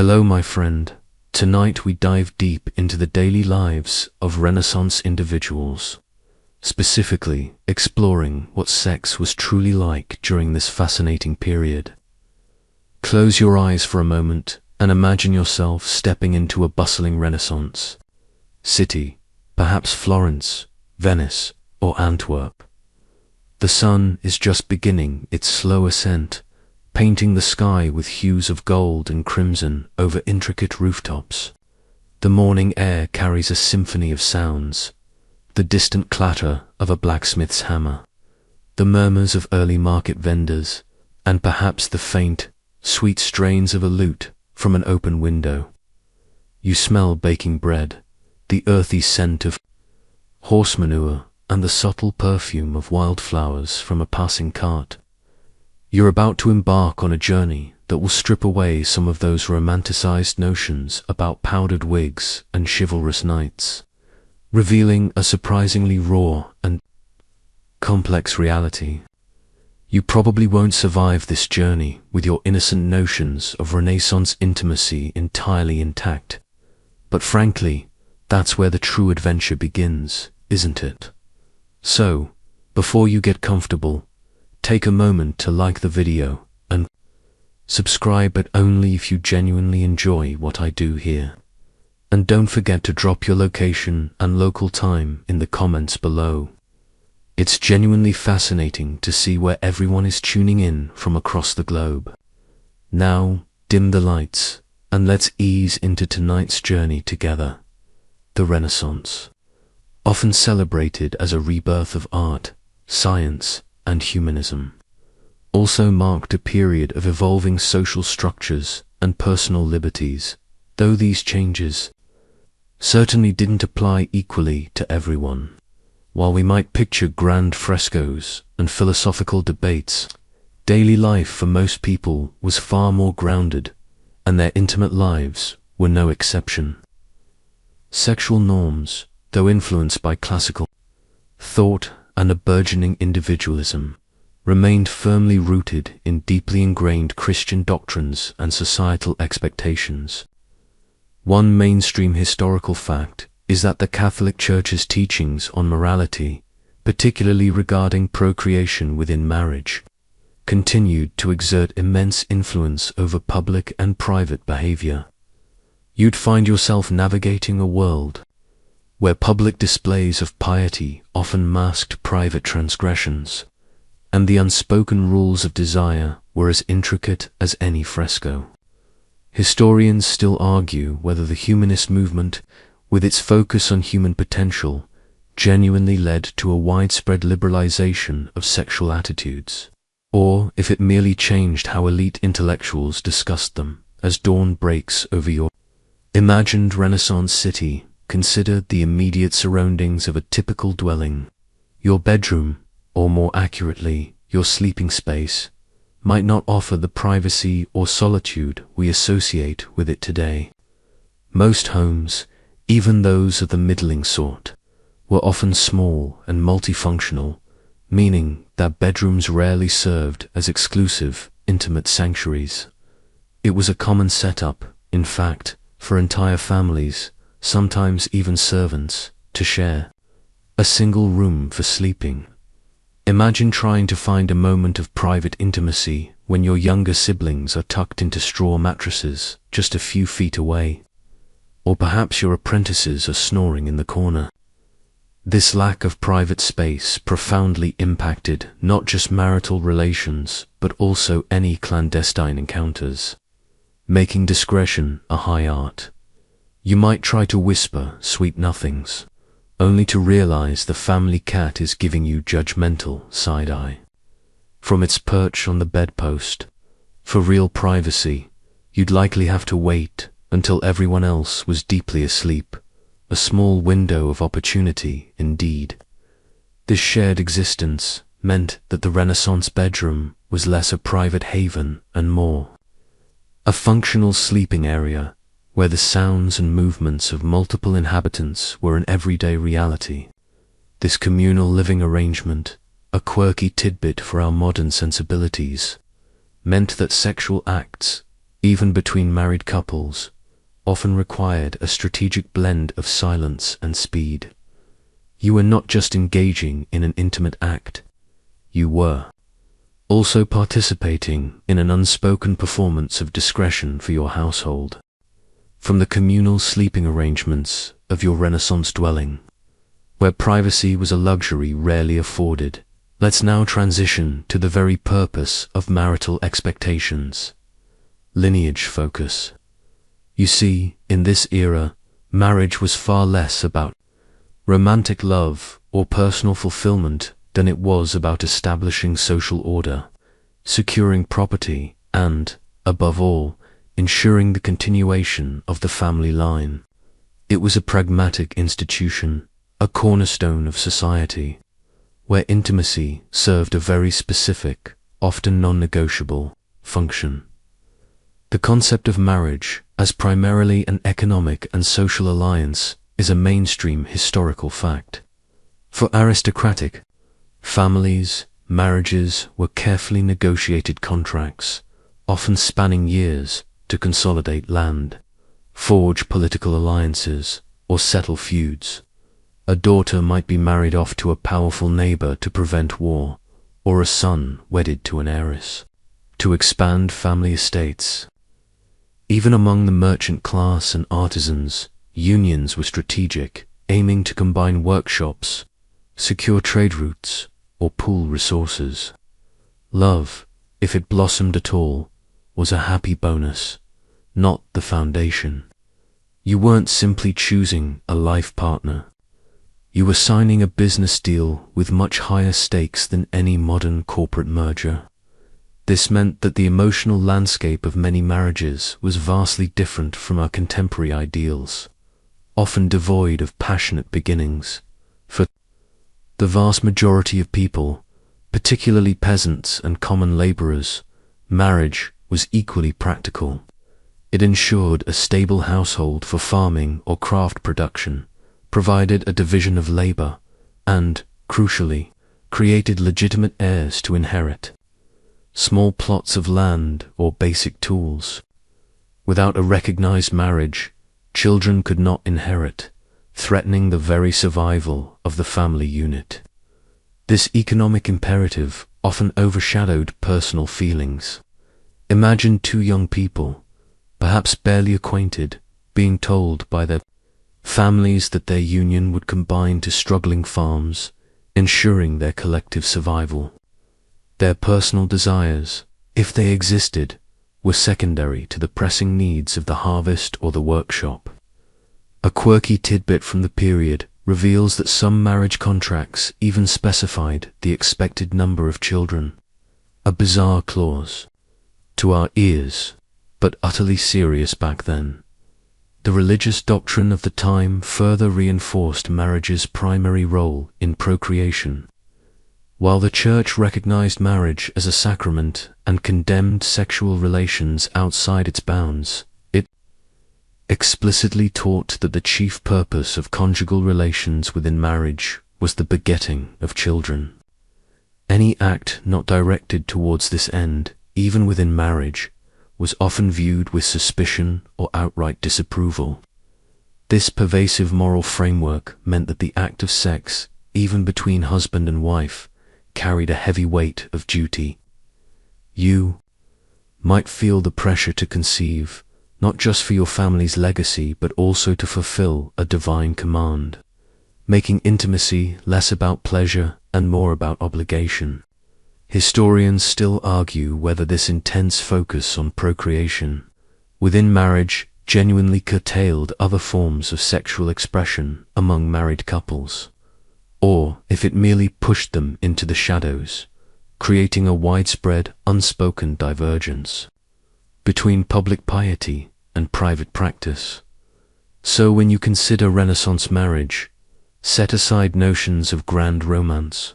Hello, my friend. Tonight we dive deep into the daily lives of Renaissance individuals, specifically exploring what sex was truly like during this fascinating period. Close your eyes for a moment and imagine yourself stepping into a bustling Renaissance city, perhaps Florence, Venice, or Antwerp. The sun is just beginning its slow ascent, painting the sky with hues of gold and crimson over intricate rooftops. The morning air carries a symphony of sounds, the distant clatter of a blacksmith's hammer, the murmurs of early market vendors, and perhaps the faint, sweet strains of a lute from an open window. You smell baking bread, the earthy scent of horse manure, and the subtle perfume of wildflowers from a passing cart. You're about to embark on a journey that will strip away some of those romanticized notions about powdered wigs and chivalrous knights, revealing a surprisingly raw and complex reality. You probably won't survive this journey with your innocent notions of Renaissance intimacy entirely intact. But frankly, that's where the true adventure begins, isn't it? So, before you get comfortable, take a moment to like the video and subscribe, but only if you genuinely enjoy what I do here. And don't forget to drop your location and local time in the comments below. It's genuinely fascinating to see where everyone is tuning in from across the globe. Now, dim the lights and let's ease into tonight's journey together. The Renaissance, often celebrated as a rebirth of art, science, and humanism, also marked a period of evolving social structures and personal liberties, though these changes certainly didn't apply equally to everyone. While we might picture grand frescoes and philosophical debates, daily life for most people was far more grounded, and their intimate lives were no exception. Sexual norms, though influenced by classical thought and a burgeoning individualism, remained firmly rooted in deeply ingrained Christian doctrines and societal expectations. One mainstream historical fact is that the Catholic Church's teachings on morality, particularly regarding procreation within marriage, continued to exert immense influence over public and private behavior. You'd find yourself navigating a world where public displays of piety often masked private transgressions, and the unspoken rules of desire were as intricate as any fresco. Historians still argue whether the humanist movement, with its focus on human potential, genuinely led to a widespread liberalization of sexual attitudes, or if it merely changed how elite intellectuals discussed them. As dawn breaks over your imagined Renaissance city, consider the immediate surroundings of a typical dwelling. Your bedroom, or more accurately, your sleeping space, might not offer the privacy or solitude we associate with it today. Most homes, even those of the middling sort, were often small and multifunctional, meaning that bedrooms rarely served as exclusive, intimate sanctuaries. It was a common setup, in fact, for entire families, sometimes even servants, to share a single room for sleeping. Imagine trying to find a moment of private intimacy when your younger siblings are tucked into straw mattresses just a few feet away, or perhaps your apprentices are snoring in the corner. This lack of private space profoundly impacted not just marital relations, but also any clandestine encounters, making discretion a high art. You might try to whisper sweet nothings, only to realize the family cat is giving you judgmental side-eye from its perch on the bedpost. For real privacy, you'd likely have to wait until everyone else was deeply asleep, a small window of opportunity indeed. This shared existence meant that the Renaissance bedroom was less a private haven and more a functional sleeping area where the sounds and movements of multiple inhabitants were an everyday reality. This communal living arrangement, a quirky tidbit for our modern sensibilities, meant that sexual acts, even between married couples, often required a strategic blend of silence and speed. You were not just engaging in an intimate act, you were also participating in an unspoken performance of discretion for your household. From the communal sleeping arrangements of your Renaissance dwelling, where privacy was a luxury rarely afforded, let's now transition to the very purpose of marital expectations: lineage focus. You see, in this era, marriage was far less about romantic love or personal fulfillment than it was about establishing social order, securing property, and, above all, ensuring the continuation of the family line. It was a pragmatic institution, a cornerstone of society, where intimacy served a very specific, often non-negotiable, function. The concept of marriage, as primarily an economic and social alliance, is a mainstream historical fact. For aristocratic families, marriages were carefully negotiated contracts, often spanning years, to consolidate land, forge political alliances, or settle feuds. A daughter might be married off to a powerful neighbor to prevent war, or a son wedded to an heiress, to expand family estates. Even among the merchant class and artisans, unions were strategic, aiming to combine workshops, secure trade routes, or pool resources. Love, if it blossomed at all, was a happy bonus, not the foundation. You weren't simply choosing a life partner. You were signing a business deal with much higher stakes than any modern corporate merger. This meant that the emotional landscape of many marriages was vastly different from our contemporary ideals, often devoid of passionate beginnings. For the vast majority of people, particularly peasants and common laborers, marriage was equally practical. It ensured a stable household for farming or craft production, provided a division of labor, and, crucially, created legitimate heirs to inherit small plots of land or basic tools. Without a recognized marriage, children could not inherit, threatening the very survival of the family unit. This economic imperative often overshadowed personal feelings. Imagine two young people, perhaps barely acquainted, being told by their families that their union would combine to struggling farms, ensuring their collective survival. Their personal desires, if they existed, were secondary to the pressing needs of the harvest or the workshop. A quirky tidbit from the period reveals that some marriage contracts even specified the expected number of children. A bizarre clause, to our ears, but utterly serious back then. The religious doctrine of the time further reinforced marriage's primary role in procreation. While the Church recognized marriage as a sacrament and condemned sexual relations outside its bounds, it explicitly taught that the chief purpose of conjugal relations within marriage was the begetting of children. Any act not directed towards this end, even within marriage, was often viewed with suspicion or outright disapproval. This pervasive moral framework meant that the act of sex, even between husband and wife, carried a heavy weight of duty. You might feel the pressure to conceive, not just for your family's legacy, but also to fulfill a divine command, making intimacy less about pleasure and more about obligation. Historians still argue whether this intense focus on procreation within marriage genuinely curtailed other forms of sexual expression among married couples, or if it merely pushed them into the shadows, creating a widespread, unspoken divergence between public piety and private practice. So when you consider Renaissance marriage, set aside notions of grand romance.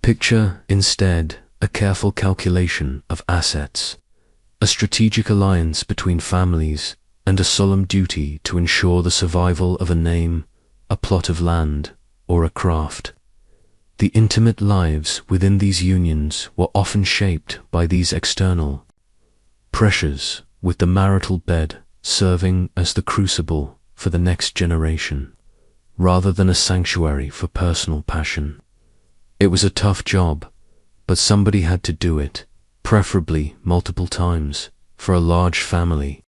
Picture, instead, a careful calculation of assets, a strategic alliance between families, and a solemn duty to ensure the survival of a name, a plot of land, or a craft. The intimate lives within these unions were often shaped by these external pressures, with the marital bed serving as the crucible for the next generation, rather than a sanctuary for personal passion. It was a tough job, but somebody had to do it, preferably multiple times, for a large family.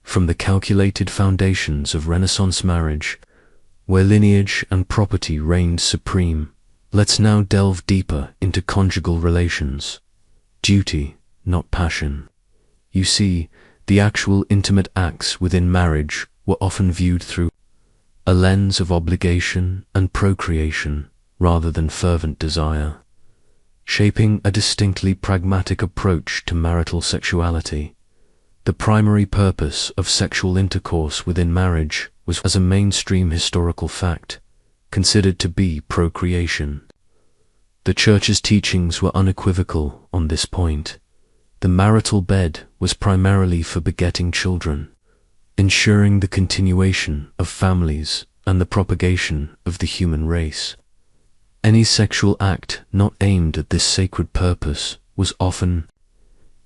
From the calculated foundations of Renaissance marriage, where lineage and property reigned supreme, let's now delve deeper into conjugal relations. Duty, not passion. You see, the actual intimate acts within marriage were often viewed through a lens of obligation and procreation rather than fervent desire, shaping a distinctly pragmatic approach to marital sexuality. The primary purpose of sexual intercourse within marriage was, as a mainstream historical fact, considered to be procreation. The Church's teachings were unequivocal on this point. The marital bed was primarily for begetting children, ensuring the continuation of families and the propagation of the human race. Any sexual act not aimed at this sacred purpose was often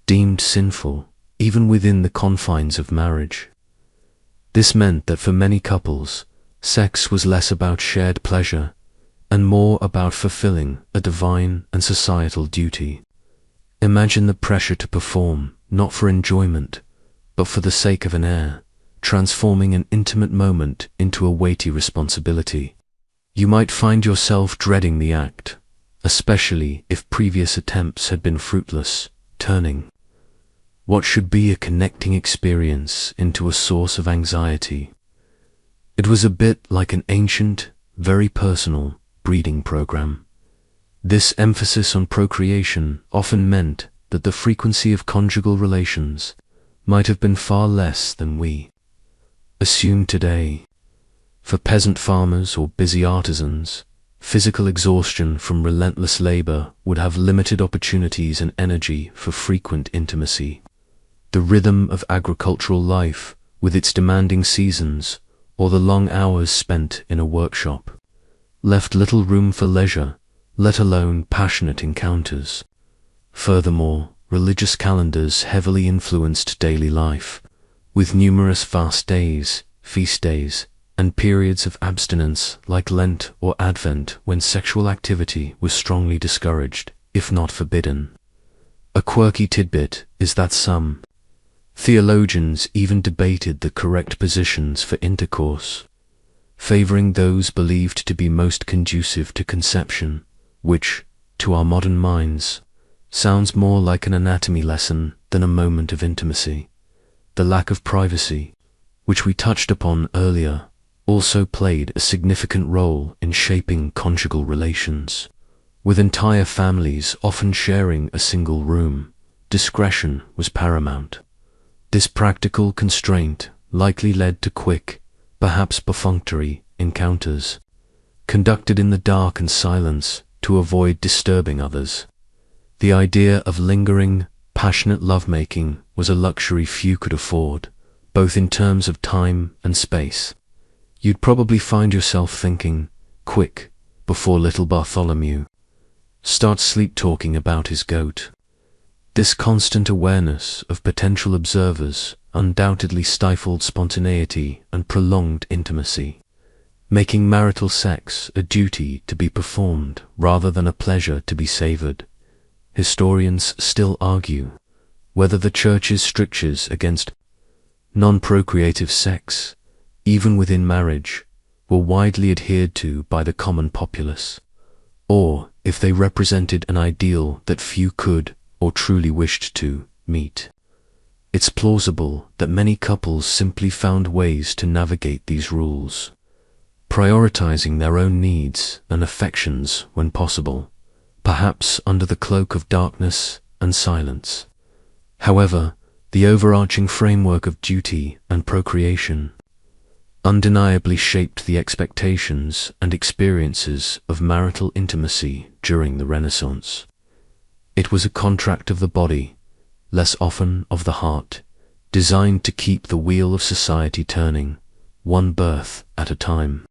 deemed sinful, even within the confines of marriage. This meant that for many couples, sex was less about shared pleasure and more about fulfilling a divine and societal duty. Imagine the pressure to perform, not for enjoyment, but for the sake of an heir, transforming an intimate moment into a weighty responsibility. You might find yourself dreading the act, especially if previous attempts had been fruitless, turning what should be a connecting experience into a source of anxiety. It was a bit like an ancient, very personal breeding program. This emphasis on procreation often meant that the frequency of conjugal relations might have been far less than we assume today. For peasant farmers or busy artisans, physical exhaustion from relentless labor would have limited opportunities and energy for frequent intimacy. The rhythm of agricultural life, with its demanding seasons, or the long hours spent in a workshop, left little room for leisure, let alone passionate encounters. Furthermore, religious calendars heavily influenced daily life, with numerous fast days, feast days, and periods of abstinence like Lent or Advent when sexual activity was strongly discouraged, if not forbidden. A quirky tidbit is that some theologians even debated the correct positions for intercourse, favoring those believed to be most conducive to conception, which, to our modern minds, sounds more like an anatomy lesson than a moment of intimacy. The lack of privacy, which we touched upon earlier, also played a significant role in shaping conjugal relations. With entire families often sharing a single room, discretion was paramount. This practical constraint likely led to quick, perhaps perfunctory, encounters, conducted in the dark and silence to avoid disturbing others. The idea of lingering, passionate lovemaking was a luxury few could afford, both in terms of time and space. You'd probably find yourself thinking, quick, before little Bartholomew starts sleep-talking about his goat. This constant awareness of potential observers undoubtedly stifled spontaneity and prolonged intimacy, making marital sex a duty to be performed rather than a pleasure to be savored. Historians still argue whether the Church's strictures against non-procreative sex, even within marriage, were widely adhered to by the common populace, or if they represented an ideal that few could or truly wished to meet. It's plausible that many couples simply found ways to navigate these rules, prioritizing their own needs and affections when possible, perhaps under the cloak of darkness and silence. However, the overarching framework of duty and procreation undeniably shaped the expectations and experiences of marital intimacy during the Renaissance. It was a contract of the body, less often of the heart, designed to keep the wheel of society turning, one birth at a time.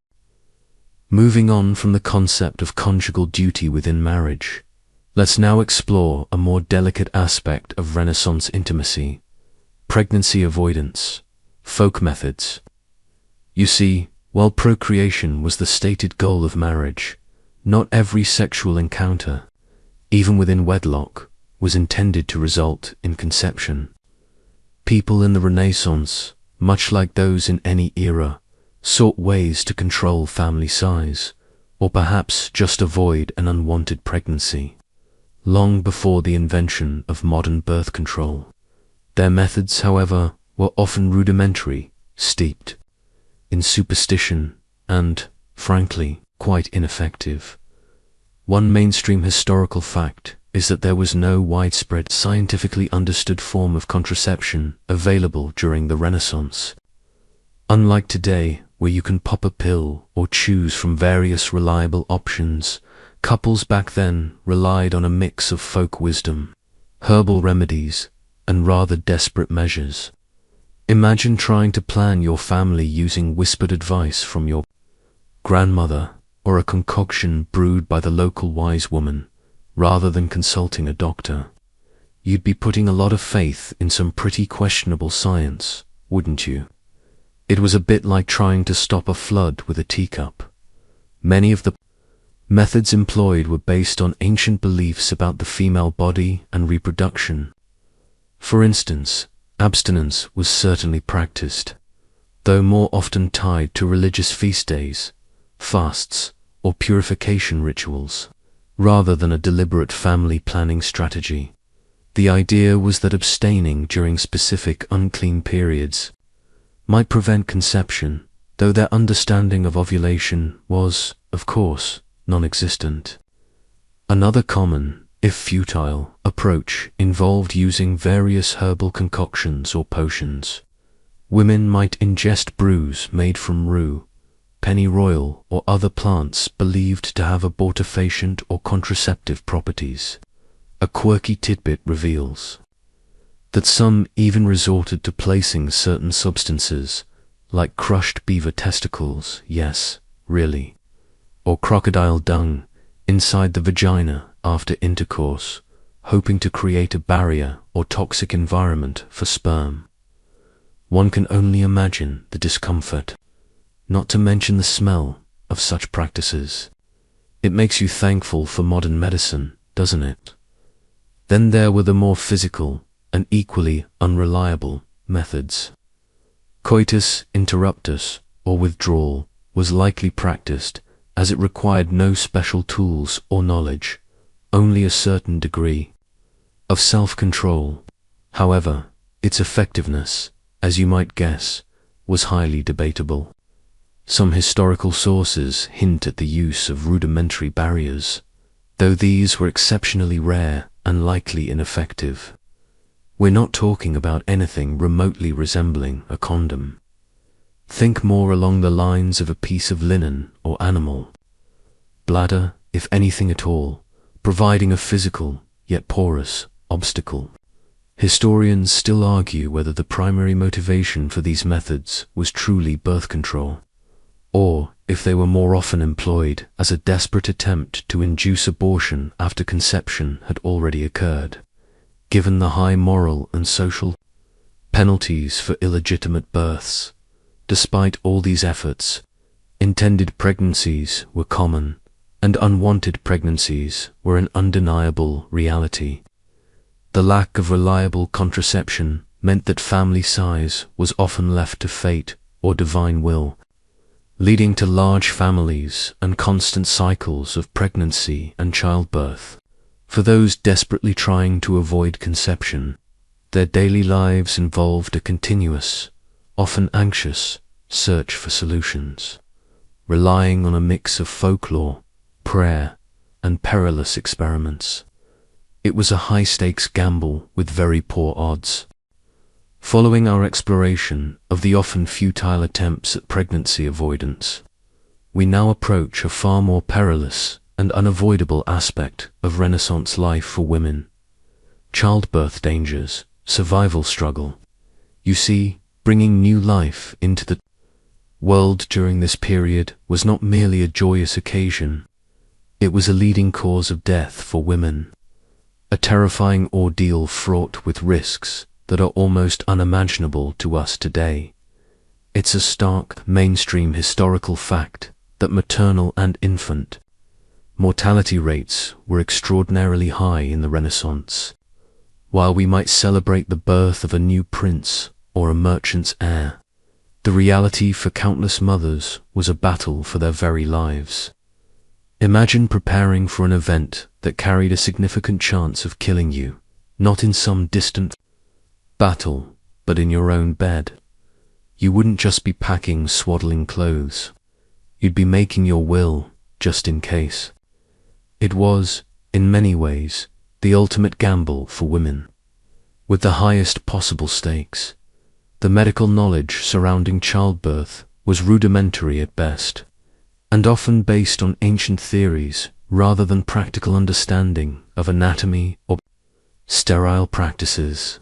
Moving on from the concept of conjugal duty within marriage, let's now explore a more delicate aspect of Renaissance intimacy: Pregnancy avoidance. Folk methods. You see, while procreation was the stated goal of marriage, not every sexual encounter, even within wedlock, was intended to result in conception. People in the Renaissance, much like those in any era, sought ways to control family size, or perhaps just avoid an unwanted pregnancy. Long before the invention of modern birth control, their methods, however, were often rudimentary, steeped in superstition, and, frankly, quite ineffective. One mainstream historical fact is that there was no widespread scientifically understood form of contraception available during the Renaissance. Unlike today, where you can pop a pill or choose from various reliable options, couples back then relied on a mix of folk wisdom, herbal remedies, and rather desperate measures. Imagine trying to plan your family using whispered advice from your grandmother or a concoction brewed by the local wise woman, rather than consulting a doctor. You'd be putting a lot of faith in some pretty questionable science, wouldn't you? It was a bit like trying to stop a flood with a teacup. Many of the methods employed were based on ancient beliefs about the female body and reproduction. For instance, abstinence was certainly practiced, though more often tied to religious feast days, fasts, or purification rituals, rather than a deliberate family planning strategy. The idea was that abstaining during specific unclean periods might prevent conception, though their understanding of ovulation was, of course, non-existent. Another common, if futile, approach involved using various herbal concoctions or potions. Women might ingest brews made from rue, pennyroyal, or other plants believed to have abortifacient or contraceptive properties. A quirky tidbit reveals that some even resorted to placing certain substances, like crushed beaver testicles, yes, really, or crocodile dung, inside the vagina after intercourse, hoping to create a barrier or toxic environment for sperm. One can only imagine the discomfort, not to mention the smell, of such practices. It makes you thankful for modern medicine, doesn't it? Then there were the more physical and equally unreliable methods. Coitus interruptus, or withdrawal, was likely practiced, as it required no special tools or knowledge, only a certain degree of self-control. However, its effectiveness, as you might guess, was highly debatable. Some historical sources hint at the use of rudimentary barriers, though these were exceptionally rare and likely ineffective. We're not talking about anything remotely resembling a condom. Think more along the lines of a piece of linen or animal bladder, if anything at all, providing a physical, yet porous, obstacle. Historians still argue whether the primary motivation for these methods was truly birth control, or if they were more often employed as a desperate attempt to induce abortion after conception had already occurred. Given the high moral and social penalties for illegitimate births, despite all these efforts, intended pregnancies were common, and unwanted pregnancies were an undeniable reality. The lack of reliable contraception meant that family size was often left to fate or divine will, leading to large families and constant cycles of pregnancy and childbirth. For those desperately trying to avoid conception, their daily lives involved a continuous, often anxious, search for solutions, relying on a mix of folklore, prayer, and perilous experiments. It was a high-stakes gamble with very poor odds. Following our exploration of the often futile attempts at pregnancy avoidance, we now approach a far more perilous and unavoidable aspect of Renaissance life for women: childbirth dangers, survival struggle. You see, bringing new life into the world during this period was not merely a joyous occasion. It was a leading cause of death for women, a terrifying ordeal fraught with risks, that are almost unimaginable to us today. It's a stark, mainstream historical fact that maternal and infant mortality rates were extraordinarily high in the Renaissance. While we might celebrate the birth of a new prince or a merchant's heir, the reality for countless mothers was a battle for their very lives. Imagine preparing for an event that carried a significant chance of killing you, not in some distant battle, but in your own bed. You wouldn't just be packing swaddling clothes. You'd be making your will, just in case. It was, in many ways, the ultimate gamble for women. With the highest possible stakes, the medical knowledge surrounding childbirth was rudimentary at best, and often based on ancient theories rather than practical understanding of anatomy or sterile practices.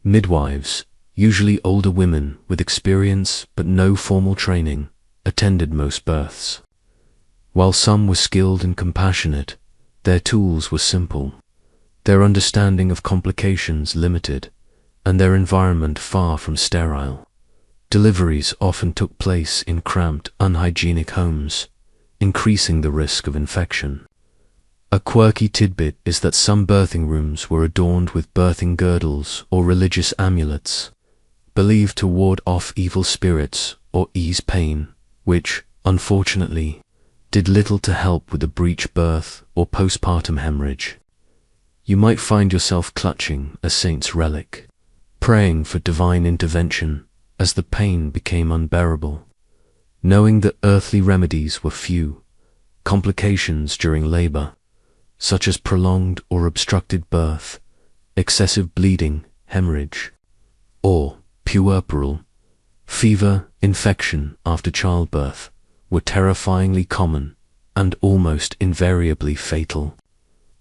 Midwives, usually older women with experience but no formal training, attended most births. While some were skilled and compassionate, their tools were simple, their understanding of complications limited, and their environment far from sterile. Deliveries often took place in cramped, unhygienic homes, increasing the risk of infection. A quirky tidbit is that some birthing rooms were adorned with birthing girdles or religious amulets, believed to ward off evil spirits or ease pain, which, unfortunately, did little to help with a breech birth or postpartum hemorrhage. You might find yourself clutching a saint's relic, praying for divine intervention as the pain became unbearable. Knowing that earthly remedies were few, complications during labor, such as prolonged or obstructed birth, excessive bleeding, hemorrhage, or puerperal, fever, infection after childbirth, were terrifyingly common and almost invariably fatal.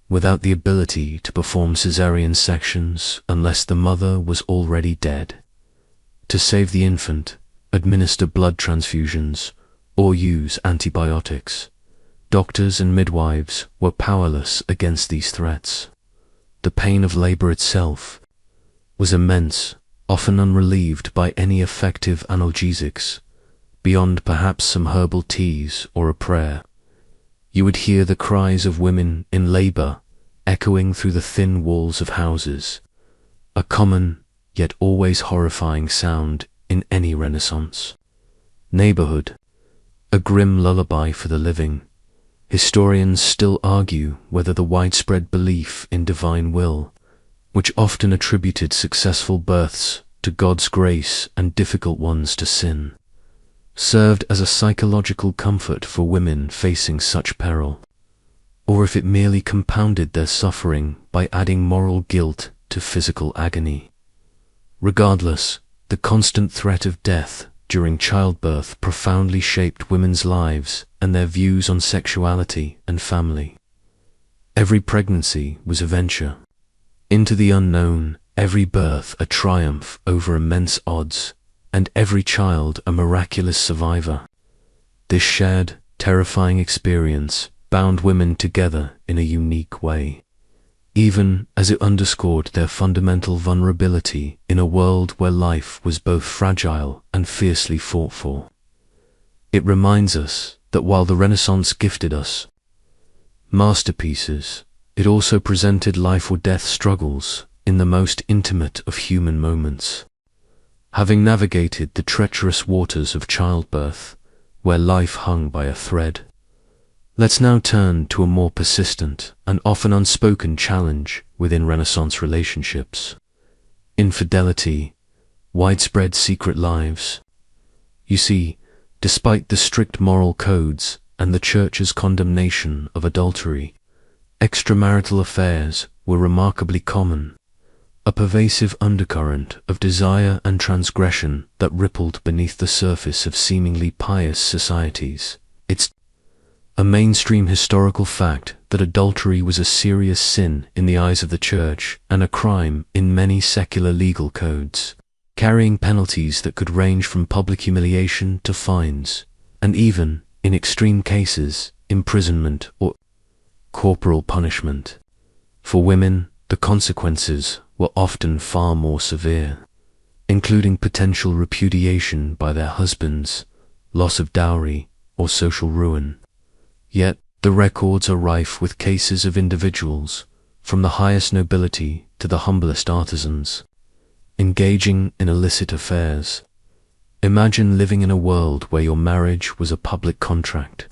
Without the ability to perform caesarean sections unless the mother was already dead, to save the infant, administer blood transfusions, or use antibiotics, doctors and midwives were powerless against these threats. The pain of labor itself was immense, often unrelieved by any effective analgesics, beyond perhaps some herbal teas or a prayer. You would hear the cries of women in labor echoing through the thin walls of houses, a common yet always horrifying sound in any Renaissance neighborhood, a grim lullaby for the living. Historians still argue whether the widespread belief in divine will, which often attributed successful births to God's grace and difficult ones to sin, served as a psychological comfort for women facing such peril, or if it merely compounded their suffering by adding moral guilt to physical agony. Regardless, the constant threat of death during childbirth profoundly shaped women's lives and their views on sexuality and family. Every pregnancy was a venture into the unknown, every birth a triumph over immense odds, and every child a miraculous survivor. This shared, terrifying experience bound women together in a unique way, even as it underscored their fundamental vulnerability in a world where life was both fragile and fiercely fought for. It reminds us that while the Renaissance gifted us masterpieces, it also presented life or death struggles in the most intimate of human moments. Having navigated the treacherous waters of childbirth, where life hung by a thread, let's now turn to a more persistent and often unspoken challenge within Renaissance relationships: infidelity, widespread secret lives. You see, despite the strict moral codes and the Church's condemnation of adultery, extramarital affairs were remarkably common, a pervasive undercurrent of desire and transgression that rippled beneath the surface of seemingly pious societies. It's a mainstream historical fact that adultery was a serious sin in the eyes of the Church and a crime in many secular legal codes, carrying penalties that could range from public humiliation to fines, and even, in extreme cases, imprisonment or corporal punishment. For women, the consequences were often far more severe, including potential repudiation by their husbands, loss of dowry, or social ruin. Yet, the records are rife with cases of individuals, from the highest nobility to the humblest artisans, engaging in illicit affairs. Imagine living in a world where your marriage was a public contract,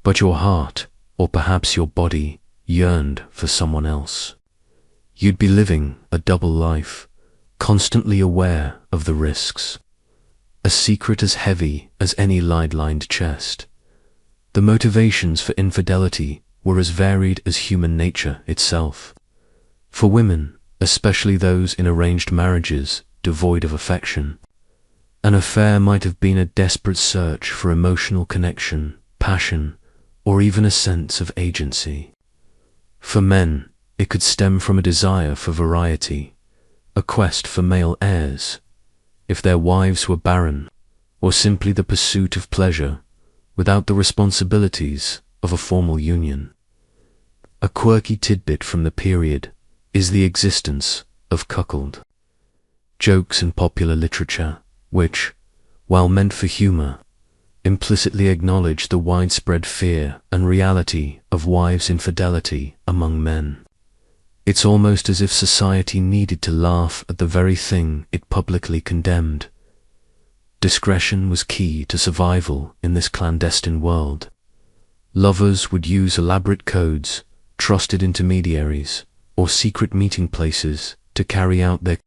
but your heart, or perhaps your body, yearned for someone else. You'd be living a double life, constantly aware of the risks. A secret as heavy as any lead-lined chest. The motivations for infidelity were as varied as human nature itself. For women, especially those in arranged marriages devoid of affection, an affair might have been a desperate search for emotional connection, passion, or even a sense of agency. For men, it could stem from a desire for variety, a quest for male heirs, if their wives were barren, or simply the pursuit of pleasure without the responsibilities of a formal union. A quirky tidbit from the period is the existence of cuckold jokes in popular literature, which, while meant for humor, implicitly acknowledge the widespread fear and reality of wives' infidelity among men. It's almost as if society needed to laugh at the very thing it publicly condemned. Discretion was key to survival in this clandestine world. Lovers would use elaborate codes, trusted intermediaries, or secret meeting places to carry out their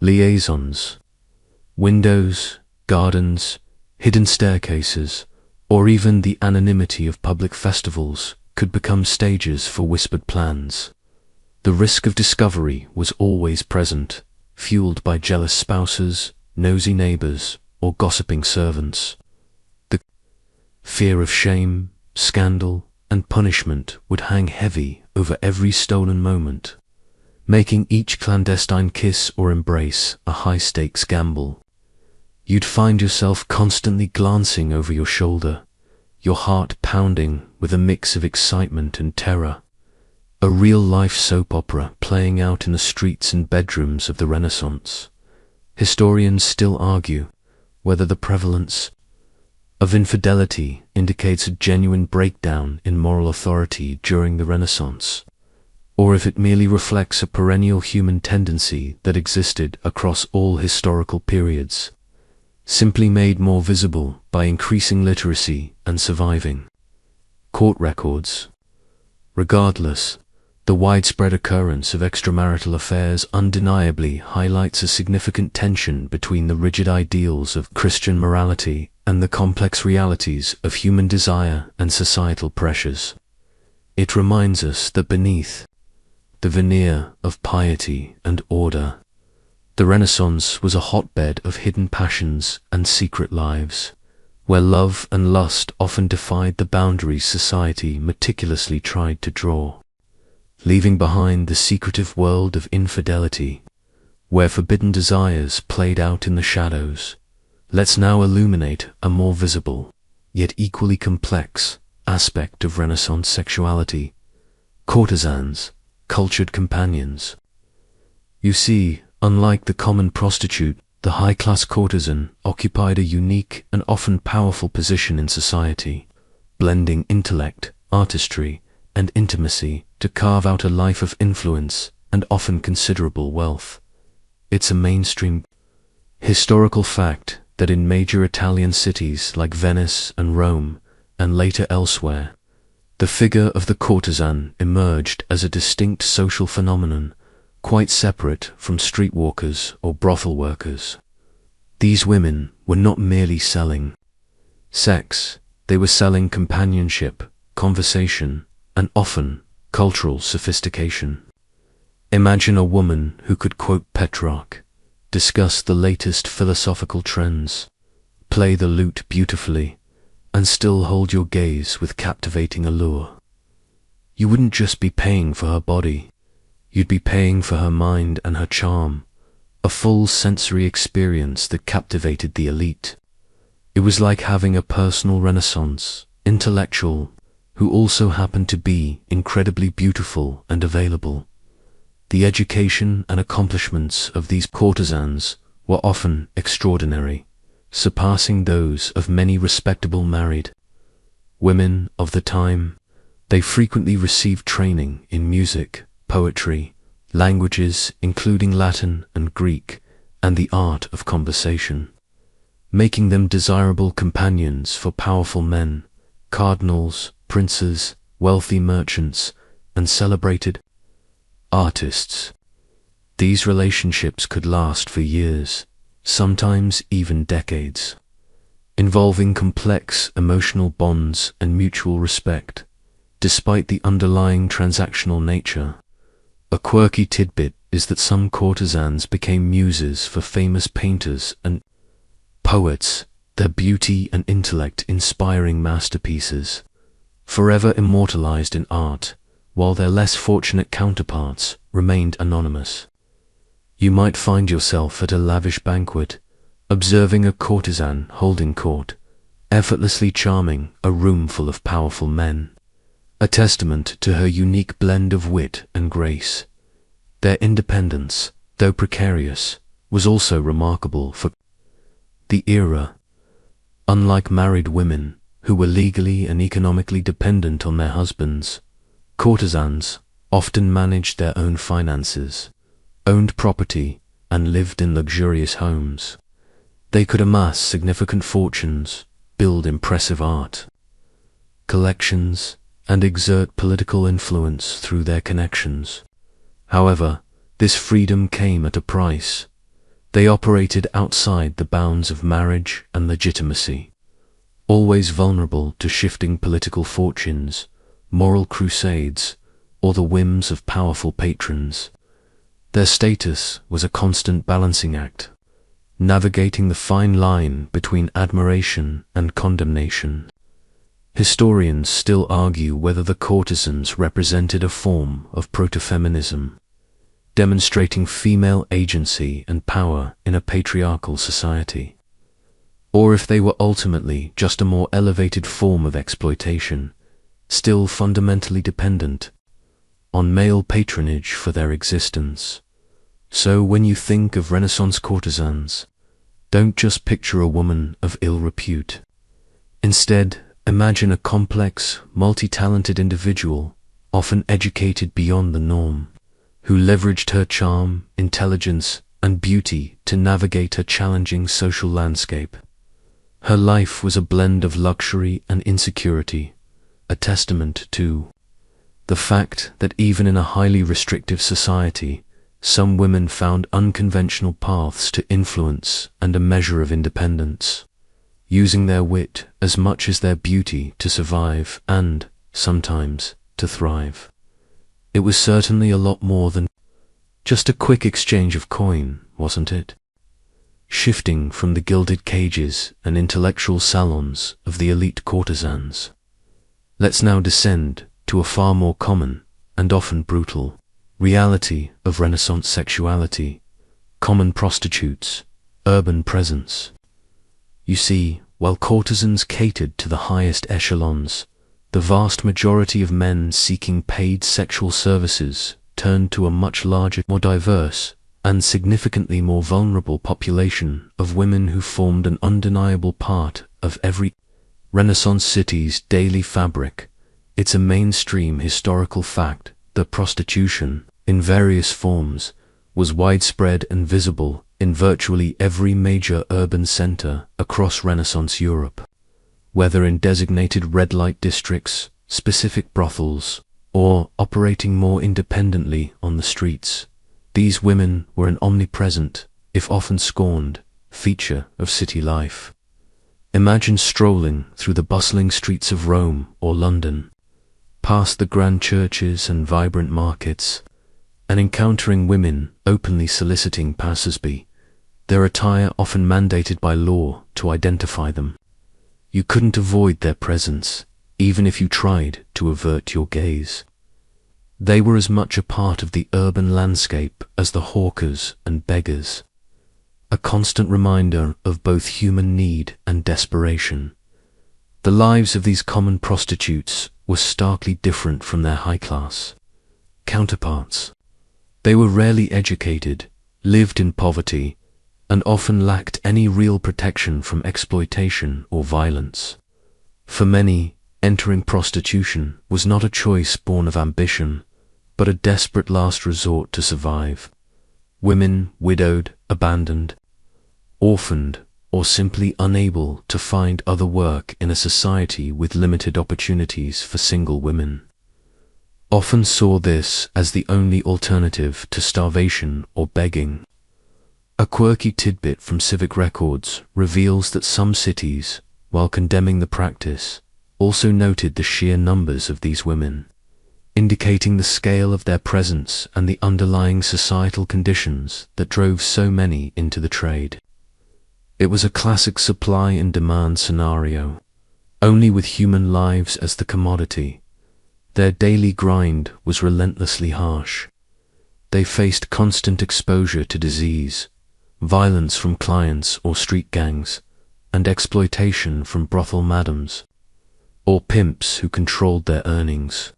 liaisons. Windows, gardens, hidden staircases, or even the anonymity of public festivals could become stages for whispered plans. The risk of discovery was always present, fueled by jealous spouses, nosy neighbors, or gossiping servants. The fear of shame, scandal, and punishment would hang heavy over every stolen moment, making each clandestine kiss or embrace a high-stakes gamble. You'd find yourself constantly glancing over your shoulder, your heart pounding with a mix of excitement and terror. A real-life soap opera playing out in the streets and bedrooms of the Renaissance. Historians still argue whether the prevalence of infidelity indicates a genuine breakdown in moral authority during the Renaissance, or if it merely reflects a perennial human tendency that existed across all historical periods, simply made more visible by increasing literacy and surviving court records. Regardless, the widespread occurrence of extramarital affairs undeniably highlights a significant tension between the rigid ideals of Christian morality and the complex realities of human desire and societal pressures. It reminds us that beneath the veneer of piety and order, the Renaissance was a hotbed of hidden passions and secret lives, where love and lust often defied the boundaries society meticulously tried to draw. Leaving behind the secretive world of infidelity, where forbidden desires played out in the shadows, let's now illuminate a more visible, yet equally complex, aspect of Renaissance sexuality: courtesans, cultured companions. You see, unlike the common prostitute, the high-class courtesan occupied a unique and often powerful position in society, blending intellect, artistry, and intimacy to carve out a life of influence and often considerable wealth. It's a mainstream historical fact that in major Italian cities like Venice and Rome, and later elsewhere, the figure of the courtesan emerged as a distinct social phenomenon, quite separate from streetwalkers or brothel workers. These women were not merely selling sex, they were selling companionship, conversation, and often cultural sophistication. Imagine a woman who could quote Petrarch, discuss the latest philosophical trends, play the lute beautifully, and still hold your gaze with captivating allure. You wouldn't just be paying for her body, you'd be paying for her mind and her charm, a full sensory experience that captivated the elite. It was like having a personal Renaissance intellectual who also happened to be incredibly beautiful and available. The education and accomplishments of these courtesans were often extraordinary, surpassing those of many respectable married women of the time. They frequently received training in music, poetry, languages including Latin and Greek, and the art of conversation, making them desirable companions for powerful men, cardinals, princes, wealthy merchants, and celebrated artists. These relationships could last for years, sometimes even decades, involving complex emotional bonds and mutual respect. Despite the underlying transactional nature, a quirky tidbit is that some courtesans became muses for famous painters and poets, their beauty and intellect inspiring masterpieces, forever immortalized in art, while their less fortunate counterparts remained anonymous. You might find yourself at a lavish banquet, observing a courtesan holding court, effortlessly charming a room full of powerful men, a testament to her unique blend of wit and grace. Their independence, though precarious, was also remarkable for the era. Unlike married women, who were legally and economically dependent on their husbands, courtesans often managed their own finances, owned property, and lived in luxurious homes. They could amass significant fortunes, build impressive art collections, and exert political influence through their connections. However, this freedom came at a price. They operated outside the bounds of marriage and legitimacy, always vulnerable to shifting political fortunes, moral crusades, or the whims of powerful patrons. Their status was a constant balancing act, navigating the fine line between admiration and condemnation. Historians still argue whether the courtesans represented a form of proto-feminism, demonstrating female agency and power in a patriarchal society, or if they were ultimately just a more elevated form of exploitation, still fundamentally dependent on male patronage for their existence. So when you think of Renaissance courtesans, don't just picture a woman of ill repute. Instead, imagine a complex, multi-talented individual, often educated beyond the norm, who leveraged her charm, intelligence, and beauty to navigate a challenging social landscape. Her life was a blend of luxury and insecurity, a testament to the fact that even in a highly restrictive society, some women found unconventional paths to influence and a measure of independence, using their wit as much as their beauty to survive and, sometimes, to thrive. It was certainly a lot more than just a quick exchange of coin, wasn't it? Shifting from the gilded cages and intellectual salons of the elite courtesans, let's now descend to a far more common, and often brutal, reality of Renaissance sexuality: common prostitutes, urban presence. You see, while courtesans catered to the highest echelons, the vast majority of men seeking paid sexual services turned to a much larger, more diverse, and significantly more vulnerable population of women who formed an undeniable part of every Renaissance city's daily fabric. It's a mainstream historical fact that prostitution, in various forms, was widespread and visible in virtually every major urban center across Renaissance Europe. Whether in designated red light districts, specific brothels, or operating more independently on the streets, these women were an omnipresent, if often scorned, feature of city life. Imagine strolling through the bustling streets of Rome or London, past the grand churches and vibrant markets, and encountering women openly soliciting passers-by, their attire often mandated by law to identify them. You couldn't avoid their presence, even if you tried to avert your gaze. They were as much a part of the urban landscape as the hawkers and beggars, a constant reminder of both human need and desperation. The lives of these common prostitutes were starkly different from their high-class counterparts. They were rarely educated, lived in poverty, and often lacked any real protection from exploitation or violence. For many, entering prostitution was not a choice born of ambition, but a desperate last resort to survive. Women widowed, abandoned, orphaned, or simply unable to find other work in a society with limited opportunities for single women, often saw this as the only alternative to starvation or begging. A quirky tidbit from civic records reveals that some cities, while condemning the practice, also noted the sheer numbers of these women, indicating the scale of their presence and the underlying societal conditions that drove so many into the trade. It was a classic supply and demand scenario, only with human lives as the commodity. Their daily grind was relentlessly harsh. They faced constant exposure to disease, violence from clients or street gangs, and exploitation from brothel madams, or pimps who controlled their earnings.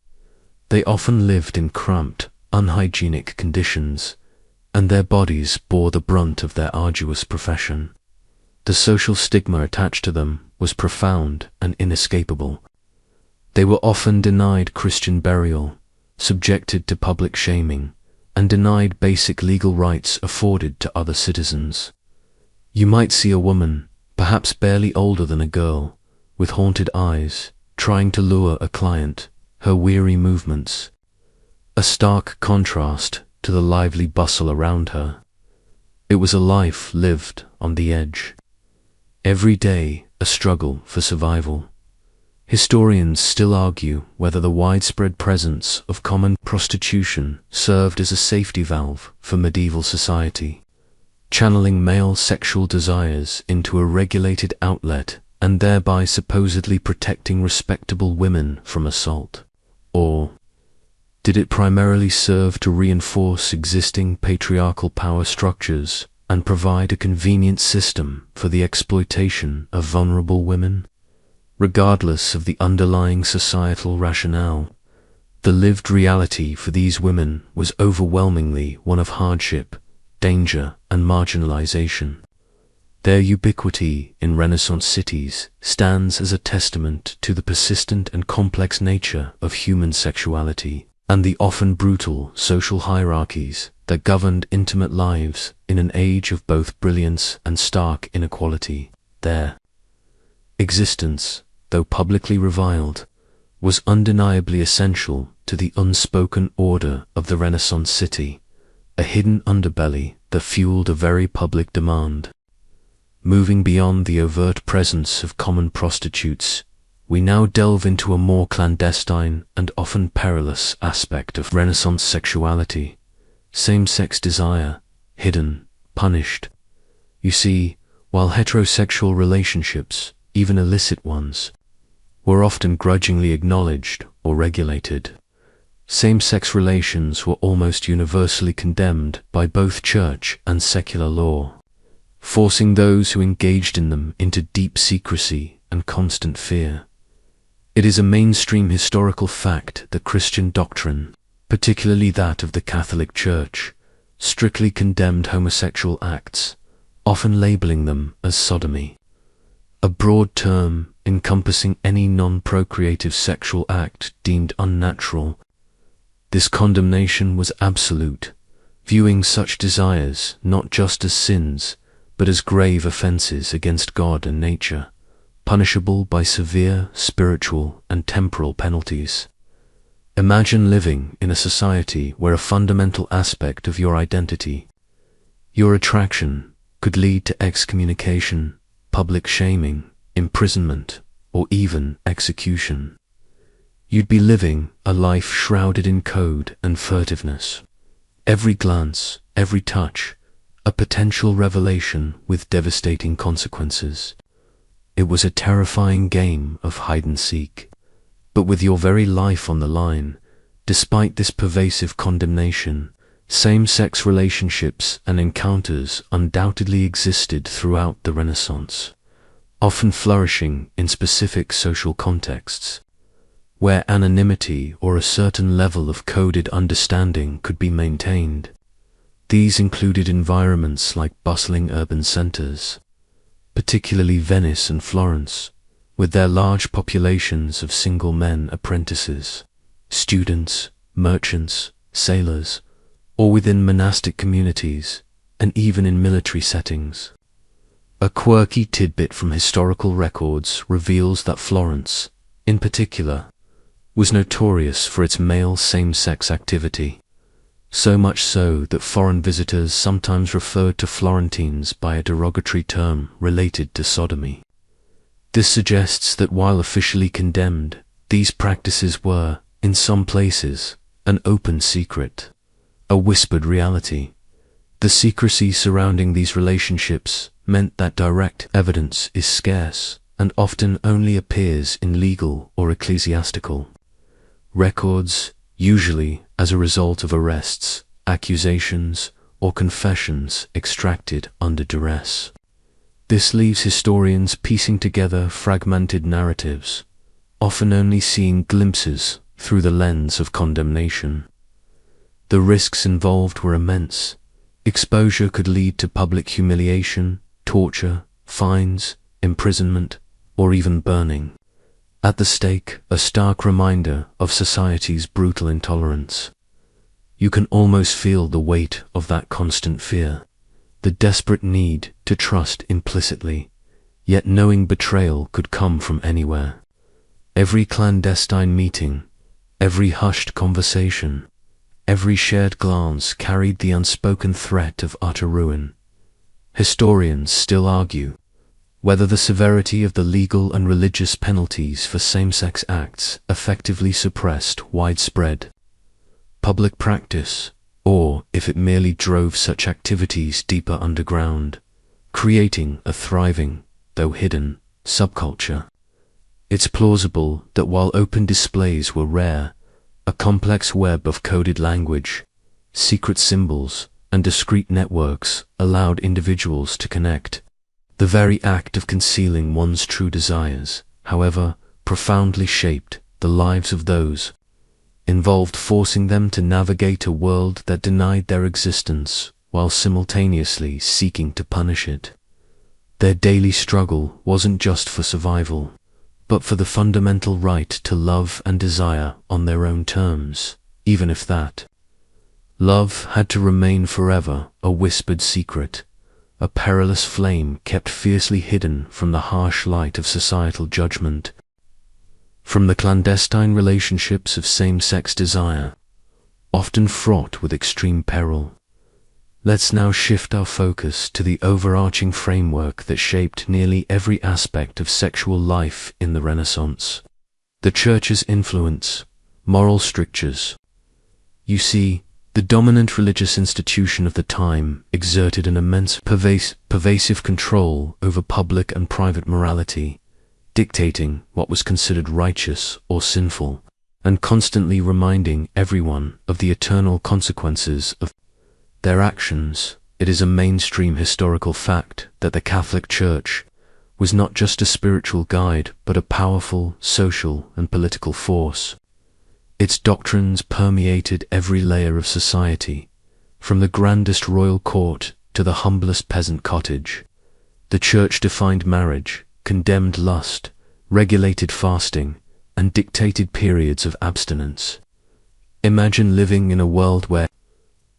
They often lived in cramped, unhygienic conditions, and their bodies bore the brunt of their arduous profession. The social stigma attached to them was profound and inescapable. They were often denied Christian burial, subjected to public shaming, and denied basic legal rights afforded to other citizens. You might see a woman, perhaps barely older than a girl, with haunted eyes, trying to lure a client, her weary movements, a stark contrast to the lively bustle around her. It was a life lived on the edge. Every day a struggle for survival. Historians still argue whether the widespread presence of common prostitution served as a safety valve for medieval society, channeling male sexual desires into a regulated outlet and thereby supposedly protecting respectable women from assault. Or did it primarily serve to reinforce existing patriarchal power structures and provide a convenient system for the exploitation of vulnerable women? Regardless of the underlying societal rationale, the lived reality for these women was overwhelmingly one of hardship, danger, and marginalization. Their ubiquity in Renaissance cities stands as a testament to the persistent and complex nature of human sexuality and the often brutal social hierarchies that governed intimate lives in an age of both brilliance and stark inequality. Their existence, though publicly reviled, was undeniably essential to the unspoken order of the Renaissance city, a hidden underbelly that fueled a very public demand. Moving beyond the overt presence of common prostitutes, we now delve into a more clandestine and often perilous aspect of Renaissance sexuality: same-sex desire, hidden, punished. You see, while heterosexual relationships, even illicit ones, were often grudgingly acknowledged or regulated, same-sex relations were almost universally condemned by both church and secular law, forcing those who engaged in them into deep secrecy and constant fear. It is a mainstream historical fact that Christian doctrine, particularly that of the Catholic Church, strictly condemned homosexual acts, often labeling them as sodomy, a broad term encompassing any non-procreative sexual act deemed unnatural. This condemnation was absolute, viewing such desires not just as sins, but as grave offenses against God and nature, punishable by severe spiritual and temporal penalties. Imagine living in a society where a fundamental aspect of your identity, your attraction, could lead to excommunication, public shaming, imprisonment, or even execution. You'd be living a life shrouded in code and furtiveness. Every glance, every touch, a potential revelation with devastating consequences. It was a terrifying game of hide-and-seek. But with your very life on the line, despite this pervasive condemnation, same-sex relationships and encounters undoubtedly existed throughout the Renaissance, often flourishing in specific social contexts, where anonymity or a certain level of coded understanding could be maintained. These included environments like bustling urban centers, particularly Venice and Florence, with their large populations of single men apprentices, students, merchants, sailors, or within monastic communities, and even in military settings. A quirky tidbit from historical records reveals that Florence, in particular, was notorious for its male same-sex activity, so much so that foreign visitors sometimes referred to Florentines by a derogatory term related to sodomy. This suggests that while officially condemned, these practices were, in some places, an open secret, a whispered reality. The secrecy surrounding these relationships meant that direct evidence is scarce and often only appears in legal or ecclesiastical records, usually as a result of arrests, accusations, or confessions extracted under duress. This leaves historians piecing together fragmented narratives, often only seeing glimpses through the lens of condemnation. The risks involved were immense. Exposure could lead to public humiliation, torture, fines, imprisonment, or even burning. At the stake, a stark reminder of society's brutal intolerance. You can almost feel the weight of that constant fear, the desperate need to trust implicitly, yet knowing betrayal could come from anywhere. Every clandestine meeting, every hushed conversation, every shared glance carried the unspoken threat of utter ruin. Historians still argue whether the severity of the legal and religious penalties for same-sex acts effectively suppressed widespread public practice, or if it merely drove such activities deeper underground, creating a thriving, though hidden, subculture. It's plausible that while open displays were rare, a complex web of coded language, secret symbols, and discrete networks allowed individuals to connect. The very act of concealing one's true desires, however, profoundly shaped the lives of those involved, forcing them to navigate a world that denied their existence while simultaneously seeking to punish it. Their daily struggle wasn't just for survival, but for the fundamental right to love and desire on their own terms, even if that love had to remain forever a whispered secret, a perilous flame kept fiercely hidden from the harsh light of societal judgment. From the clandestine relationships of same-sex desire, often fraught with extreme peril, let's now shift our focus to the overarching framework that shaped nearly every aspect of sexual life in the Renaissance. The Church's influence, moral strictures. You see, the dominant religious institution of the time exerted an immense pervasive control over public and private morality, dictating what was considered righteous or sinful, and constantly reminding everyone of the eternal consequences of their actions. It is a mainstream historical fact that the Catholic Church was not just a spiritual guide, but a powerful social and political force. Its doctrines permeated every layer of society, from the grandest royal court to the humblest peasant cottage. The Church defined marriage, condemned lust, regulated fasting, and dictated periods of abstinence. Imagine living in a world where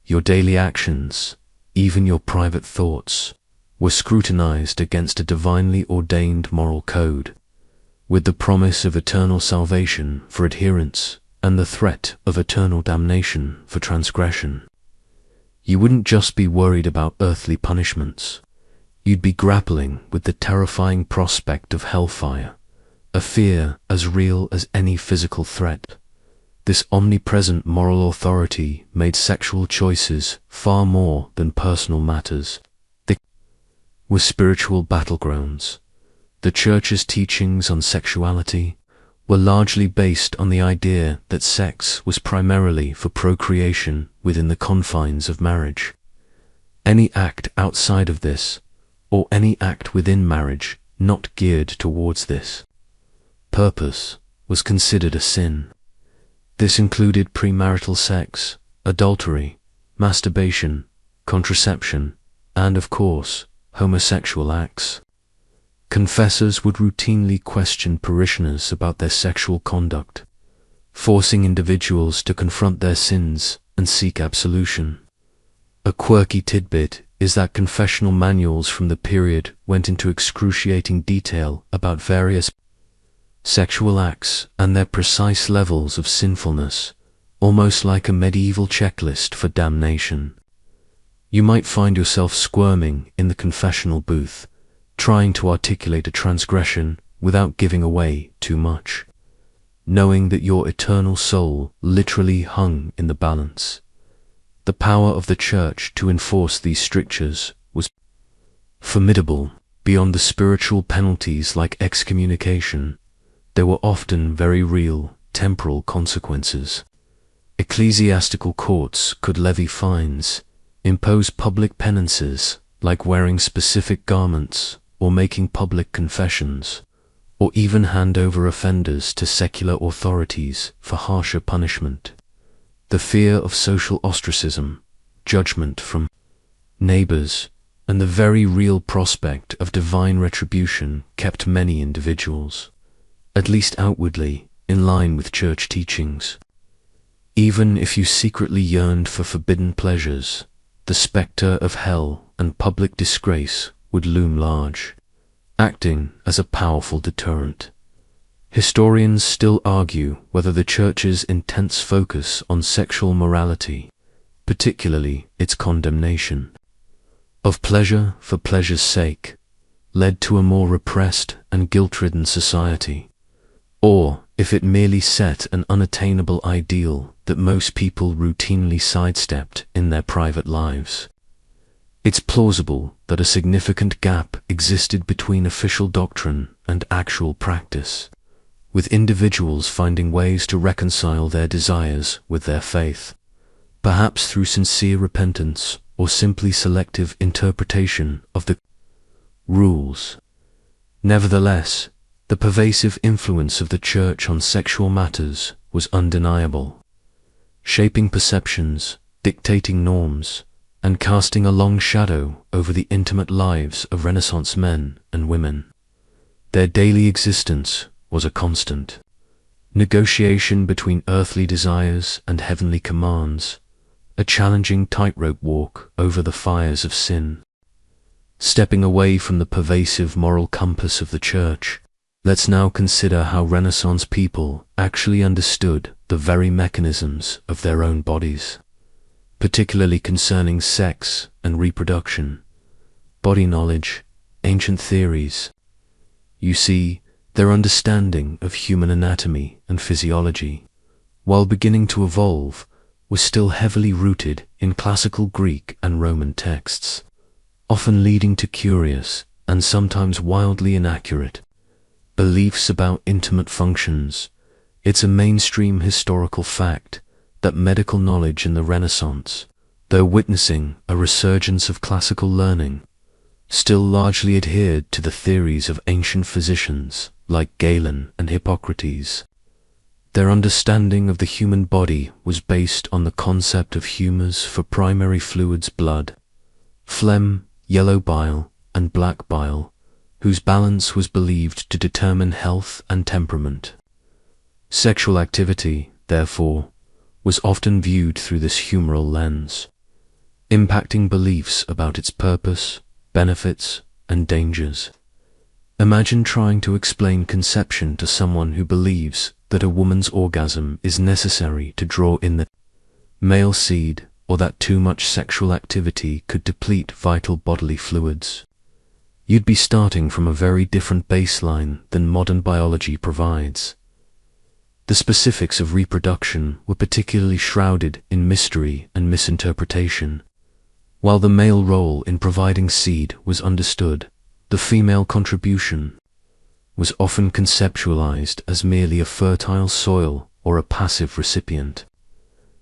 your daily actions, even your private thoughts, were scrutinized against a divinely ordained moral code, with the promise of eternal salvation for adherents and the threat of eternal damnation for transgression. You wouldn't just be worried about earthly punishments. You'd be grappling with the terrifying prospect of hellfire, a fear as real as any physical threat. This omnipresent moral authority made sexual choices far more than personal matters. They were spiritual battlegrounds. The Church's teachings on sexuality were largely based on the idea that sex was primarily for procreation within the confines of marriage. Any act outside of this, or any act within marriage not geared towards this purpose, was considered a sin. This included premarital sex, adultery, masturbation, contraception, and, of course, homosexual acts. Confessors would routinely question parishioners about their sexual conduct, forcing individuals to confront their sins and seek absolution. A quirky tidbit is that confessional manuals from the period went into excruciating detail about various sexual acts and their precise levels of sinfulness, almost like a medieval checklist for damnation. You might find yourself squirming in the confessional booth, trying to articulate a transgression without giving away too much, knowing that your eternal soul literally hung in the balance. The power of the Church to enforce these strictures was formidable. Beyond the spiritual penalties like excommunication, there were often very real, temporal consequences. Ecclesiastical courts could levy fines, impose public penances like wearing specific garments or making public confessions, or even hand over offenders to secular authorities for harsher punishment. The fear of social ostracism, judgment from neighbors, and the very real prospect of divine retribution kept many individuals, at least outwardly, in line with church teachings. Even if you secretly yearned for forbidden pleasures, the specter of hell and public disgrace would loom large, acting as a powerful deterrent. Historians still argue whether the Church's intense focus on sexual morality, particularly its condemnation of pleasure for pleasure's sake, led to a more repressed and guilt-ridden society, or if it merely set an unattainable ideal that most people routinely sidestepped in their private lives. It's plausible that a significant gap existed between official doctrine and actual practice, with individuals finding ways to reconcile their desires with their faith, perhaps through sincere repentance or simply selective interpretation of the rules. Nevertheless, the pervasive influence of the Church on sexual matters was undeniable, shaping perceptions, dictating norms, and casting a long shadow over the intimate lives of Renaissance men and women. Their daily existence was a constant negotiation between earthly desires and heavenly commands, a challenging tightrope walk over the fires of sin. Stepping away from the pervasive moral compass of the Church, let's now consider how Renaissance people actually understood the very mechanisms of their own bodies, particularly concerning sex and reproduction, body knowledge, ancient theories. You see, their understanding of human anatomy and physiology, while beginning to evolve, was still heavily rooted in classical Greek and Roman texts, often leading to curious and sometimes wildly inaccurate beliefs about intimate functions. It's a mainstream historical fact that medical knowledge in the Renaissance, though witnessing a resurgence of classical learning, still largely adhered to the theories of ancient physicians like Galen and Hippocrates. Their understanding of the human body was based on the concept of humors for primary fluids: blood, phlegm, yellow bile, and black bile, whose balance was believed to determine health and temperament. Sexual activity, therefore, was often viewed through this humoral lens, impacting beliefs about its purpose, benefits, and dangers. Imagine trying to explain conception to someone who believes that a woman's orgasm is necessary to draw in the male seed, or that too much sexual activity could deplete vital bodily fluids. You'd be starting from a very different baseline than modern biology provides. The specifics of reproduction were particularly shrouded in mystery and misinterpretation. While the male role in providing seed was understood, the female contribution was often conceptualized as merely a fertile soil or a passive recipient.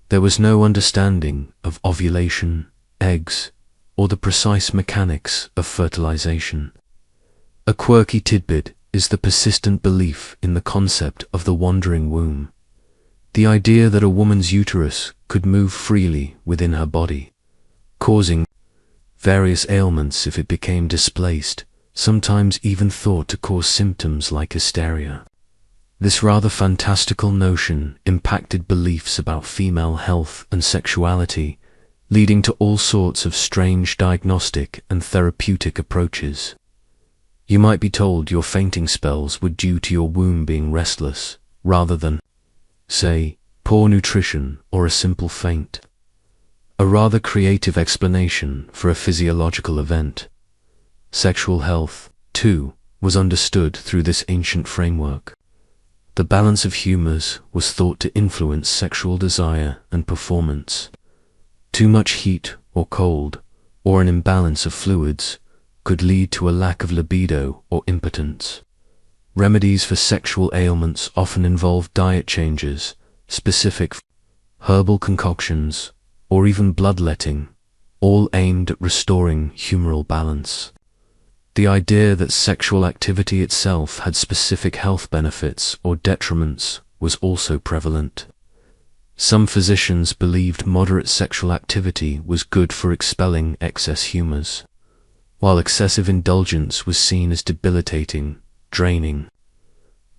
There was no understanding of ovulation, eggs, or the precise mechanics of fertilization. A quirky tidbit is the persistent belief in the concept of the wandering womb, the idea that a woman's uterus could move freely within her body, causing various ailments if it became displaced, sometimes even thought to cause symptoms like hysteria. This rather fantastical notion impacted beliefs about female health and sexuality, leading to all sorts of strange diagnostic and therapeutic approaches. You might be told your fainting spells were due to your womb being restless, rather than, say, poor nutrition or a simple faint. A rather creative explanation for a physiological event. Sexual health, too, was understood through this ancient framework. The balance of humors was thought to influence sexual desire and performance. Too much heat or cold, or an imbalance of fluids, could lead to a lack of libido or impotence. Remedies for sexual ailments often involve diet changes, specific herbal concoctions, or even bloodletting, all aimed at restoring humoral balance. The idea that sexual activity itself had specific health benefits or detriments was also prevalent. Some physicians believed moderate sexual activity was good for expelling excess humors, while excessive indulgence was seen as debilitating, draining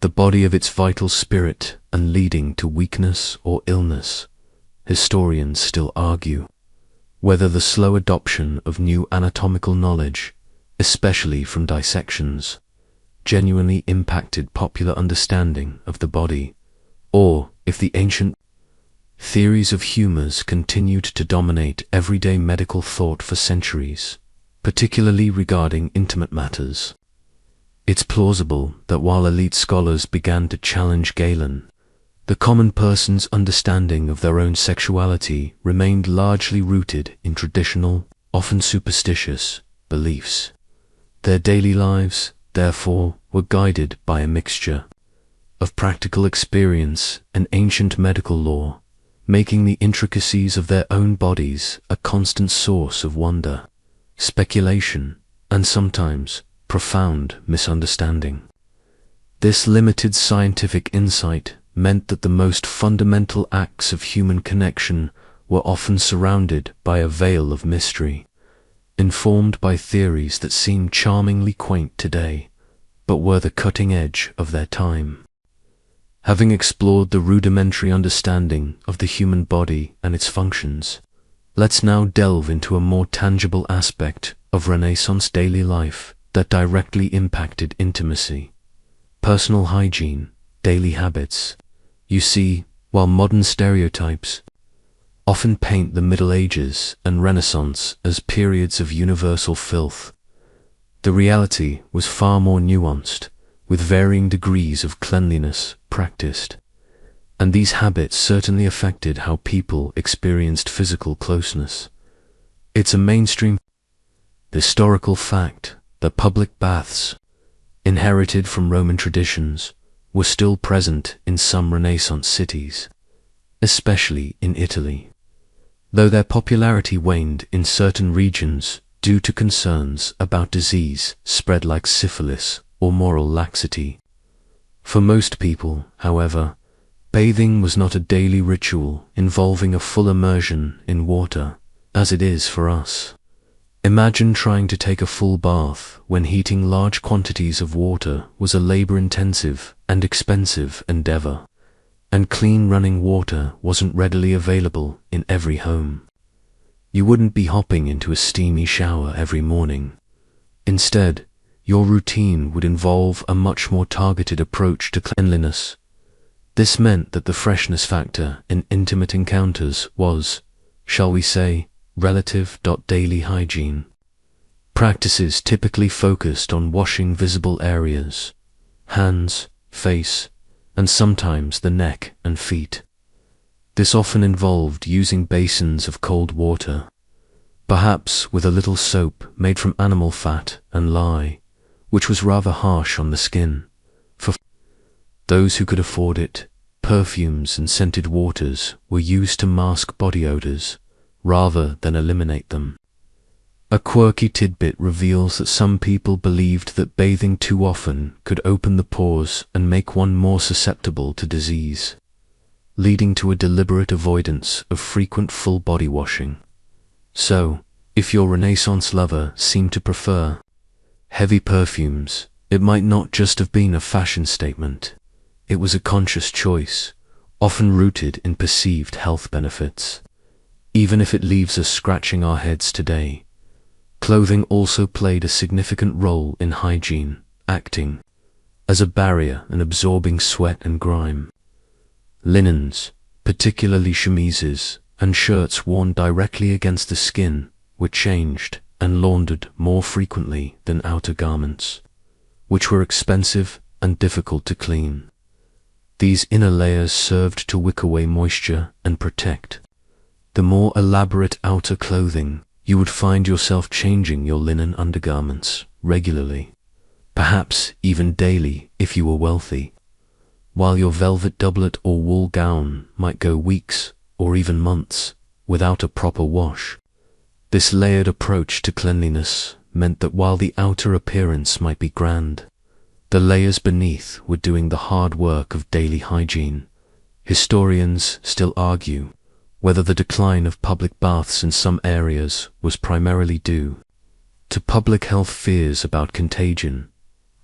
the body of its vital spirit and leading to weakness or illness. Historians still argue whether the slow adoption of new anatomical knowledge, especially from dissections, genuinely impacted popular understanding of the body, or if the ancient theories of humors continued to dominate everyday medical thought for centuries, particularly regarding intimate matters. It's plausible that while elite scholars began to challenge Galen, the common person's understanding of their own sexuality remained largely rooted in traditional, often superstitious, beliefs. Their daily lives, therefore, were guided by a mixture of practical experience and ancient medical lore, making the intricacies of their own bodies a constant source of wonder, speculation, and sometimes profound misunderstanding. This limited scientific insight meant that the most fundamental acts of human connection were often surrounded by a veil of mystery, informed by theories that seem charmingly quaint today, but were the cutting edge of their time. Having explored the rudimentary understanding of the human body and its functions, let's now delve into a more tangible aspect of Renaissance daily life that directly impacted intimacy, personal hygiene, daily habits. You see, while modern stereotypes often paint the Middle Ages and Renaissance as periods of universal filth, the reality was far more nuanced, with varying degrees of cleanliness practiced, and these habits certainly affected how people experienced physical closeness. It's a mainstream historical fact that public baths, inherited from Roman traditions, were still present in some Renaissance cities, especially in Italy, though their popularity waned in certain regions due to concerns about disease spread like syphilis or moral laxity. For most people, however, bathing was not a daily ritual involving a full immersion in water, as it is for us. Imagine trying to take a full bath when heating large quantities of water was a labor-intensive and expensive endeavor, and clean running water wasn't readily available in every home. You wouldn't be hopping into a steamy shower every morning. Instead, your routine would involve a much more targeted approach to cleanliness. This meant that the freshness factor in intimate encounters was, shall we say, relative. Daily hygiene. Practices typically focused on washing visible areas, hands, face, and sometimes the neck and feet. This often involved using basins of cold water, perhaps with a little soap made from animal fat and lye, which was rather harsh on the skin. For those who could afford it, perfumes and scented waters were used to mask body odors, rather than eliminate them. A quirky tidbit reveals that some people believed that bathing too often could open the pores and make one more susceptible to disease, leading to a deliberate avoidance of frequent full body washing. So, If your Renaissance lover seemed to prefer heavy perfumes, it might not just have been a fashion statement. It was a conscious choice, often rooted in perceived health benefits. Even if it leaves us scratching our heads today, clothing also played a significant role in hygiene, acting as a barrier and absorbing sweat and grime. Linens, particularly chemises and shirts worn directly against the skin, were changed and laundered more frequently than outer garments, which were expensive and difficult to clean. These inner layers served to wick away moisture and protect. The more elaborate outer clothing, you would find yourself changing your linen undergarments regularly, perhaps even daily if you were wealthy, while your velvet doublet or wool gown might go weeks or even months without a proper wash. This layered approach to cleanliness meant that while the outer appearance might be grand, the layers beneath were doing the hard work of daily hygiene. Historians still argue whether the decline of public baths in some areas was primarily due to public health fears about contagion,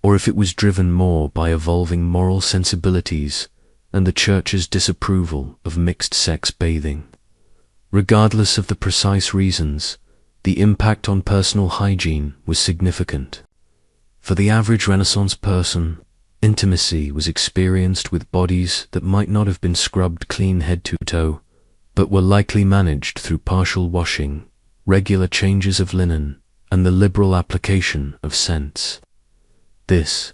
or if it was driven more by evolving moral sensibilities and the Church's disapproval of mixed-sex bathing. Regardless of the precise reasons, the impact on personal hygiene was significant. For the average Renaissance person, intimacy was experienced with bodies that might not have been scrubbed clean head to toe, but were likely managed through partial washing, regular changes of linen, and the liberal application of scents. This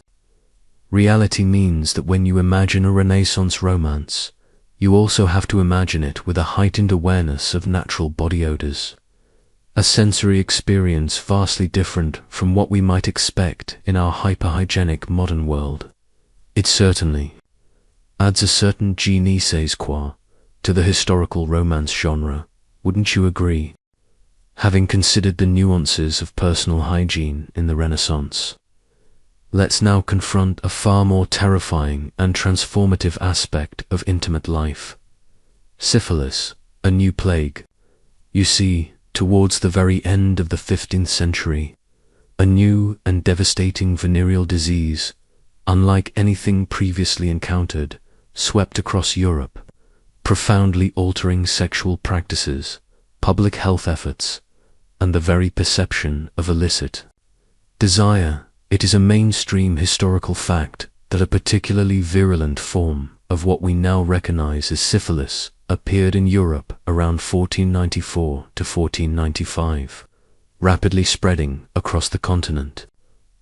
reality means that when you imagine a Renaissance romance, you also have to imagine it with a heightened awareness of natural body odors, a sensory experience vastly different from what we might expect in our hyperhygienic modern world. It certainly adds a certain je ne sais quoi to the historical romance genre, wouldn't you agree? Having considered the nuances of personal hygiene in the Renaissance, let's now confront a far more terrifying and transformative aspect of intimate life: syphilis, a new plague. You see, towards the very end of the 15th century, a new and devastating venereal disease, unlike anything previously encountered, swept across Europe, profoundly altering sexual practices, public health efforts, and the very perception of illicit desire. It is a mainstream historical fact that a particularly virulent form of what we now recognize as syphilis appeared in Europe around 1494 to 1495, rapidly spreading across the continent.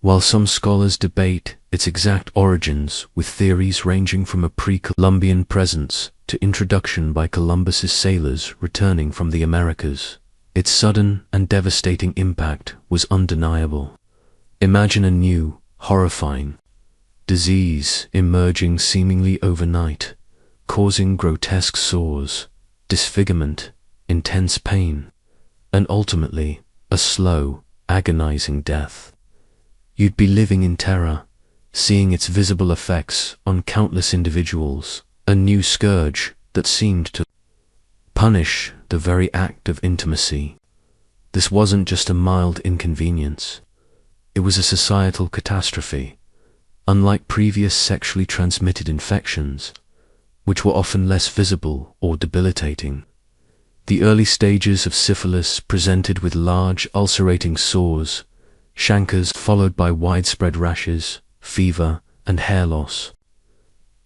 While some scholars debate its exact origins, with theories ranging from a pre-Columbian presence to introduction by Columbus's sailors returning from the Americas, its sudden and devastating impact was undeniable. Imagine a new, horrifying disease emerging seemingly overnight, causing grotesque sores, disfigurement, intense pain, and ultimately a slow, agonizing death. You'd be living in terror, seeing its visible effects on countless individuals, a new scourge that seemed to punish the very act of intimacy. This wasn't just a mild inconvenience. It was a societal catastrophe, unlike previous sexually transmitted infections, which were often less visible or debilitating. The early stages of syphilis presented with large ulcerating sores, chancres followed by widespread rashes, fever, and hair loss.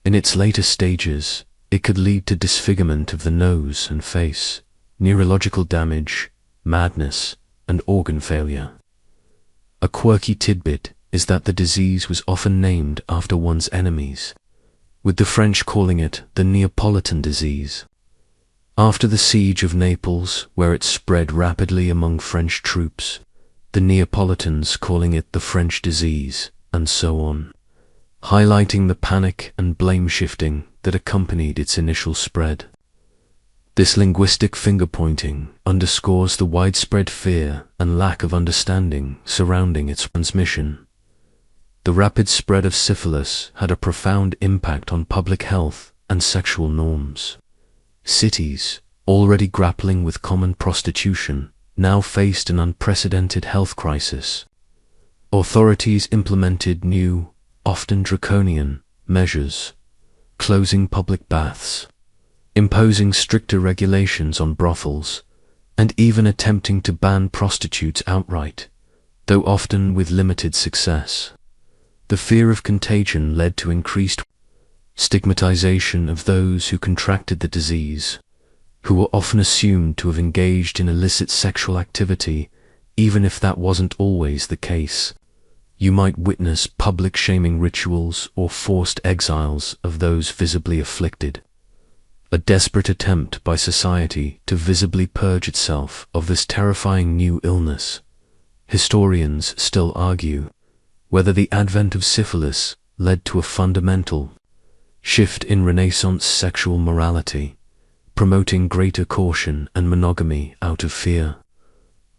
In its later stages, it could lead to disfigurement of the nose and face, neurological damage, madness, and organ failure. A quirky tidbit is that the disease was often named after one's enemies, with the French calling it the Neapolitan disease, after the siege of Naples, where it spread rapidly among French troops, the Neapolitans calling it the French disease, and so on, highlighting the panic and blame-shifting that accompanied its initial spread. This linguistic finger-pointing underscores the widespread fear and lack of understanding surrounding its transmission. The rapid spread of syphilis had a profound impact on public health and sexual norms. Cities, already grappling with common prostitution, now faced an unprecedented health crisis. Authorities implemented new, often draconian, measures, closing public baths, imposing stricter regulations on brothels, and even attempting to ban prostitutes outright, though often with limited success. The fear of contagion led to increased stigmatization of those who contracted the disease, who were often assumed to have engaged in illicit sexual activity, even if that wasn't always the case. You might witness public shaming rituals or forced exiles of those visibly afflicted. A desperate attempt by society to visibly purge itself of this terrifying new illness. Historians still argue whether the advent of syphilis led to a fundamental shift in Renaissance sexual morality, promoting greater caution and monogamy out of fear,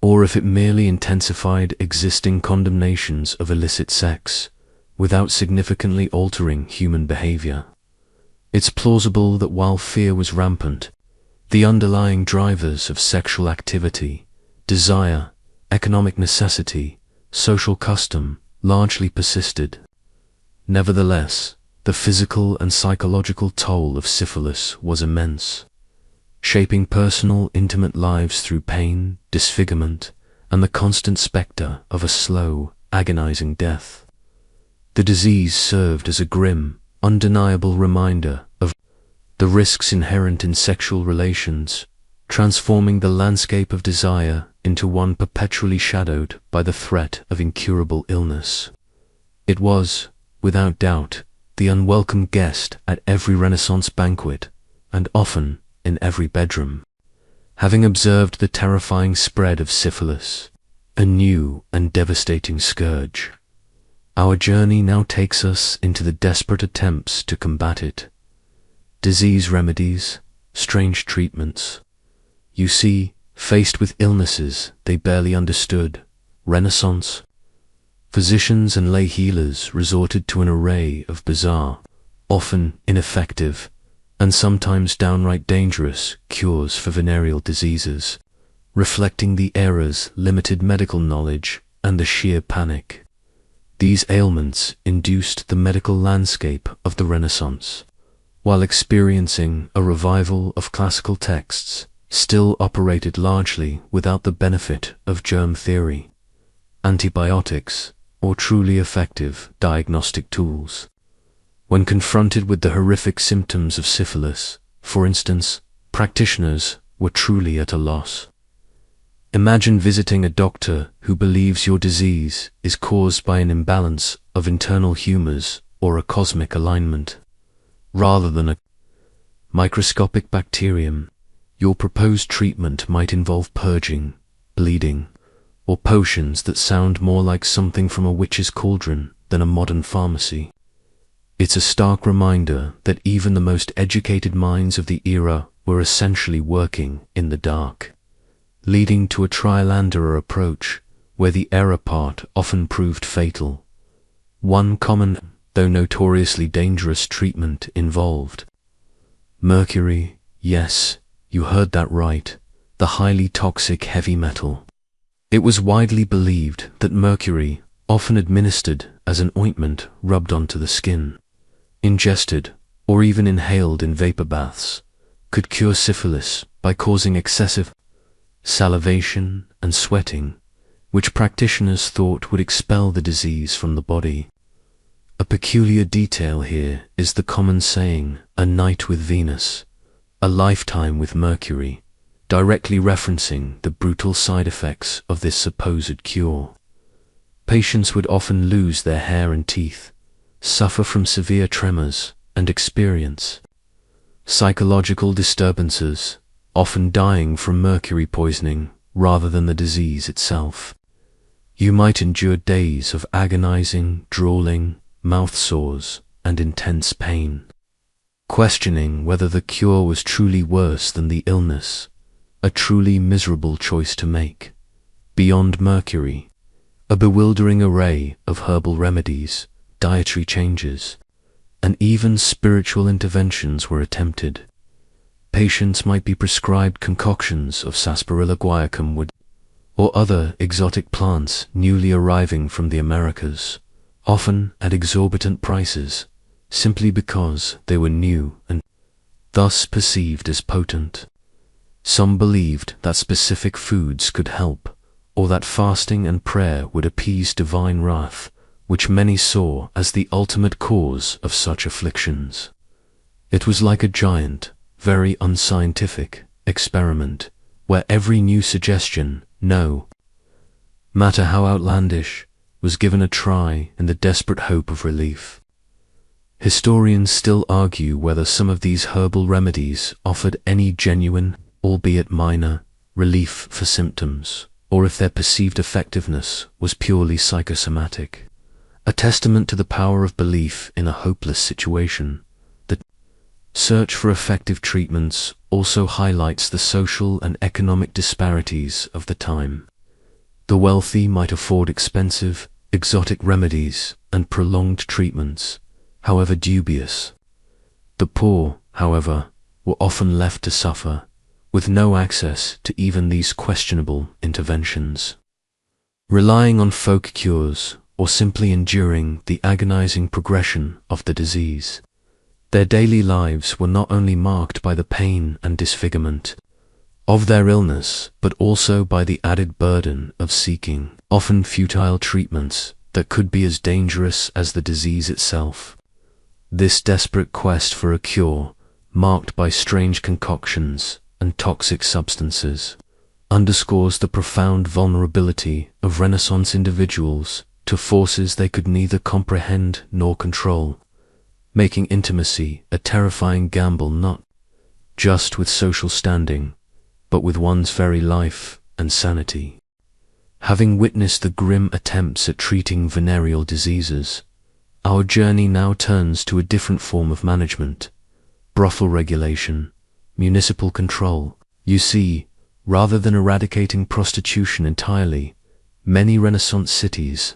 or if it merely intensified existing condemnations of illicit sex without significantly altering human behavior. It's plausible that while fear was rampant, the underlying drivers of sexual activity, desire, economic necessity, social custom, largely persisted. Nevertheless, the physical and psychological toll of syphilis was immense, shaping personal, intimate lives through pain, disfigurement, and the constant specter of a slow, agonizing death. The disease served as a grim, undeniable reminder of the risks inherent in sexual relations, transforming the landscape of desire into one perpetually shadowed by the threat of incurable illness. It was, without doubt, the unwelcome guest at every Renaissance banquet, and often in every bedroom. Having observed the terrifying spread of syphilis, a new and devastating scourge, our journey now takes us into the desperate attempts to combat it. Disease remedies, strange treatments. You see, faced with illnesses they barely understood, Renaissance physicians and lay healers resorted to an array of bizarre, often ineffective, and sometimes downright dangerous cures for venereal diseases, reflecting the era's limited medical knowledge and the sheer panic. These ailments induced the medical landscape of the Renaissance, while experiencing a revival of classical texts, still operated largely without the benefit of germ theory, antibiotics, or truly effective diagnostic tools. When confronted with the horrific symptoms of syphilis, for instance, practitioners were truly at a loss. Imagine visiting a doctor who believes your disease is caused by an imbalance of internal humors or a cosmic alignment, rather than a microscopic bacterium. Your proposed treatment might involve purging, bleeding, or potions that sound more like something from a witch's cauldron than a modern pharmacy. It's a stark reminder that even the most educated minds of the era were essentially working in the dark, leading to a trial and error approach where the error part often proved fatal. One common, though notoriously dangerous treatment involved mercury. Yes, you heard that right, the highly toxic heavy metal. It was widely believed that mercury, often administered as an ointment rubbed onto the skin, ingested, or even inhaled in vapor baths, could cure syphilis by causing excessive salivation and sweating, which practitioners thought would expel the disease from the body. A peculiar detail here is the common saying, "a night with Venus, a lifetime with Mercury," directly referencing the brutal side effects of this supposed cure. Patients would often lose their hair and teeth, suffer from severe tremors, and experience psychological disturbances, often dying from mercury poisoning rather than the disease itself. You might endure days of agonizing, drooling, mouth sores, and intense pain, questioning whether the cure was truly worse than the illness, a truly miserable choice to make. Beyond mercury, a bewildering array of herbal remedies, dietary changes, and even spiritual interventions were attempted. Patients might be prescribed concoctions of sarsaparilla guaiacum wood, or other exotic plants newly arriving from the Americas, often at exorbitant prices, simply because they were new and thus perceived as potent. Some believed that specific foods could help, or that fasting and prayer would appease divine wrath, which many saw as the ultimate cause of such afflictions. It was like a giant, very unscientific experiment, where every new suggestion, no matter how outlandish, was given a try in the desperate hope of relief. Historians still argue whether some of these herbal remedies offered any genuine, albeit minor, relief for symptoms, or if their perceived effectiveness was purely psychosomatic. A testament to the power of belief in a hopeless situation, the search for effective treatments also highlights the social and economic disparities of the time. The wealthy might afford expensive, exotic remedies and prolonged treatments, however dubious. The poor, however, were often left to suffer, with no access to even these questionable interventions. Relying on folk cures, or simply enduring the agonizing progression of the disease, their daily lives were not only marked by the pain and disfigurement of their illness, but also by the added burden of seeking, often futile treatments that could be as dangerous as the disease itself. This desperate quest for a cure, marked by strange concoctions and toxic substances, underscores the profound vulnerability of Renaissance individuals to forces they could neither comprehend nor control, making intimacy a terrifying gamble not just with social standing, but with one's very life and sanity. Having witnessed the grim attempts at treating venereal diseases, our journey now turns to a different form of management: brothel regulation, municipal control. You see, rather than eradicating prostitution entirely, many Renaissance cities,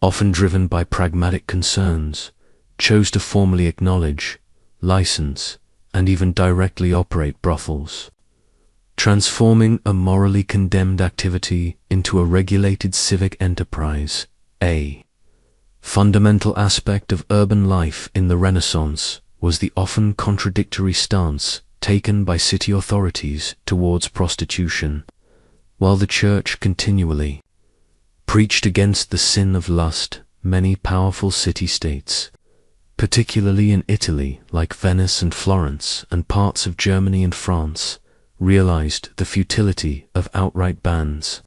often driven by pragmatic concerns, chose to formally acknowledge, license, and even directly operate brothels, transforming a morally condemned activity into a regulated civic enterprise. A fundamental aspect of urban life in the Renaissance was the often contradictory stance taken by city authorities towards prostitution. While the Church continually preached against the sin of lust, many powerful city-states, particularly in Italy like Venice and Florence and parts of Germany and France, realized the futility of outright bans.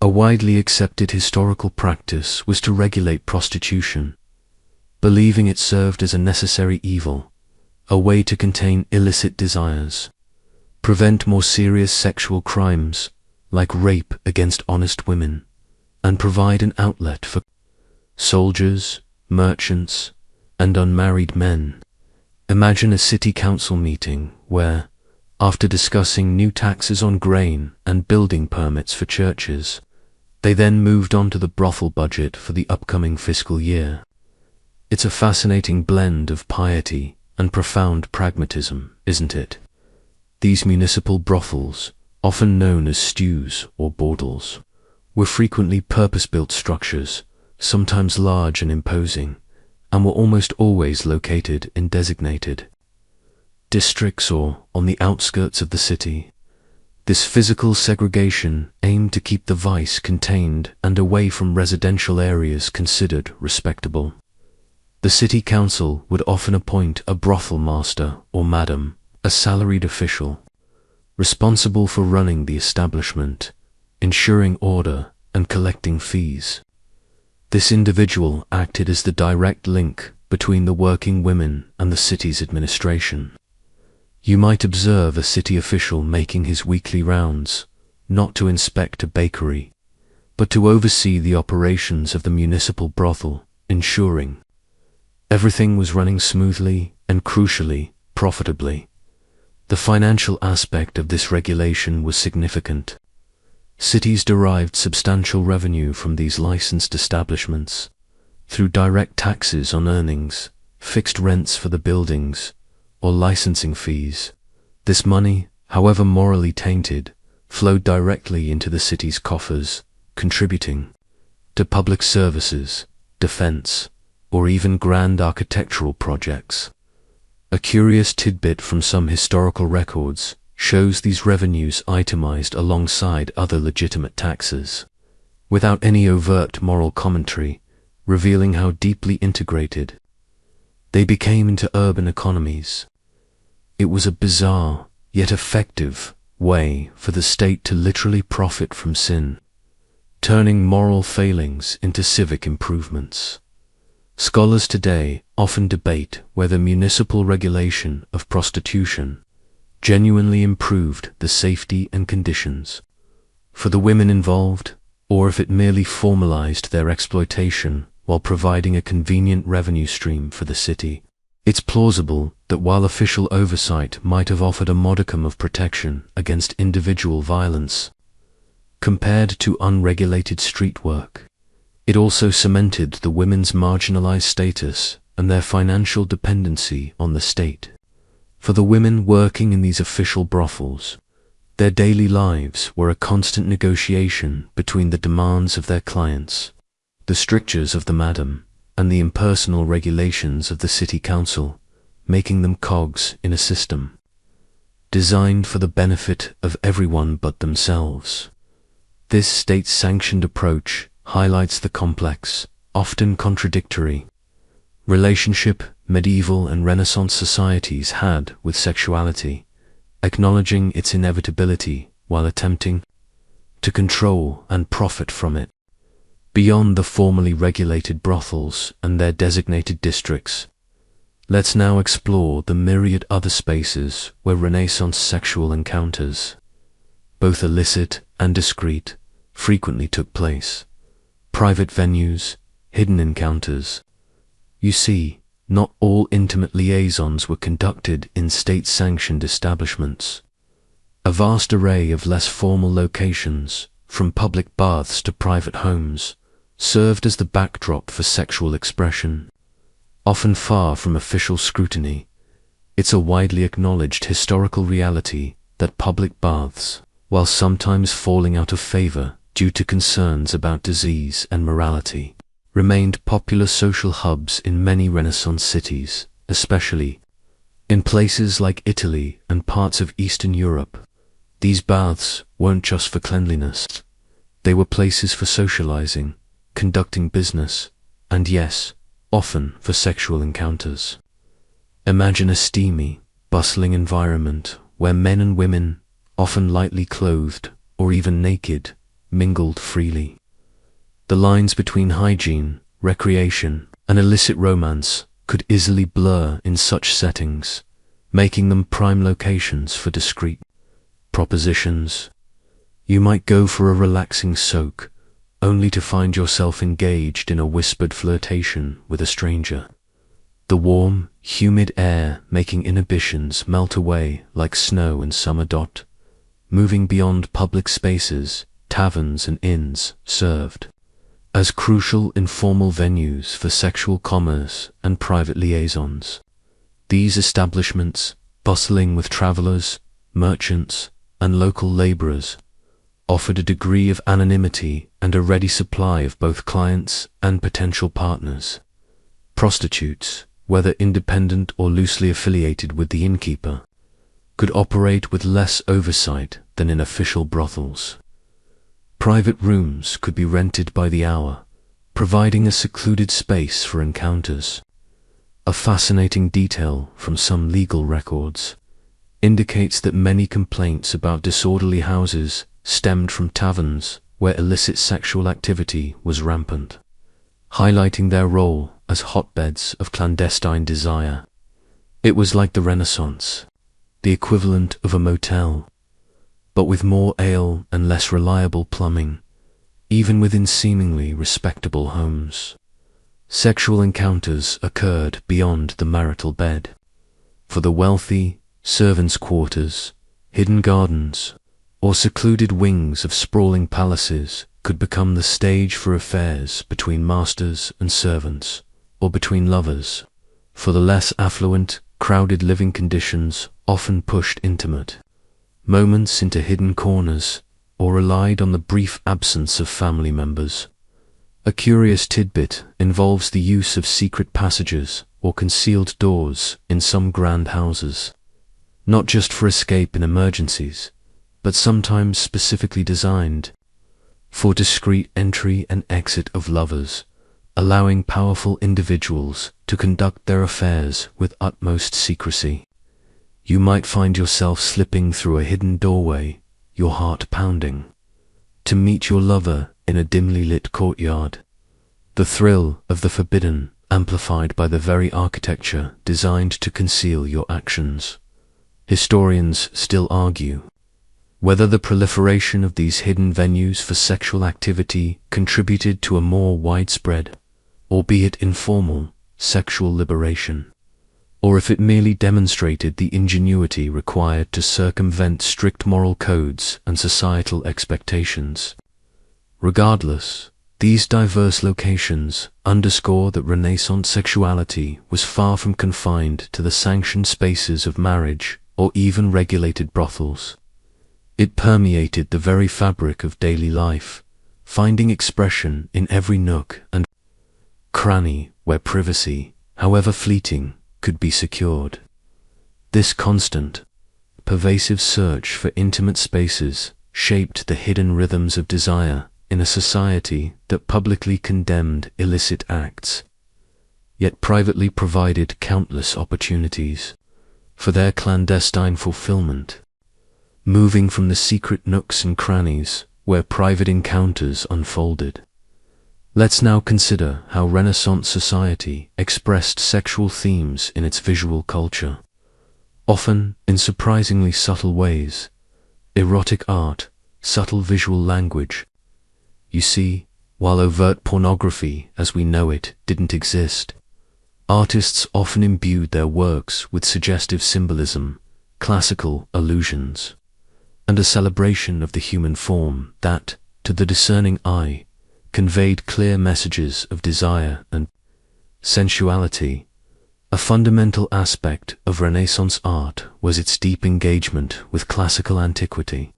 A widely accepted historical practice was to regulate prostitution, believing it served as a necessary evil, a way to contain illicit desires, prevent more serious sexual crimes like rape against honest women, and provide an outlet for soldiers, merchants, and unmarried men. Imagine a city council meeting where, after discussing new taxes on grain and building permits for churches, they then moved on to the brothel budget for the upcoming fiscal year. It's a fascinating blend of piety and profound pragmatism, isn't it? These municipal brothels, often known as stews or bordels, were frequently purpose-built structures, sometimes large and imposing, and were almost always located in designated districts or on the outskirts of the city. This physical segregation aimed to keep the vice contained and away from residential areas considered respectable. The city council would often appoint a brothel master or madam, a salaried official, responsible for running the establishment, ensuring order, and collecting fees. This individual acted as the direct link between the working women and the city's administration. You might observe a city official making his weekly rounds, not to inspect a bakery, but to oversee the operations of the municipal brothel, ensuring everything was running smoothly and, crucially, profitably. The financial aspect of this regulation was significant. Cities derived substantial revenue from these licensed establishments through direct taxes on earnings, fixed rents for the buildings, or licensing fees. This money, however morally tainted, flowed directly into the city's coffers, contributing to public services, defense, or even grand architectural projects. A curious tidbit from some historical records shows these revenues itemized alongside other legitimate taxes, without any overt moral commentary, revealing how deeply integrated they became into urban economies. It was a bizarre, yet effective, way for the state to literally profit from sin, turning moral failings into civic improvements. Scholars today often debate whether municipal regulation of prostitution genuinely improved the safety and conditions for the women involved, or if it merely formalized their exploitation while providing a convenient revenue stream for the city. It's plausible that while official oversight might have offered a modicum of protection against individual violence, compared to unregulated street work, it also cemented the women's marginalized status and their financial dependency on the state. For the women working in these official brothels, their daily lives were a constant negotiation between the demands of their clients, the strictures of the madam, and the impersonal regulations of the city council, making them cogs in a system designed for the benefit of everyone but themselves. This state-sanctioned approach highlights the complex, often contradictory, relationship medieval and Renaissance societies had with sexuality, acknowledging its inevitability while attempting to control and profit from it. Beyond the formally regulated brothels and their designated districts, let's now explore the myriad other spaces where Renaissance sexual encounters, both illicit and discreet, frequently took place. Private venues, hidden encounters. You see, not all intimate liaisons were conducted in state-sanctioned establishments. A vast array of less formal locations, from public baths to private homes, served as the backdrop for sexual expression. Often far from official scrutiny, it's a widely acknowledged historical reality that public baths, while sometimes falling out of favor due to concerns about disease and morality, remained popular social hubs in many Renaissance cities, especially in places like Italy and parts of Eastern Europe. These baths weren't just for cleanliness. They were places for socializing, conducting business, and yes, often for sexual encounters. Imagine a steamy, bustling environment where men and women, often lightly clothed or even naked, mingled freely. The lines between hygiene, recreation, and illicit romance could easily blur in such settings, making them prime locations for discreet propositions. You might go for a relaxing soak, only to find yourself engaged in a whispered flirtation with a stranger. The warm, humid air making inhibitions melt away like snow in summer. Moving beyond public spaces, taverns and inns served as crucial informal venues for sexual commerce and private liaisons. These establishments, bustling with travelers, merchants, and local laborers, offered a degree of anonymity and a ready supply of both clients and potential partners. Prostitutes, whether independent or loosely affiliated with the innkeeper, could operate with less oversight than in official brothels. Private rooms could be rented by the hour, providing a secluded space for encounters. A fascinating detail from some legal records indicates that many complaints about disorderly houses stemmed from taverns where illicit sexual activity was rampant, highlighting their role as hotbeds of clandestine desire. It was like the Renaissance, the equivalent of a motel, but with more ale and less reliable plumbing, even within seemingly respectable homes. Sexual encounters occurred beyond the marital bed. For the wealthy, servants' quarters, hidden gardens, or secluded wings of sprawling palaces could become the stage for affairs between masters and servants, or between lovers. For the less affluent, crowded living conditions often pushed intimate, moments into hidden corners, or relied on the brief absence of family members. A curious tidbit involves the use of secret passages or concealed doors in some grand houses, not just for escape in emergencies, but sometimes specifically designed for discreet entry and exit of lovers, allowing powerful individuals to conduct their affairs with utmost secrecy. You might find yourself slipping through a hidden doorway, your heart pounding, to meet your lover in a dimly lit courtyard. The thrill of the forbidden amplified by the very architecture designed to conceal your actions. Historians still argue whether the proliferation of these hidden venues for sexual activity contributed to a more widespread, albeit informal, sexual liberation, or if it merely demonstrated the ingenuity required to circumvent strict moral codes and societal expectations. Regardless, these diverse locations underscore that Renaissance sexuality was far from confined to the sanctioned spaces of marriage or even regulated brothels. It permeated the very fabric of daily life, finding expression in every nook and cranny where privacy, however fleeting, could be secured. This constant, pervasive search for intimate spaces shaped the hidden rhythms of desire in a society that publicly condemned illicit acts, yet privately provided countless opportunities for their clandestine fulfillment. Moving from the secret nooks and crannies where private encounters unfolded, let's now consider how Renaissance society expressed sexual themes in its visual culture, often in surprisingly subtle ways. Erotic art, subtle visual language. You see, while overt pornography as we know it didn't exist, artists often imbued their works with suggestive symbolism, classical allusions, and a celebration of the human form that, to the discerning eye, conveyed clear messages of desire and sensuality. A fundamental aspect of Renaissance art was its deep engagement with classical antiquity.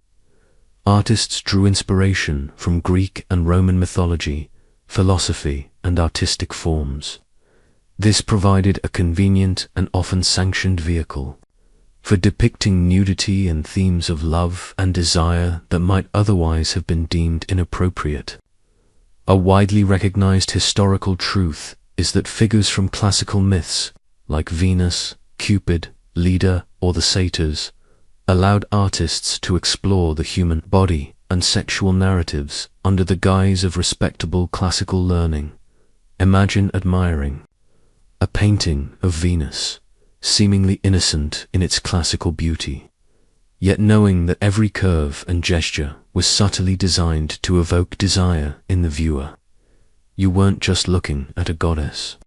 Artists drew inspiration from Greek and Roman mythology, philosophy, and artistic forms. This provided a convenient and often sanctioned vehicle for depicting nudity and themes of love and desire that might otherwise have been deemed inappropriate. A widely recognized historical truth is that figures from classical myths, like Venus, Cupid, Leda, or the satyrs, allowed artists to explore the human body and sexual narratives under the guise of respectable classical learning. Imagine admiring a painting of Venus, seemingly innocent in its classical beauty, yet knowing that every curve and gesture was subtly designed to evoke desire in the viewer. You weren't just looking at a goddess.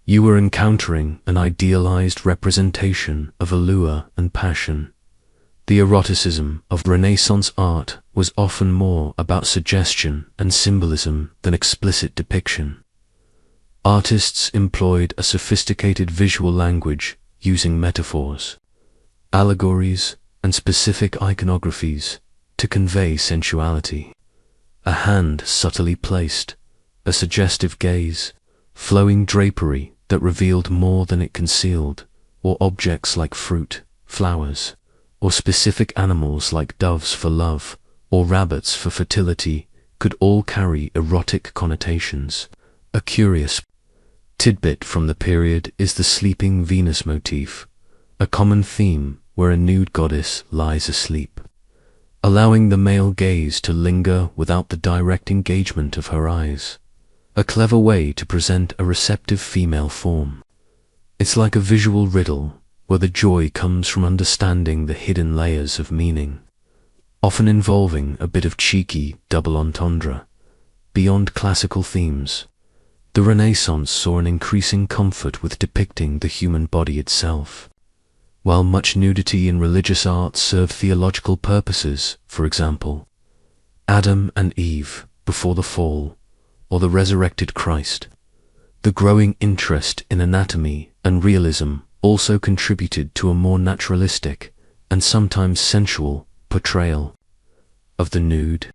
You were encountering an idealized representation of allure and passion. The eroticism of Renaissance art was often more about suggestion and symbolism than explicit depiction. Artists employed a sophisticated visual language using metaphors, allegories, and specific iconographies to convey sensuality. A hand subtly placed, a suggestive gaze, flowing drapery that revealed more than it concealed, or objects like fruit, flowers, or specific animals like doves for love, or rabbits for fertility, could all carry erotic connotations. A curious tidbit from the period is the sleeping Venus motif, a common theme where a nude goddess lies asleep, allowing the male gaze to linger without the direct engagement of her eyes. A clever way to present a receptive female form. It's like a visual riddle where the joy comes from understanding the hidden layers of meaning, often involving a bit of cheeky double entendre. Beyond classical themes, the Renaissance saw an increasing comfort with depicting the human body itself. While much nudity in religious art served theological purposes, for example, Adam and Eve before the fall, or the resurrected Christ, the growing interest in anatomy and realism also contributed to a more naturalistic, and sometimes sensual portrayal of the nude.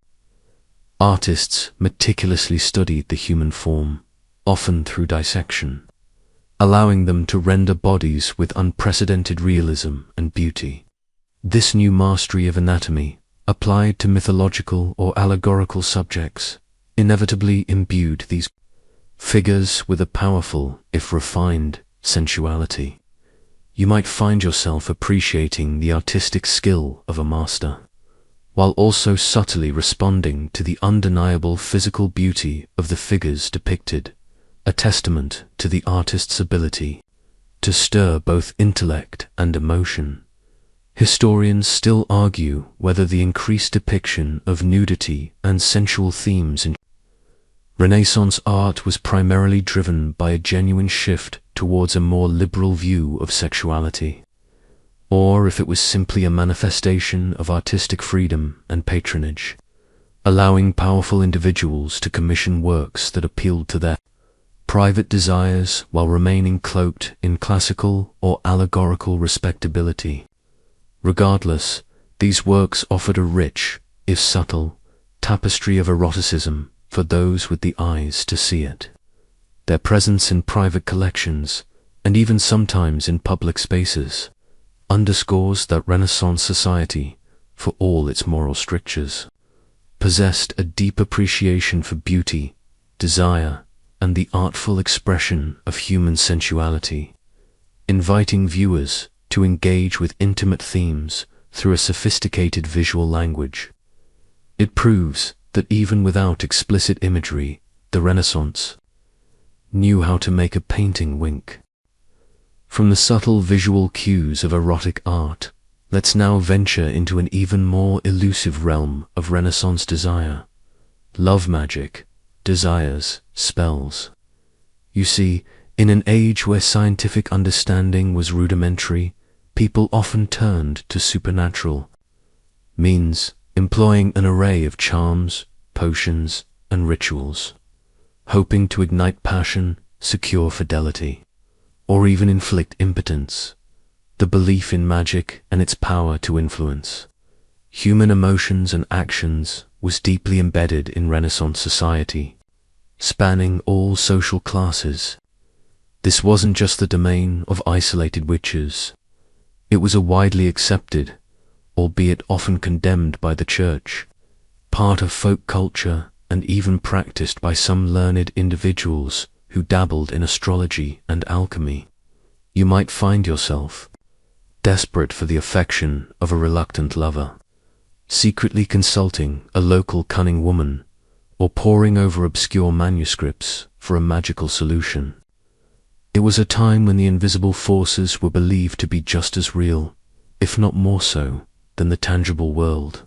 Artists meticulously studied the human form, often through dissection, allowing them to render bodies with unprecedented realism and beauty. This new mastery of anatomy, applied to mythological or allegorical subjects, inevitably imbued these figures with a powerful, if refined, sensuality. You might find yourself appreciating the artistic skill of a master, while also subtly responding to the undeniable physical beauty of the figures depicted, a testament to the artist's ability to stir both intellect and emotion. Historians still argue whether the increased depiction of nudity and sensual themes in Renaissance art was primarily driven by a genuine shift towards a more liberal view of sexuality, or if it was simply a manifestation of artistic freedom and patronage, allowing powerful individuals to commission works that appealed to their private desires while remaining cloaked in classical or allegorical respectability. Regardless, these works offered a rich, if subtle, tapestry of eroticism for those with the eyes to see it. Their presence in private collections, and even sometimes in public spaces, underscores that Renaissance society, for all its moral strictures, possessed a deep appreciation for beauty, desire, and the artful expression of human sensuality, inviting viewers to engage with intimate themes through a sophisticated visual language. It proves that even without explicit imagery, the Renaissance knew how to make a painting wink. From the subtle visual cues of erotic art, let's now venture into an even more elusive realm of Renaissance desire: love magic, desires, spells. You see, in an age where scientific understanding was rudimentary, people often turned to supernatural means, employing an array of charms, potions, and rituals, hoping to ignite passion, secure fidelity, or even inflict impotence. The belief in magic and its power to influence human emotions and actions was deeply embedded in Renaissance society, spanning all social classes. This wasn't just the domain of isolated witches. It was a widely accepted, albeit often condemned by the church, part of folk culture and even practiced by some learned individuals who dabbled in astrology and alchemy. You might find yourself desperate for the affection of a reluctant lover, secretly consulting a local cunning woman, or poring over obscure manuscripts for a magical solution. It was a time when the invisible forces were believed to be just as real, if not more so, than the tangible world,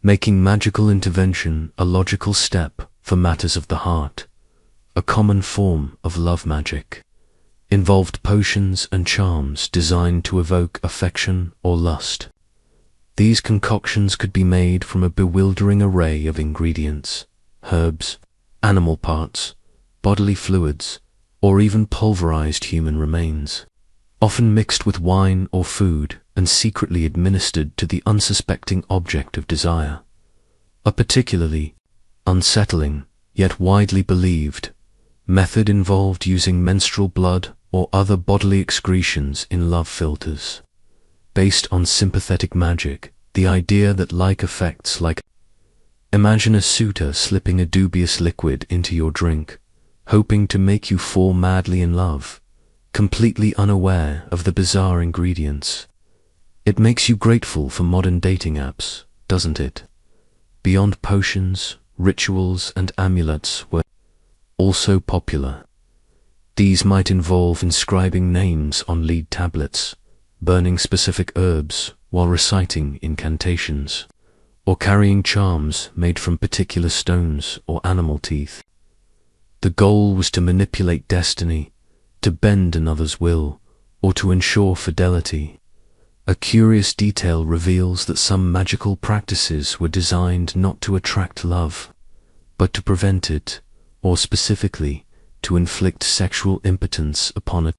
making magical intervention a logical step for matters of the heart. A common form of love magic involved potions and charms designed to evoke affection or lust. These concoctions could be made from a bewildering array of ingredients: herbs, animal parts, bodily fluids, or even pulverized human remains, often mixed with wine or food and secretly administered to the unsuspecting object of desire. A particularly unsettling, yet widely believed, method involved using menstrual blood or other bodily excretions in love philters. Based on sympathetic magic, the idea that like effects like imagine a suitor slipping a dubious liquid into your drink, hoping to make you fall madly in love, completely unaware of the bizarre ingredients. It makes you grateful for modern dating apps, doesn't it? Beyond potions, rituals and amulets were also popular. These might involve inscribing names on lead tablets, burning specific herbs while reciting incantations, or carrying charms made from particular stones or animal teeth. The goal was to manipulate destiny, to bend another's will, or to ensure fidelity. A curious detail reveals that some magical practices were designed not to attract love, but to prevent it, or specifically, to inflict sexual impotence upon a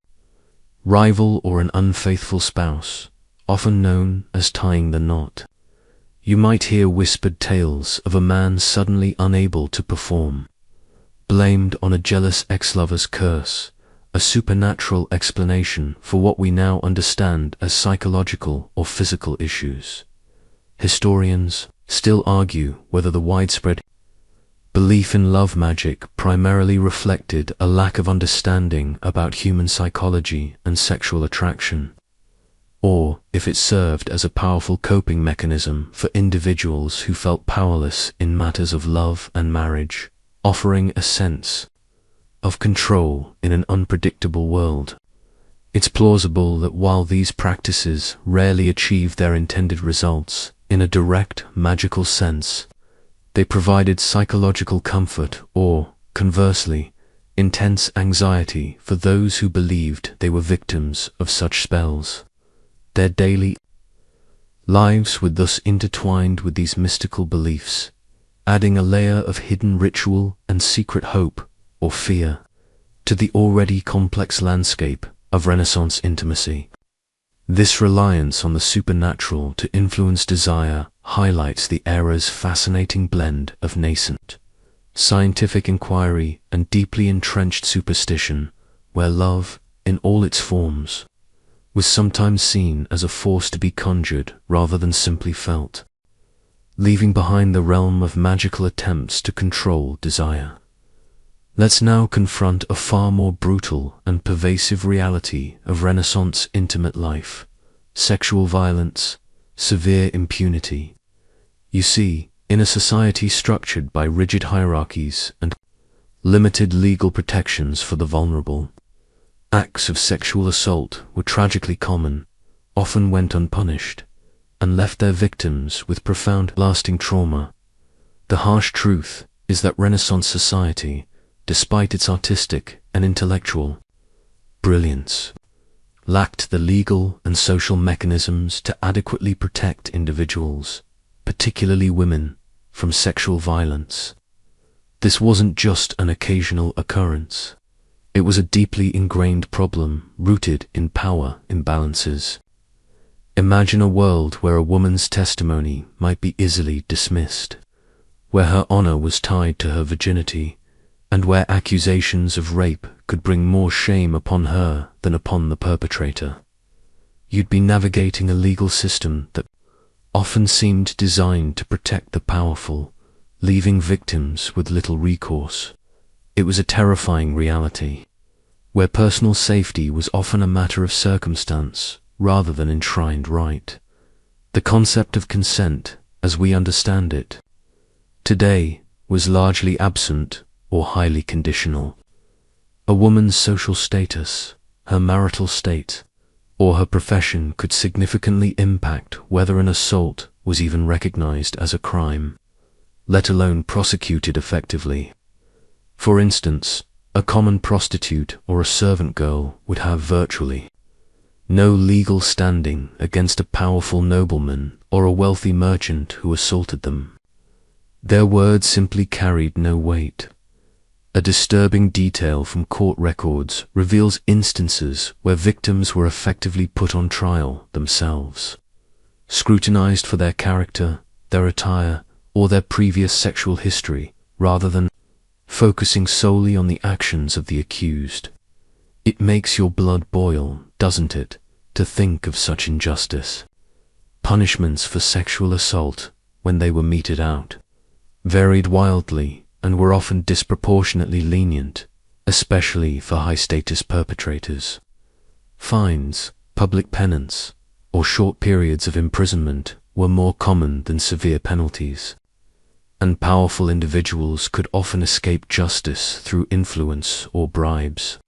rival or an unfaithful spouse, often known as tying the knot. You might hear whispered tales of a man suddenly unable to perform, blamed on a jealous ex-lover's curse, a supernatural explanation for what we now understand as psychological or physical issues. Historians still argue whether the widespread belief in love magic primarily reflected a lack of understanding about human psychology and sexual attraction, or if it served as a powerful coping mechanism for individuals who felt powerless in matters of love and marriage, offering a sense of control in an unpredictable world. It's plausible that while these practices rarely achieve their intended results in a direct, magical sense, they provided psychological comfort or, conversely, intense anxiety for those who believed they were victims of such spells. Their daily lives were thus intertwined with these mystical beliefs, adding a layer of hidden ritual and secret hope or fear to the already complex landscape of Renaissance intimacy. This reliance on the supernatural to influence desire highlights the era's fascinating blend of nascent scientific inquiry and deeply entrenched superstition, where love, in all its forms, was sometimes seen as a force to be conjured rather than simply felt, leaving behind the realm of magical attempts to control desire. Let's now confront a far more brutal and pervasive reality of Renaissance intimate life: sexual violence, severe impunity. You see, in a society structured by rigid hierarchies and limited legal protections for the vulnerable, acts of sexual assault were tragically common, often went unpunished, and left their victims with profound, lasting trauma. The harsh truth is that Renaissance society, despite its artistic and intellectual brilliance, lacked the legal and social mechanisms to adequately protect individuals, particularly women, from sexual violence. This wasn't just an occasional occurrence. It was a deeply ingrained problem rooted in power imbalances. Imagine a world where a woman's testimony might be easily dismissed, where her honor was tied to her virginity, and where accusations of rape could bring more shame upon her than upon the perpetrator. You'd be navigating a legal system that often seemed designed to protect the powerful, leaving victims with little recourse. It was a terrifying reality, where personal safety was often a matter of circumstance rather than enshrined right. The concept of consent, as we understand it today, was largely absent or highly conditional. A woman's social status, her marital state, or her profession could significantly impact whether an assault was even recognized as a crime, let alone prosecuted effectively. For instance, a common prostitute or a servant girl would have virtually no legal standing against a powerful nobleman or a wealthy merchant who assaulted them. Their words simply carried no weight. A disturbing detail from court records reveals instances where victims were effectively put on trial themselves, scrutinized for their character, their attire, or their previous sexual history, rather than focusing solely on the actions of the accused. It makes your blood boil, doesn't it, to think of such injustice. Punishments for sexual assault, when they were meted out, varied wildly and were often disproportionately lenient, especially for high-status perpetrators. Fines, public penance, or short periods of imprisonment were more common than severe penalties, and powerful individuals could often escape justice through influence or bribes.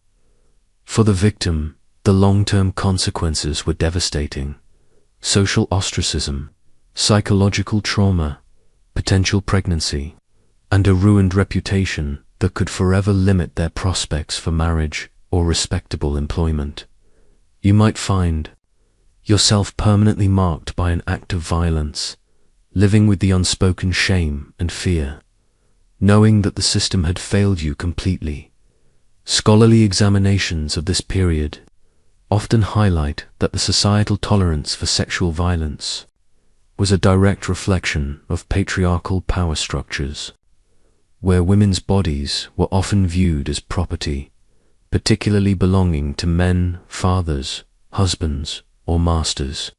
For the victim, the long-term consequences were devastating: social ostracism, psychological trauma, potential pregnancy, and a ruined reputation that could forever limit their prospects for marriage or respectable employment. You might find yourself permanently marked by an act of violence, living with the unspoken shame and fear, knowing that the system had failed you completely. Scholarly examinations of this period often highlight that the societal tolerance for sexual violence was a direct reflection of patriarchal power structures, where women's bodies were often viewed as property, particularly belonging to men, fathers, husbands, or masters.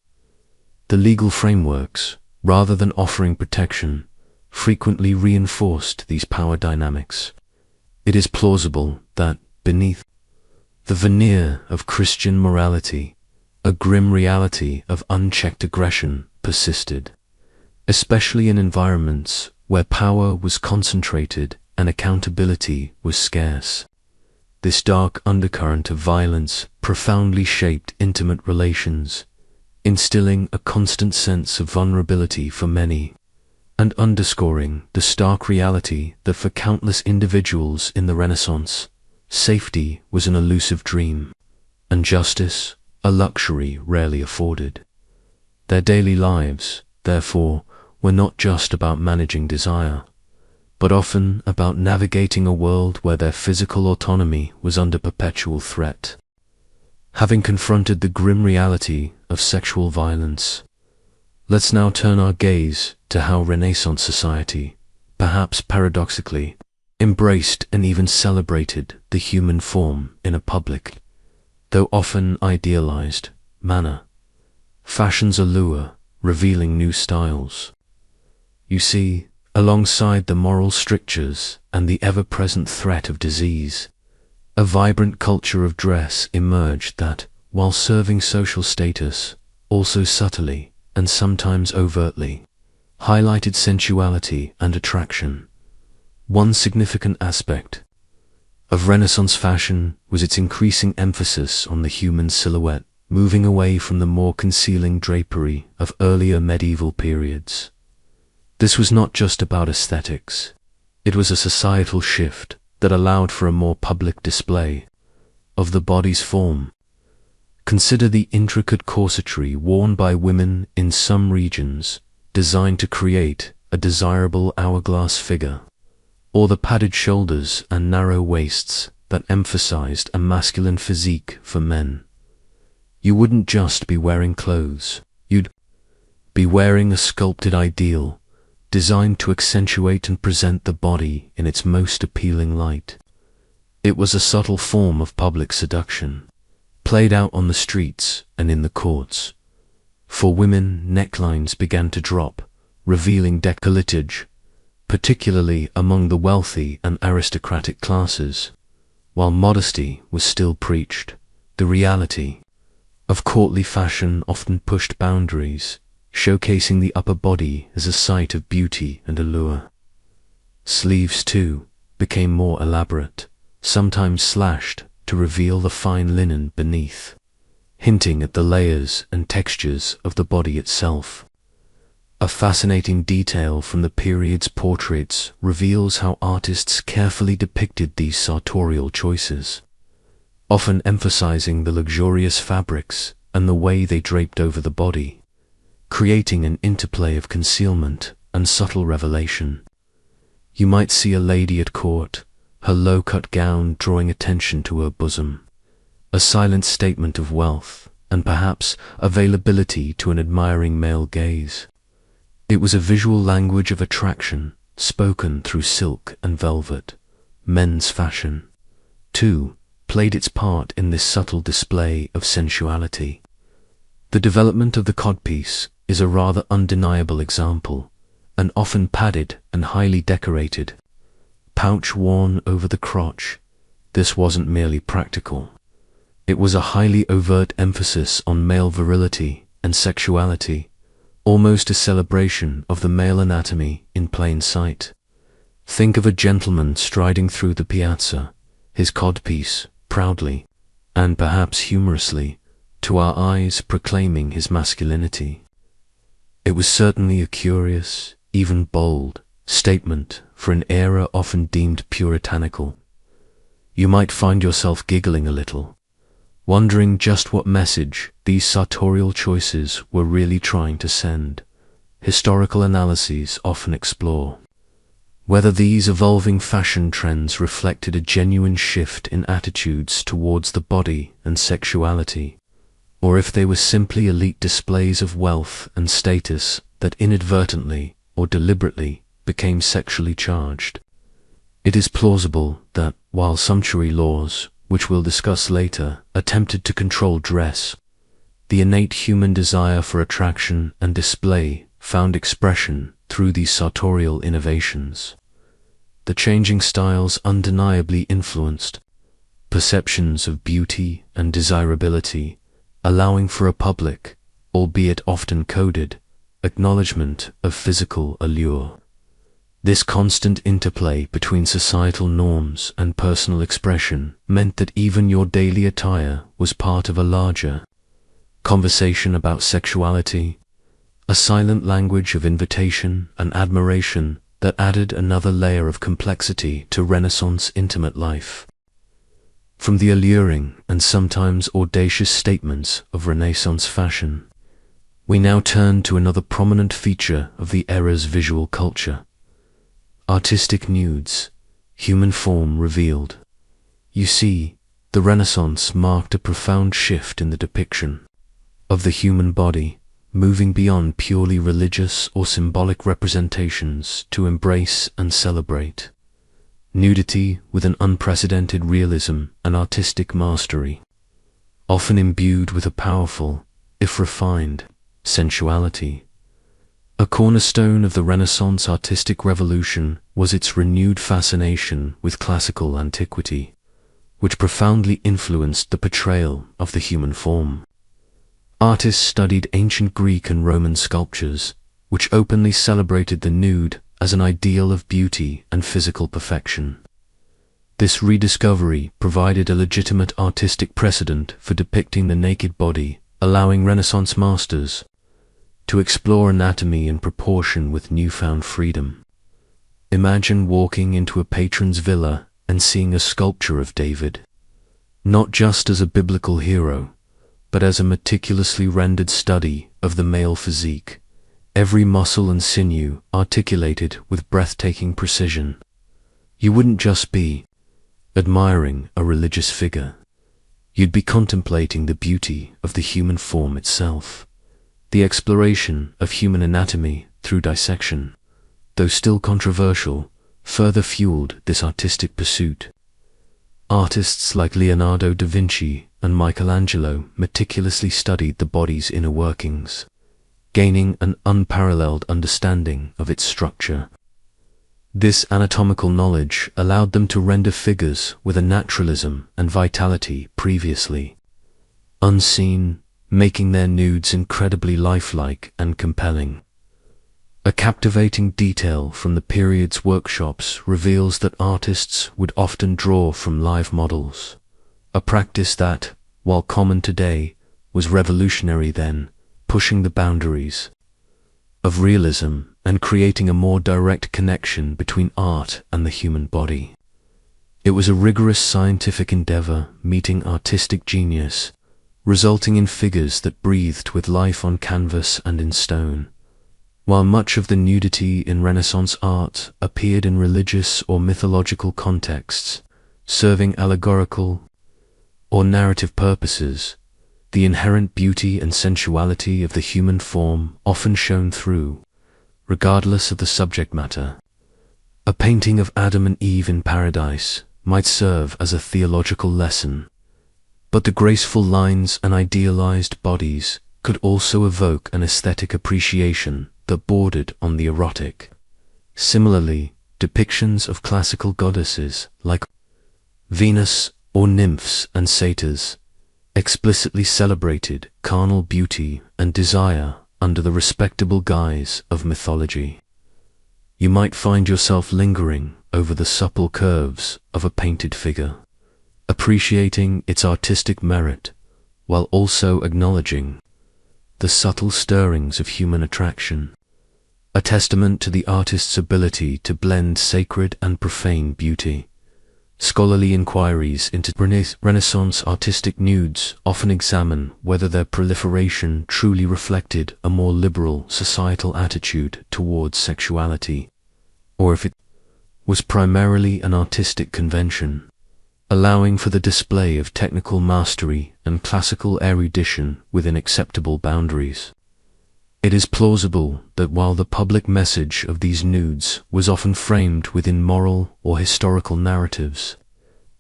The legal frameworks, rather than offering protection, frequently reinforced these power dynamics. It is plausible that, beneath the veneer of Christian morality, a grim reality of unchecked aggression persisted, especially in environments where power was concentrated and accountability was scarce. This dark undercurrent of violence profoundly shaped intimate relations, instilling a constant sense of vulnerability for many, and underscoring the stark reality that for countless individuals in the Renaissance, safety was an elusive dream, and justice a luxury rarely afforded. Their daily lives, therefore, were not just about managing desire, but often about navigating a world where their physical autonomy was under perpetual threat. Having confronted the grim reality of sexual violence, let's now turn our gaze to how Renaissance society, perhaps paradoxically, embraced and even celebrated the human form in a public, though often idealized, manner. Fashion's allure, revealing new styles. You see, alongside the moral strictures and the ever-present threat of disease, a vibrant culture of dress emerged that, while serving social status, also subtly, and sometimes overtly, highlighted sensuality and attraction. One significant aspect of Renaissance fashion was its increasing emphasis on the human silhouette, moving away from the more concealing drapery of earlier medieval periods. This was not just about aesthetics. It was a societal shift that allowed for a more public display of the body's form. Consider the intricate corsetry worn by women in some regions, designed to create a desirable hourglass figure, or the padded shoulders and narrow waists that emphasized a masculine physique for men. You wouldn't just be wearing clothes, you'd be wearing a sculpted ideal, designed to accentuate and present the body in its most appealing light. It was a subtle form of public seduction, played out on the streets and in the courts. For women, necklines began to drop, revealing décolletage, particularly among the wealthy and aristocratic classes, while modesty was still preached. The reality of courtly fashion often pushed boundaries, showcasing the upper body as a site of beauty and allure. Sleeves, too, became more elaborate, sometimes slashed to reveal the fine linen beneath, hinting at the layers and textures of the body itself. A fascinating detail from the period's portraits reveals how artists carefully depicted these sartorial choices, often emphasizing the luxurious fabrics and the way they draped over the body, creating an interplay of concealment and subtle revelation. You might see a lady at court, her low-cut gown drawing attention to her bosom, a silent statement of wealth and perhaps availability to an admiring male gaze. It was a visual language of attraction, spoken through silk and velvet. Men's fashion, too, played its part in this subtle display of sensuality. The development of the codpiece is a rather undeniable example, an often padded and highly decorated pouch worn over the crotch. This wasn't merely practical. It was a highly overt emphasis on male virility and sexuality, almost a celebration of the male anatomy in plain sight. Think of a gentleman striding through the piazza, his codpiece proudly, and perhaps humorously, to our eyes proclaiming his masculinity. It was certainly a curious, even bold, statement for an era often deemed puritanical. You might find yourself giggling a little, wondering just what message these sartorial choices were really trying to send. Historical analyses often explore whether these evolving fashion trends reflected a genuine shift in attitudes towards the body and sexuality, or if they were simply elite displays of wealth and status that inadvertently or deliberately became sexually charged. It is plausible that, while sumptuary laws, which we'll discuss later, attempted to control dress, the innate human desire for attraction and display found expression through these sartorial innovations. The changing styles undeniably influenced perceptions of beauty and desirability, allowing for a public, albeit often coded, acknowledgement of physical allure. This constant interplay between societal norms and personal expression meant that even your daily attire was part of a larger conversation about sexuality, a silent language of invitation and admiration that added another layer of complexity to Renaissance intimate life. From the alluring and sometimes audacious statements of Renaissance fashion, we now turn to another prominent feature of the era's visual culture: artistic nudes, human form revealed. You see, the Renaissance marked a profound shift in the depiction of the human body, moving beyond purely religious or symbolic representations to embrace and celebrate nudity with an unprecedented realism and artistic mastery, often imbued with a powerful, if refined, sensuality. A cornerstone of the Renaissance artistic revolution was its renewed fascination with classical antiquity, which profoundly influenced the portrayal of the human form. Artists studied ancient Greek and Roman sculptures, which openly celebrated the nude as an ideal of beauty and physical perfection. This rediscovery provided a legitimate artistic precedent for depicting the naked body, allowing Renaissance masters to explore anatomy and proportion with newfound freedom. Imagine walking into a patron's villa and seeing a sculpture of David, not just as a biblical hero, but as a meticulously rendered study of the male physique, every muscle and sinew articulated with breathtaking precision. You wouldn't just be admiring a religious figure. You'd be contemplating the beauty of the human form itself. The exploration of human anatomy through dissection, though still controversial, further fueled this artistic pursuit. Artists like Leonardo da Vinci and Michelangelo meticulously studied the body's inner workings, gaining an unparalleled understanding of its structure. This anatomical knowledge allowed them to render figures with a naturalism and vitality previously unseen, making their nudes incredibly lifelike and compelling. A captivating detail from the period's workshops reveals that artists would often draw from live models, a practice that, while common today, was revolutionary then, pushing the boundaries of realism and creating a more direct connection between art and the human body. It was a rigorous scientific endeavor meeting artistic genius, resulting in figures that breathed with life on canvas and in stone. While much of the nudity in Renaissance art appeared in religious or mythological contexts, serving allegorical or narrative purposes, the inherent beauty and sensuality of the human form often shone through, regardless of the subject matter. A painting of Adam and Eve in paradise might serve as a theological lesson, but the graceful lines and idealized bodies could also evoke an aesthetic appreciation that bordered on the erotic. Similarly, depictions of classical goddesses like Venus or nymphs and satyrs explicitly celebrated carnal beauty and desire under the respectable guise of mythology. You might find yourself lingering over the supple curves of a painted figure, appreciating its artistic merit while also acknowledging the subtle stirrings of human attraction, a testament to the artist's ability to blend sacred and profane beauty. Scholarly inquiries into Renaissance artistic nudes often examine whether their proliferation truly reflected a more liberal societal attitude towards sexuality, or if it was primarily an artistic convention. allowing for the display of technical mastery and classical erudition within acceptable boundaries. It is plausible that while the public message of these nudes was often framed within moral or historical narratives,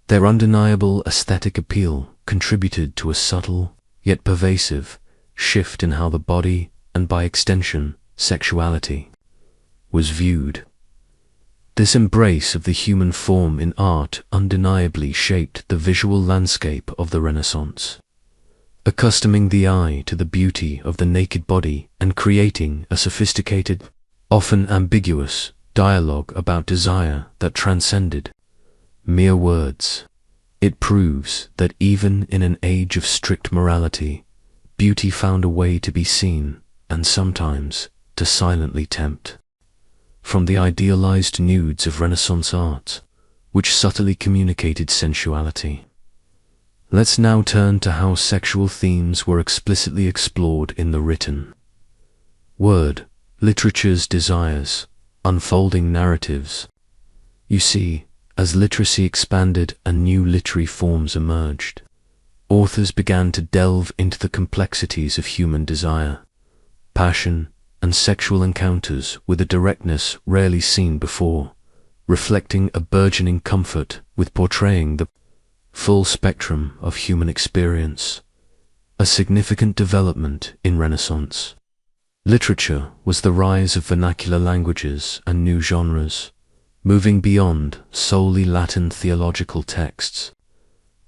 their undeniable aesthetic appeal contributed to a subtle, yet pervasive, shift in how the body, and by extension, sexuality, was viewed. This embrace of the human form in art undeniably shaped the visual landscape of the Renaissance, accustoming the eye to the beauty of the naked body and creating a sophisticated, often ambiguous, dialogue about desire that transcended mere words. It proves that even in an age of strict morality, beauty found a way to be seen and sometimes to silently tempt. From the idealized nudes of Renaissance art, which subtly communicated sensuality, let's now turn to how sexual themes were explicitly explored in the written word, literature's desires, unfolding narratives. You see, as literacy expanded and new literary forms emerged, authors began to delve into the complexities of human desire, passion, and sexual encounters with a directness rarely seen before, reflecting a burgeoning comfort with portraying the full spectrum of human experience, a significant development in Renaissance literature was the rise of vernacular languages and new genres, moving beyond solely Latin theological texts.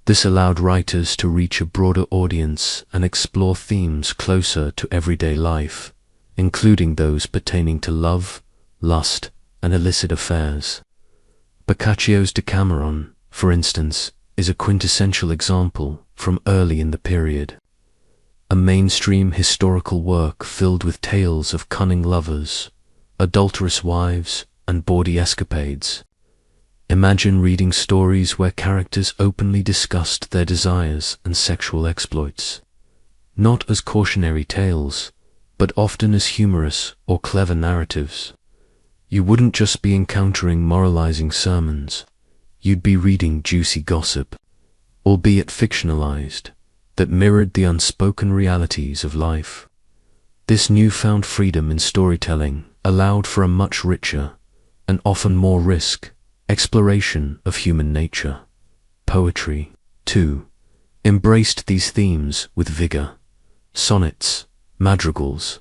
This allowed writers to reach a broader audience and explore themes closer to everyday life, including those pertaining to love, lust, and illicit affairs. Boccaccio's Decameron, for instance, is a quintessential example from early in the period. A mainstream historical work filled with tales of cunning lovers, adulterous wives, and bawdy escapades. Imagine reading stories where characters openly discussed their desires and sexual exploits, not as cautionary tales, but often as humorous or clever narratives. You wouldn't just be encountering moralizing sermons, you'd be reading juicy gossip, albeit fictionalized, that mirrored the unspoken realities of life. This newfound freedom in storytelling allowed for a much richer, and often more exploration of human nature. Poetry, too, embraced these themes with vigor. Sonnets, madrigals,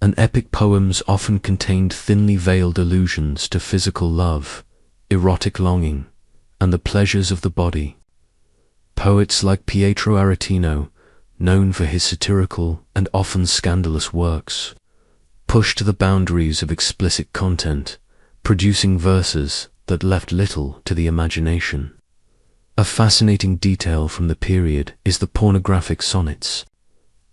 and epic poems often contained thinly veiled allusions to physical love, erotic longing, and the pleasures of the body. Poets like Pietro Aretino, known for his satirical and often scandalous works, pushed the boundaries of explicit content, producing verses that left little to the imagination. A fascinating detail from the period is the pornographic sonnets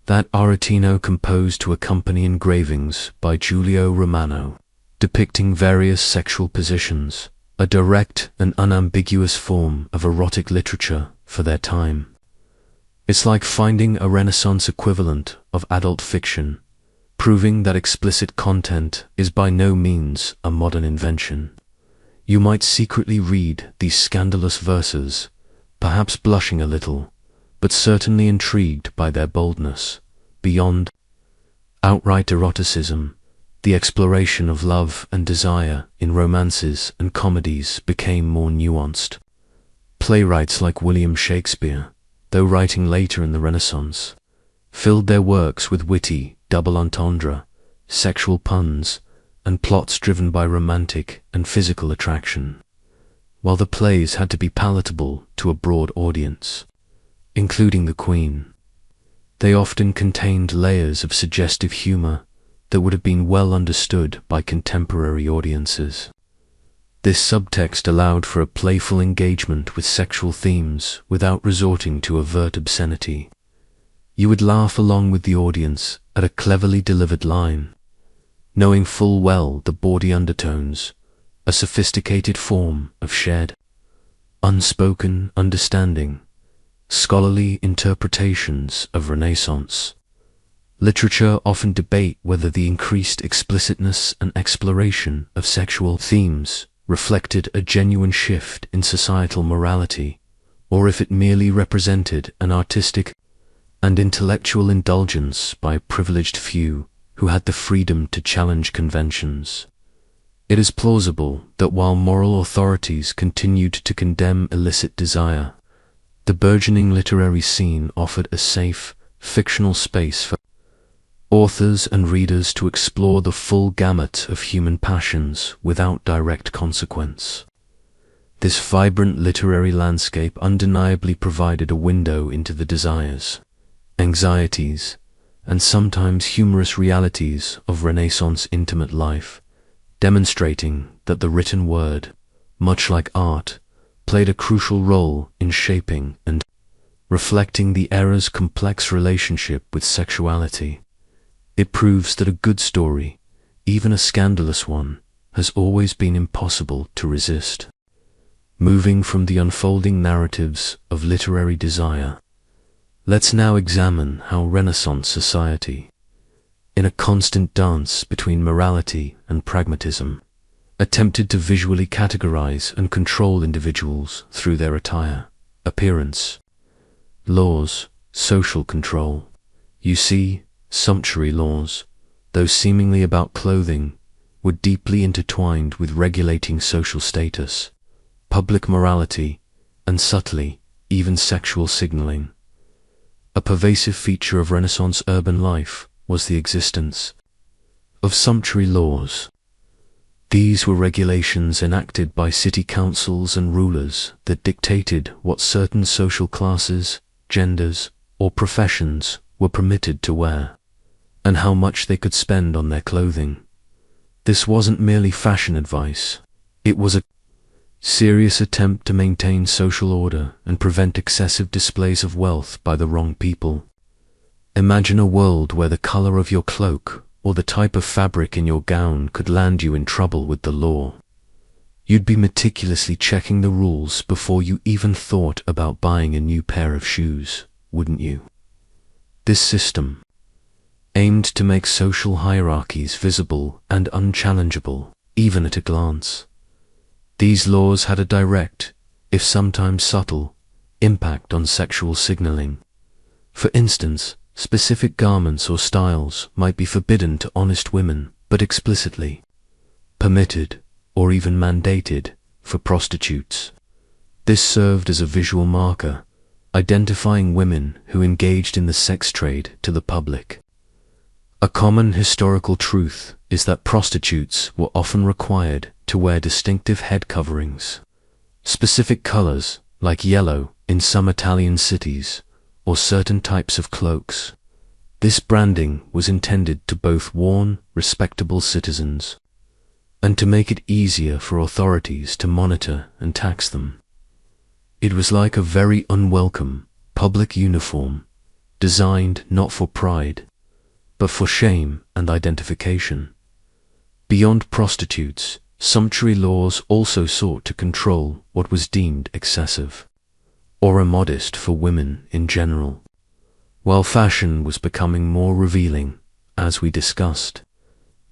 that Aretino composed to accompany engravings by Giulio Romano, depicting various sexual positions, a direct and unambiguous form of erotic literature for their time. It's like finding a Renaissance equivalent of adult fiction, proving that explicit content is by no means a modern invention. You might secretly read these scandalous verses, perhaps blushing a little, but certainly intrigued by their boldness. Beyond outright eroticism, the exploration of love and desire in romances and comedies became more nuanced. Playwrights like William Shakespeare, though writing later in the Renaissance, filled their works with witty double entendre, sexual puns, and plots driven by romantic and physical attraction. While the plays had to be palatable to a broad audience, including the Queen, they often contained layers of suggestive humor that would have been well understood by contemporary audiences. This subtext allowed for a playful engagement with sexual themes without resorting to overt obscenity. You would laugh along with the audience at a cleverly delivered line, knowing full well the bawdy undertones, a sophisticated form of shared, unspoken understanding. Scholarly interpretations of Renaissance literature often debate whether the increased explicitness and exploration of sexual themes reflected a genuine shift in societal morality, or if it merely represented an artistic and intellectual indulgence by a privileged few who had the freedom to challenge conventions. It is plausible that while moral authorities continued to condemn illicit desire, the burgeoning literary scene offered a safe, fictional space for authors and readers to explore the full gamut of human passions without direct consequence. This vibrant literary landscape undeniably provided a window into the desires, anxieties, and sometimes humorous realities of Renaissance intimate life, demonstrating that the written word, much like art, played a crucial role in shaping and reflecting the era's complex relationship with sexuality. It proves that a good story, even a scandalous one, has always been impossible to resist. Moving from the unfolding narratives of literary desire, let's now examine how Renaissance society, in a constant dance between morality and pragmatism, attempted to visually categorize and control individuals through their attire, appearance, laws, social control. You see, sumptuary laws, though seemingly about clothing, were deeply intertwined with regulating social status, public morality, and subtly, even sexual signaling. A pervasive feature of Renaissance urban life was the existence of sumptuary laws. These were regulations enacted by city councils and rulers that dictated what certain social classes, genders, or professions were permitted to wear, and how much they could spend on their clothing. This wasn't merely fashion advice, it was a serious attempt to maintain social order and prevent excessive displays of wealth by the wrong people. Imagine a world where the color of your cloak or the type of fabric in your gown could land you in trouble with the law. You'd be meticulously checking the rules before you even thought about buying a new pair of shoes, wouldn't you? This system, aimed to make social hierarchies visible and unchallengeable, even at a glance. These laws had a direct, if sometimes subtle, impact on sexual signaling. For instance, specific garments or styles might be forbidden to honest women, but explicitly permitted, or even mandated, for prostitutes. This served as a visual marker, identifying women who engaged in the sex trade to the public. A common historical truth is that prostitutes were often required to wear distinctive head coverings, specific colors like yellow in some Italian cities, or certain types of cloaks. This branding was intended to both warn respectable citizens and to make it easier for authorities to monitor and tax them. It was like a very unwelcome public uniform, designed not for pride, but for shame and identification. Beyond prostitutes, sumptuary laws also sought to control what was deemed excessive or immodest for women in general. While fashion was becoming more revealing, as we discussed,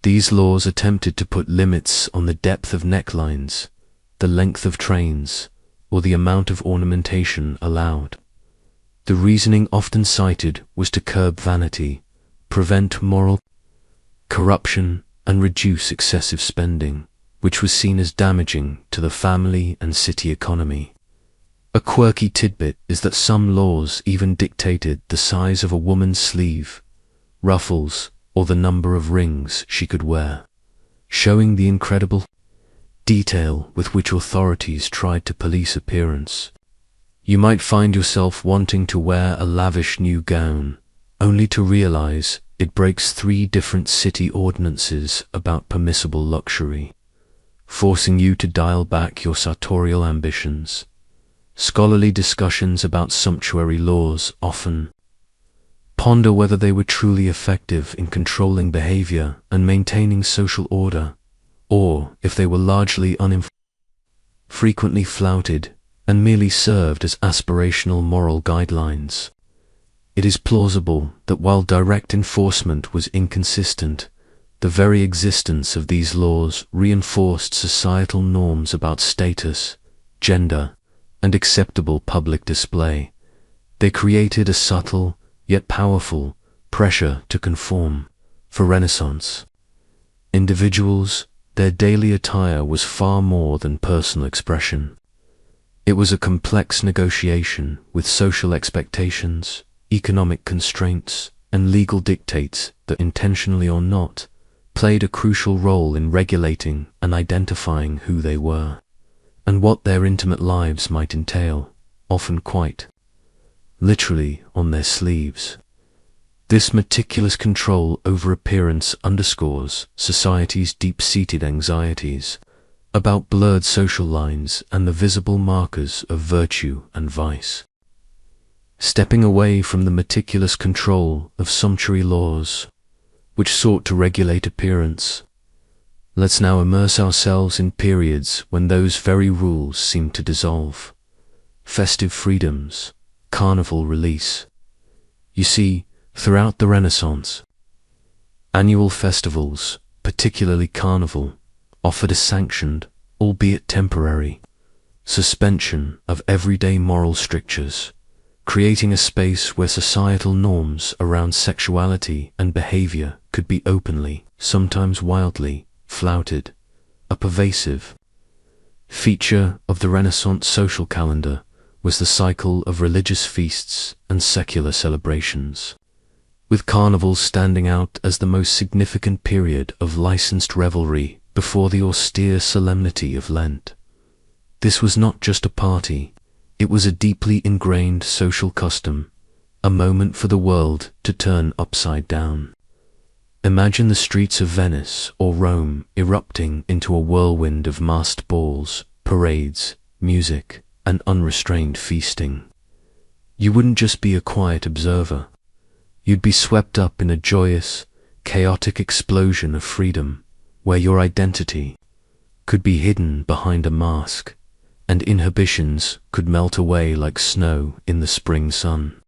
these laws attempted to put limits on the depth of necklines, the length of trains, or the amount of ornamentation allowed. The reasoning often cited was to curb vanity, prevent moral corruption, and reduce excessive spending, which was seen as damaging to the family and city economy. A quirky tidbit is that some laws even dictated the size of a woman's sleeve, ruffles, or the number of rings she could wear, showing the incredible detail with which authorities tried to police appearance. You might find yourself wanting to wear a lavish new gown, only to realize it breaks 3 different city ordinances about permissible luxury, forcing you to dial back your sartorial ambitions. Scholarly discussions about sumptuary laws often ponder whether they were truly effective in controlling behavior and maintaining social order, or if they were largely frequently flouted and merely served as aspirational moral guidelines. It is plausible that while direct enforcement was inconsistent, the very existence of these laws reinforced societal norms about status, gender, and acceptable public display. They created a subtle, yet powerful, pressure to conform. For Renaissance individuals, their daily attire was far more than personal expression. It was a complex negotiation with social expectations, economic constraints, and legal dictates that, intentionally or not, played a crucial role in regulating and identifying who they were, and what their intimate lives might entail, often quite literally on their sleeves. This meticulous control over appearance underscores society's deep-seated anxieties about blurred social lines and the visible markers of virtue and vice. Stepping away from the meticulous control of sumptuary laws, which sought to regulate appearance, let's now immerse ourselves in periods when those very rules seem to dissolve. Festive freedoms, carnival release. You see, throughout the Renaissance, annual festivals, particularly Carnival, offered a sanctioned, albeit temporary, suspension of everyday moral strictures, creating a space where societal norms around sexuality and behavior could be openly, sometimes wildly, flouted. A pervasive feature of the Renaissance social calendar was the cycle of religious feasts and secular celebrations, with carnivals standing out as the most significant period of licensed revelry before the austere solemnity of Lent. This was not just a party, it was a deeply ingrained social custom, a moment for the world to turn upside down. Imagine the streets of Venice or Rome erupting into a whirlwind of masked balls, parades, music, and unrestrained feasting. You wouldn't just be a quiet observer. You'd be swept up in a joyous, chaotic explosion of freedom, where your identity could be hidden behind a mask, and inhibitions could melt away like snow in the spring sun.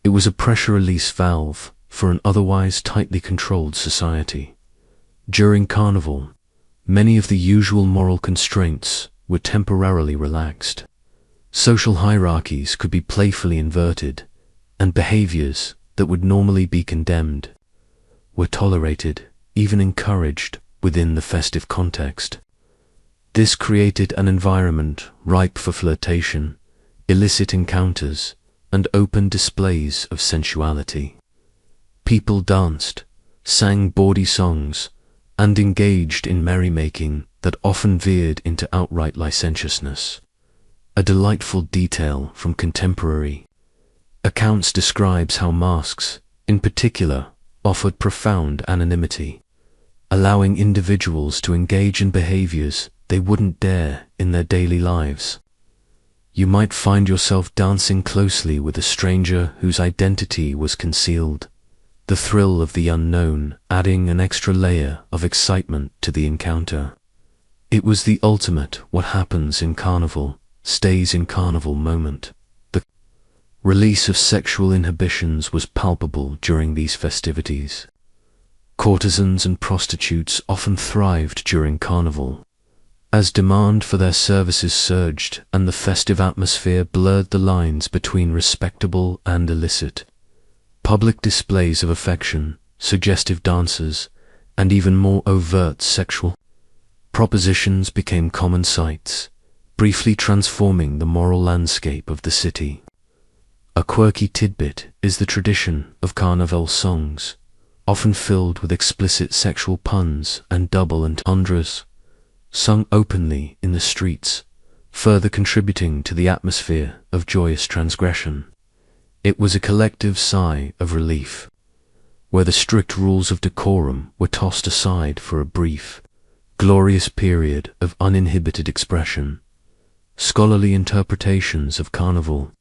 It was a pressure release valve for an otherwise tightly controlled society. During Carnival, many of the usual moral constraints were temporarily relaxed. Social hierarchies could be playfully inverted, and behaviors that would normally be condemned were tolerated, even encouraged, within the festive context. This created an environment ripe for flirtation, illicit encounters, and open displays of sensuality. People danced, sang bawdy songs, and engaged in merrymaking that often veered into outright licentiousness. A delightful detail from contemporary accounts describes how masks, in particular, offered profound anonymity, allowing individuals to engage in behaviors they wouldn't dare in their daily lives. You might find yourself dancing closely with a stranger whose identity was concealed, the thrill of the unknown adding an extra layer of excitement to the encounter. It was the ultimate "what happens in Carnival stays in Carnival" moment. The release of sexual inhibitions was palpable during these festivities. Courtesans and prostitutes often thrived during Carnival, as demand for their services surged and the festive atmosphere blurred the lines between respectable and illicit. Public displays of affection, suggestive dances, and even more overt sexual propositions became common sights, briefly transforming the moral landscape of the city. A quirky tidbit is the tradition of Carnival songs, often filled with explicit sexual puns and double entendres, sung openly in the streets, further contributing to the atmosphere of joyous transgression. It was a collective sigh of relief, where the strict rules of decorum were tossed aside for a brief, glorious period of uninhibited expression. Scholarly interpretations of Carnival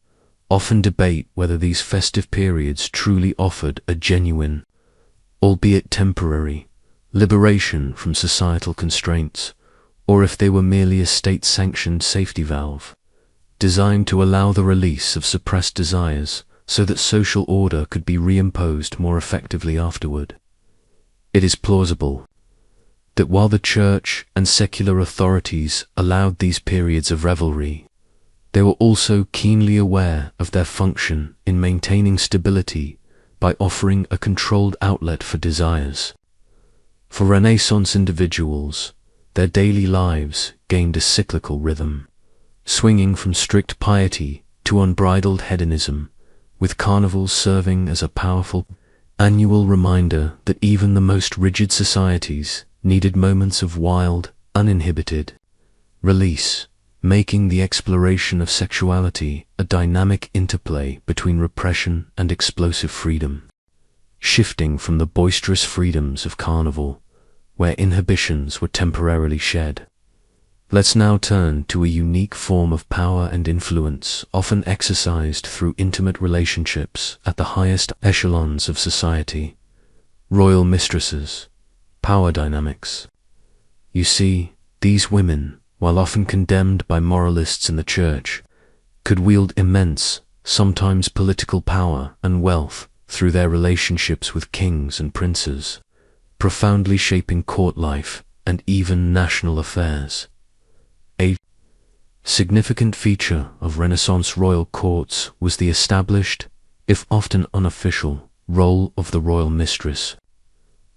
often debate whether these festive periods truly offered a genuine, albeit temporary, liberation from societal constraints, or if they were merely a state-sanctioned safety valve, designed to allow the release of suppressed desires so that social order could be reimposed more effectively afterward. It is plausible that while the church and secular authorities allowed these periods of revelry, They were also keenly aware of their function in maintaining stability by offering a controlled outlet for desires. For Renaissance individuals, their daily lives gained a cyclical rhythm, swinging from strict piety to unbridled hedonism, with carnivals serving as a powerful annual reminder that even the most rigid societies needed moments of wild, uninhibited release, making the exploration of sexuality a dynamic interplay between repression and explosive freedom, shifting from the boisterous freedoms of carnival, where inhibitions were temporarily shed. Let's now turn to a unique form of power and influence often exercised through intimate relationships at the highest echelons of society: royal mistresses, power dynamics. You see, these women, while often condemned by moralists in the church, could wield immense, sometimes political power and wealth through their relationships with kings and princes, profoundly shaping court life and even national affairs. A significant feature of Renaissance royal courts was the established, if often unofficial, role of the royal mistress.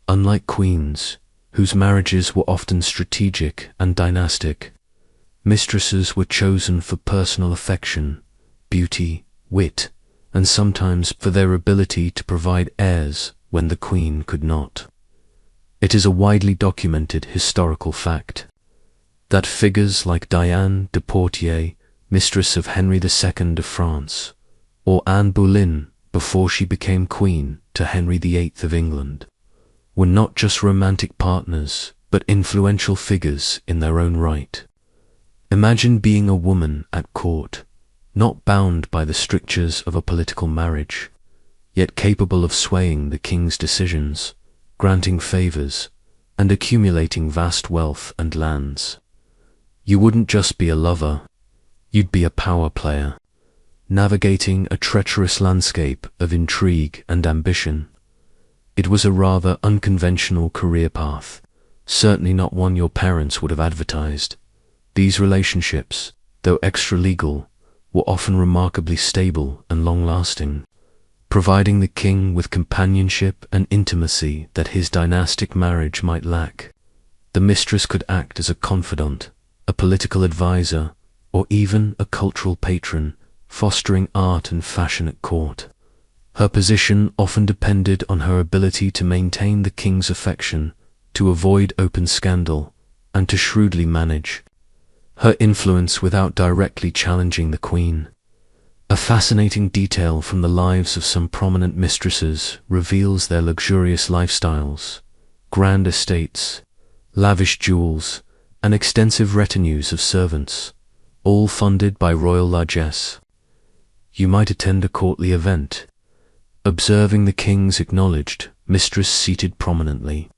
Unlike queens, whose marriages were often strategic and dynastic, mistresses were chosen for personal affection, beauty, wit, and sometimes for their ability to provide heirs when the queen could not. It is a widely documented historical fact that figures like Diane de Poitiers, mistress of Henry II of France, or Anne Boleyn, before she became queen to Henry VIII of England, were not just romantic partners, but influential figures in their own right. Imagine being a woman at court, not bound by the strictures of a political marriage, yet capable of swaying the king's decisions, granting favors, and accumulating vast wealth and lands. You wouldn't just be a lover, you'd be a power player, navigating a treacherous landscape of intrigue and ambition. It was a rather unconventional career path, certainly not one your parents would have advertised. These relationships, though extra-legal, were often remarkably stable and long-lasting, providing the king with companionship and intimacy that his dynastic marriage might lack. The mistress could act as a confidant, a political advisor, or even a cultural patron, fostering art and fashion at court. Her position often depended on her ability to maintain the king's affection, to avoid open scandal, and to shrewdly manage her influence without directly challenging the queen. A fascinating detail from the lives of some prominent mistresses reveals their luxurious lifestyles, grand estates, lavish jewels, and extensive retinues of servants, all funded by royal largesse. You might attend a courtly event, observing the king's acknowledged mistress seated prominently,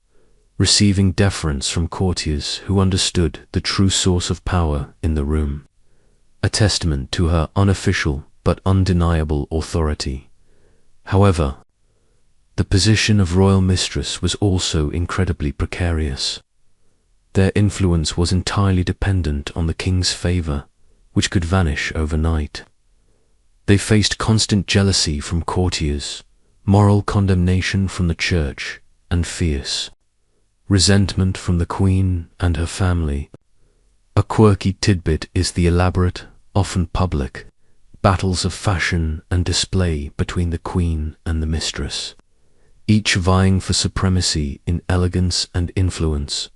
receiving deference from courtiers who understood the true source of power in the room, a testament to her unofficial but undeniable authority. However, the position of royal mistress was also incredibly precarious. Their influence was entirely dependent on the king's favor, which could vanish overnight. They faced constant jealousy from courtiers, moral condemnation from the church, and fierce resentment from the queen and her family. A quirky tidbit is the elaborate, often public, battles of fashion and display between the queen and the mistress, each vying for supremacy in elegance and influence,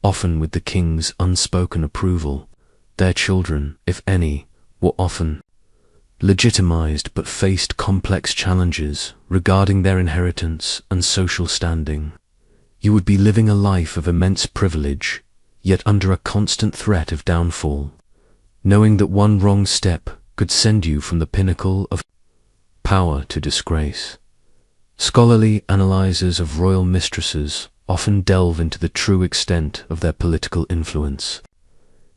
often with the king's unspoken approval. Their children, if any, were often legitimized but faced complex challenges regarding their inheritance and social standing. You would be living a life of immense privilege, yet under a constant threat of downfall, knowing that one wrong step could send you from the pinnacle of power to disgrace. Scholarly analyzers of royal mistresses often delve into the true extent of their political influence.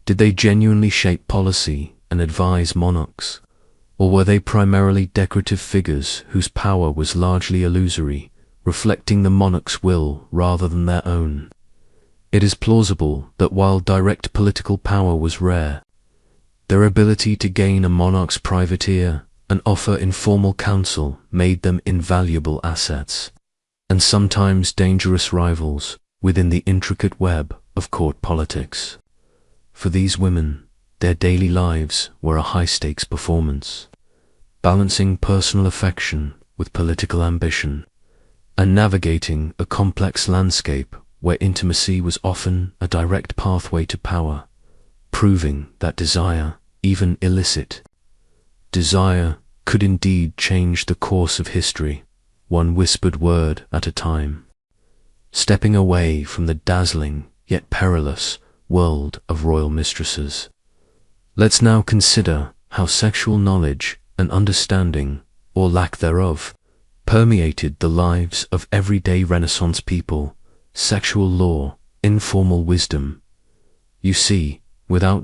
Did they genuinely shape policy and advise monarchs, or were they primarily decorative figures whose power was largely illusory, reflecting the monarch's will rather than their own? It is plausible that while direct political power was rare, Their ability to gain a monarch's private ear and offer informal counsel made them invaluable assets, and sometimes dangerous rivals within the intricate web of court politics. For these women, their daily lives were a high-stakes performance, balancing personal affection with political ambition, and navigating a complex landscape where intimacy was often a direct pathway to power, proving that desire, even illicit desire, could indeed change the course of history, one whispered word at a time. Stepping away from the dazzling yet perilous world of royal mistresses, let's now consider how sexual knowledge and understanding, or lack thereof, permeated the lives of everyday Renaissance people. Sexual law, informal wisdom. You see, without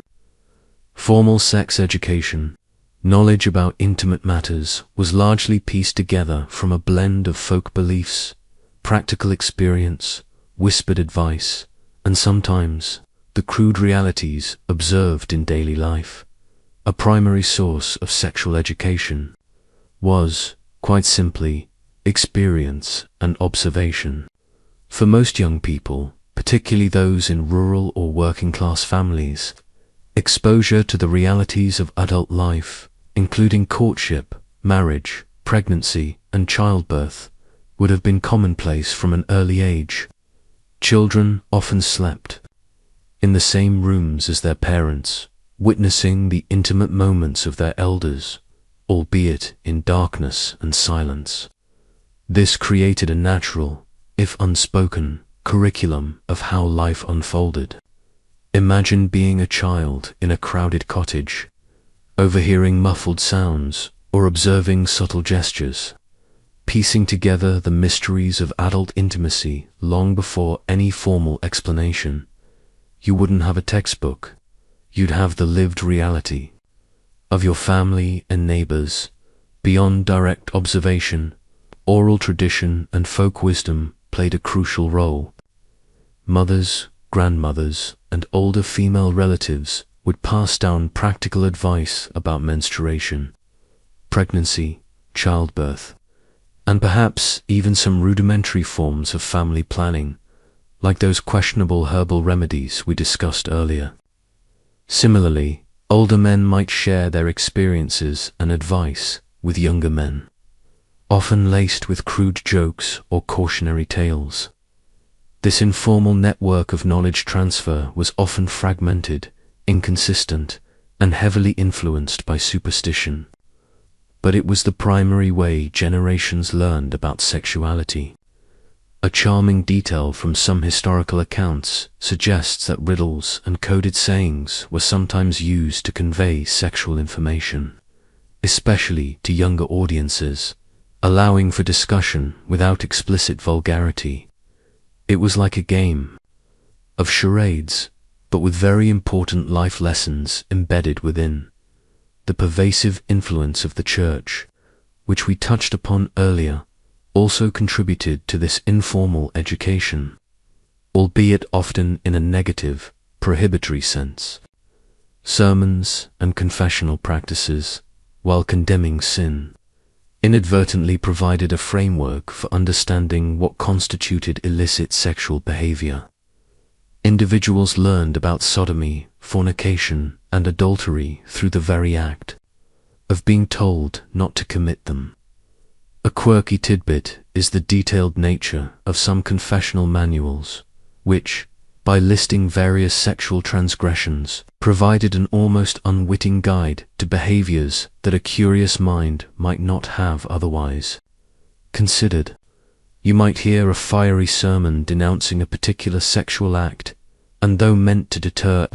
formal sex education, knowledge about intimate matters was largely pieced together from a blend of folk beliefs, practical experience, whispered advice, and sometimes the crude realities observed in daily life. A primary source of sexual education was, quite simply, experience and observation. For most young people, particularly those in rural or working-class families, exposure to the realities of adult life, including courtship, marriage, pregnancy, and childbirth, would have been commonplace from an early age. Children often slept in the same rooms as their parents, witnessing the intimate moments of their elders, albeit in darkness and silence. This created a natural, if unspoken, curriculum of how life unfolded. Imagine being a child in a crowded cottage, overhearing muffled sounds or observing subtle gestures, piecing together the mysteries of adult intimacy long before any formal explanation. You wouldn't have a textbook, you'd have the lived reality of your family and neighbors. Beyond direct observation, oral tradition and folk wisdom played a crucial role. Mothers, grandmothers, and older female relatives would pass down practical advice about menstruation, pregnancy, childbirth, and perhaps even some rudimentary forms of family planning, like those questionable herbal remedies we discussed earlier. Similarly, older men might share their experiences and advice with younger men, often laced with crude jokes or cautionary tales. This informal network of knowledge transfer was often fragmented, inconsistent, and heavily influenced by superstition. But it was the primary way generations learned about sexuality. A charming detail from some historical accounts suggests that riddles and coded sayings were sometimes used to convey sexual information, especially to younger audiences, allowing for discussion without explicit vulgarity. It was like a game of charades, but with very important life lessons embedded within. The pervasive influence of the Church, which we touched upon earlier, also contributed to this informal education, albeit often in a negative, prohibitory sense. Sermons and confessional practices, while condemning sin, inadvertently provided a framework for understanding what constituted illicit sexual behavior. Individuals learned about sodomy, fornication, and adultery through the very act of being told not to commit them. A quirky tidbit is the detailed nature of some confessional manuals, which, by listing various sexual transgressions, provided an almost unwitting guide to behaviors that a curious mind might not have otherwise considered. You might hear a fiery sermon denouncing a particular sexual act, and though meant to deter,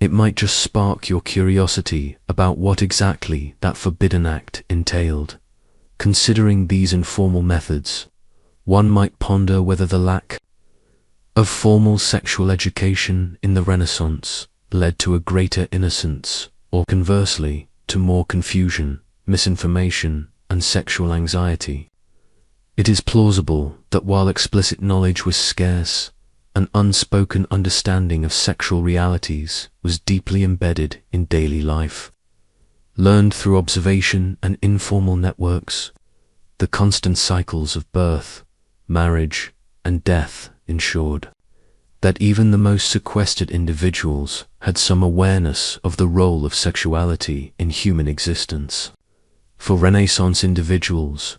it might just spark your curiosity about what exactly that forbidden act entailed. Considering these informal methods, one might ponder whether the lack of formal sexual education in the Renaissance led to a greater innocence, or conversely, to more confusion, misinformation, and sexual anxiety. It is plausible that while explicit knowledge was scarce, an unspoken understanding of sexual realities was deeply embedded in daily life. Learned through observation and informal networks, the constant cycles of birth, marriage, and death ensured that even the most sequestered individuals had some awareness of the role of sexuality in human existence. For Renaissance individuals,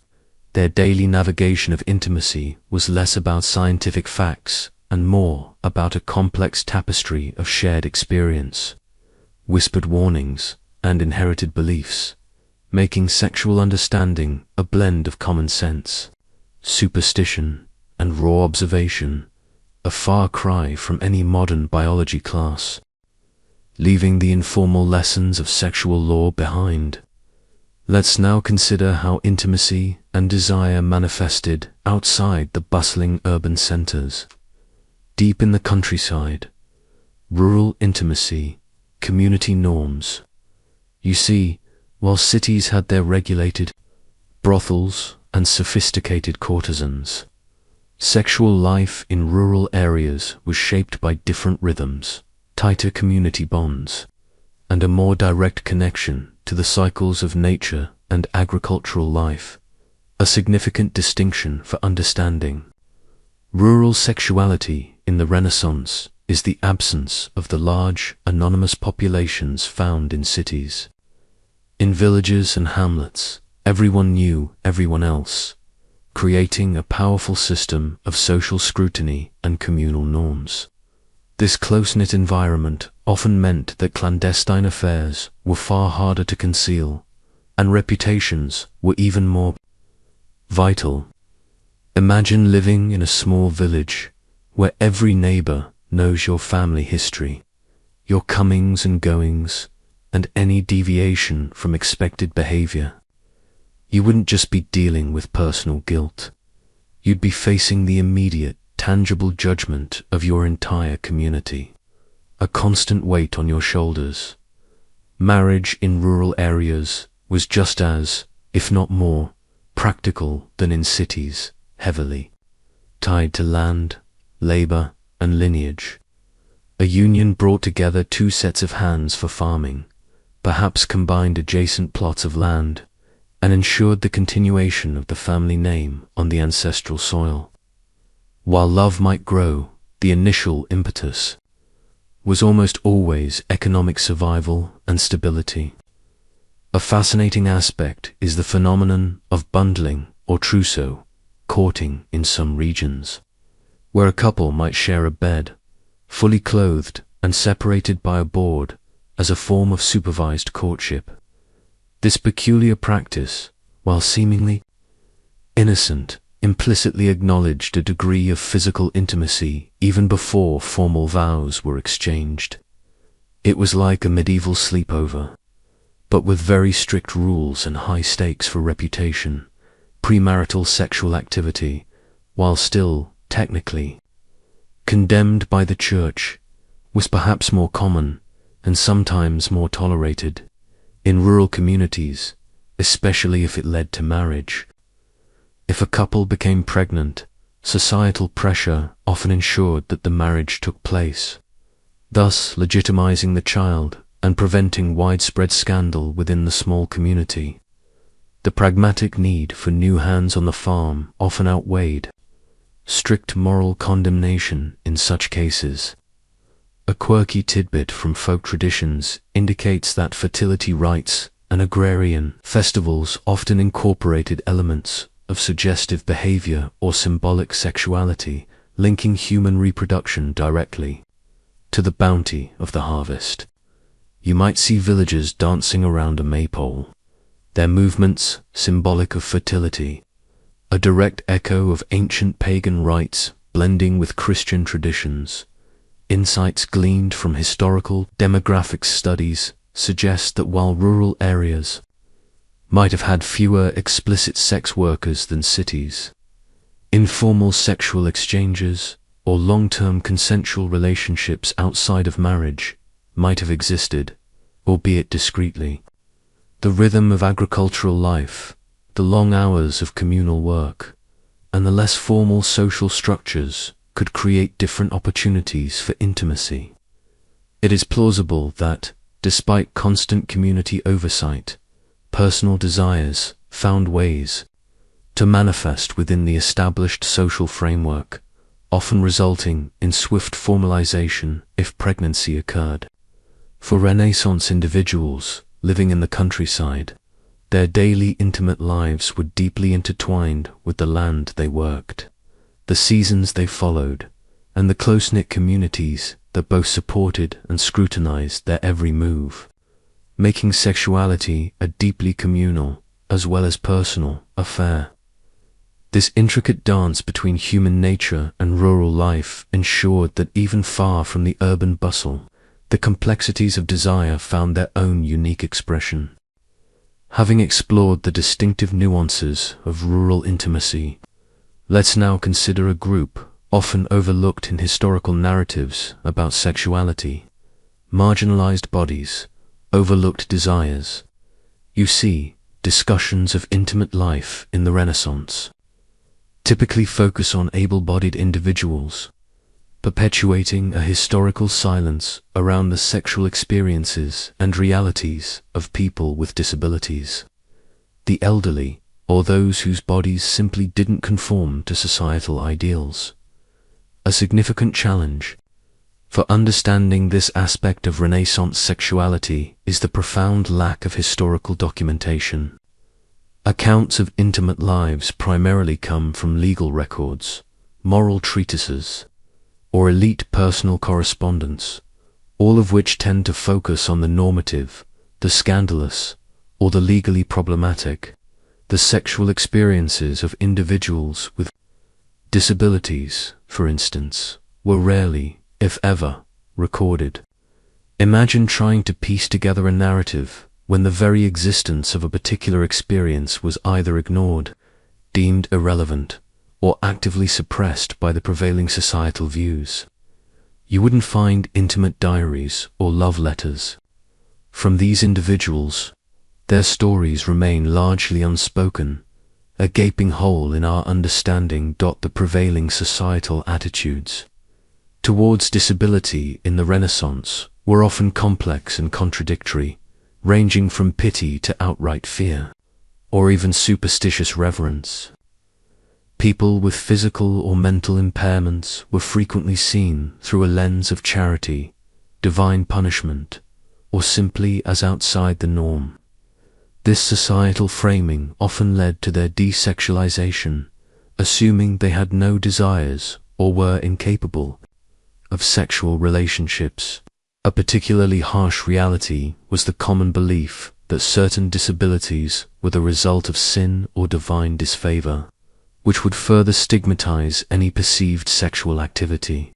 their daily navigation of intimacy was less about scientific facts and more about a complex tapestry of shared experience, whispered warnings, and inherited beliefs, making sexual understanding a blend of common sense, superstition, and raw observation, a far cry from any modern biology class. Leaving the informal lessons of sexual law behind, let's now consider how intimacy and desire manifested outside the bustling urban centers. Deep in the countryside, rural intimacy, community norms. You see, while cities had their regulated brothels and sophisticated courtesans, sexual life in rural areas was shaped by different rhythms, tighter community bonds, and a more direct connection to the cycles of nature and agricultural life, a significant distinction for understanding. Rural sexuality in the Renaissance is the absence of the large, anonymous populations found in cities. In villages and hamlets, everyone knew everyone else, creating a powerful system of social scrutiny and communal norms. This close-knit environment often meant that clandestine affairs were far harder to conceal, and reputations were even more vital. Imagine living in a small village where every neighbor knows your family history, your comings and goings, and any deviation from expected behavior. You wouldn't just be dealing with personal guilt. You'd be facing the immediate, tangible judgment of your entire community, a constant weight on your shoulders. Marriage in rural areas was just as, if not more, practical than in cities, heavily tied to land, labor, and lineage. A union brought together two sets of hands for farming, perhaps combined adjacent plots of land, and ensured the continuation of the family name on the ancestral soil. While love might grow, the initial impetus was almost always economic survival and stability. A fascinating aspect is the phenomenon of bundling or trousseau, courting in some regions, where a couple might share a bed, fully clothed and separated by a board as a form of supervised courtship. This peculiar practice, while seemingly innocent, implicitly acknowledged a degree of physical intimacy even before formal vows were exchanged. It was like a medieval sleepover, but with very strict rules and high stakes for reputation. Premarital sexual activity, while still, technically, condemned by the church, was perhaps more common and sometimes more tolerated in rural communities, especially if it led to marriage. If a couple became pregnant, societal pressure often ensured that the marriage took place, thus legitimizing the child and preventing widespread scandal within the small community. The pragmatic need for new hands on the farm often outweighed strict moral condemnation in such cases. A quirky tidbit from folk traditions indicates that fertility rites and agrarian festivals often incorporated elements of suggestive behavior or symbolic sexuality, linking human reproduction directly to the bounty of the harvest. You might see villagers dancing around a maypole, their movements symbolic of fertility, a direct echo of ancient pagan rites blending with Christian traditions. Insights gleaned from historical demographics studies suggest that while rural areas might have had fewer explicit sex workers than cities, informal sexual exchanges or long-term consensual relationships outside of marriage might have existed, albeit discreetly. The rhythm of agricultural life, the long hours of communal work, and the less formal social structures could create different opportunities for intimacy. It is plausible that, despite constant community oversight, personal desires found ways to manifest within the established social framework, often resulting in swift formalization if pregnancy occurred. For Renaissance individuals living in the countryside, their daily intimate lives were deeply intertwined with the land they worked, the seasons they followed, and the close-knit communities that both supported and scrutinized their every move, making sexuality a deeply communal as well as personal affair. This intricate dance between human nature and rural life ensured that even far from the urban bustle, the complexities of desire found their own unique expression. Having explored the distinctive nuances of rural intimacy, let's now consider a group often overlooked in historical narratives about sexuality: marginalized bodies, overlooked desires. You see, discussions of intimate life in the Renaissance typically focus on able-bodied individuals, perpetuating a historical silence around the sexual experiences and realities of people with disabilities. The elderly, or those whose bodies simply didn't conform to societal ideals. A significant challenge for understanding this aspect of Renaissance sexuality is the profound lack of historical documentation. Accounts of intimate lives primarily come from legal records, moral treatises, or elite personal correspondence, all of which tend to focus on the normative, the scandalous, or the legally problematic. The sexual experiences of individuals with disabilities, for instance, were rarely, if ever, recorded. Imagine trying to piece together a narrative when the very existence of a particular experience was either ignored, deemed irrelevant, or actively suppressed by the prevailing societal views. You wouldn't find intimate diaries or love letters from these individuals. Their stories remain largely unspoken, a gaping hole in our understanding. The prevailing societal attitudes towards disability in the Renaissance were often complex and contradictory, ranging from pity to outright fear, or even superstitious reverence. People with physical or mental impairments were frequently seen through a lens of charity, divine punishment, or simply as outside the norm. This societal framing often led to their desexualization, assuming they had no desires or were incapable of sexual relationships. A particularly harsh reality was the common belief that certain disabilities were the result of sin or divine disfavor, which would further stigmatize any perceived sexual activity.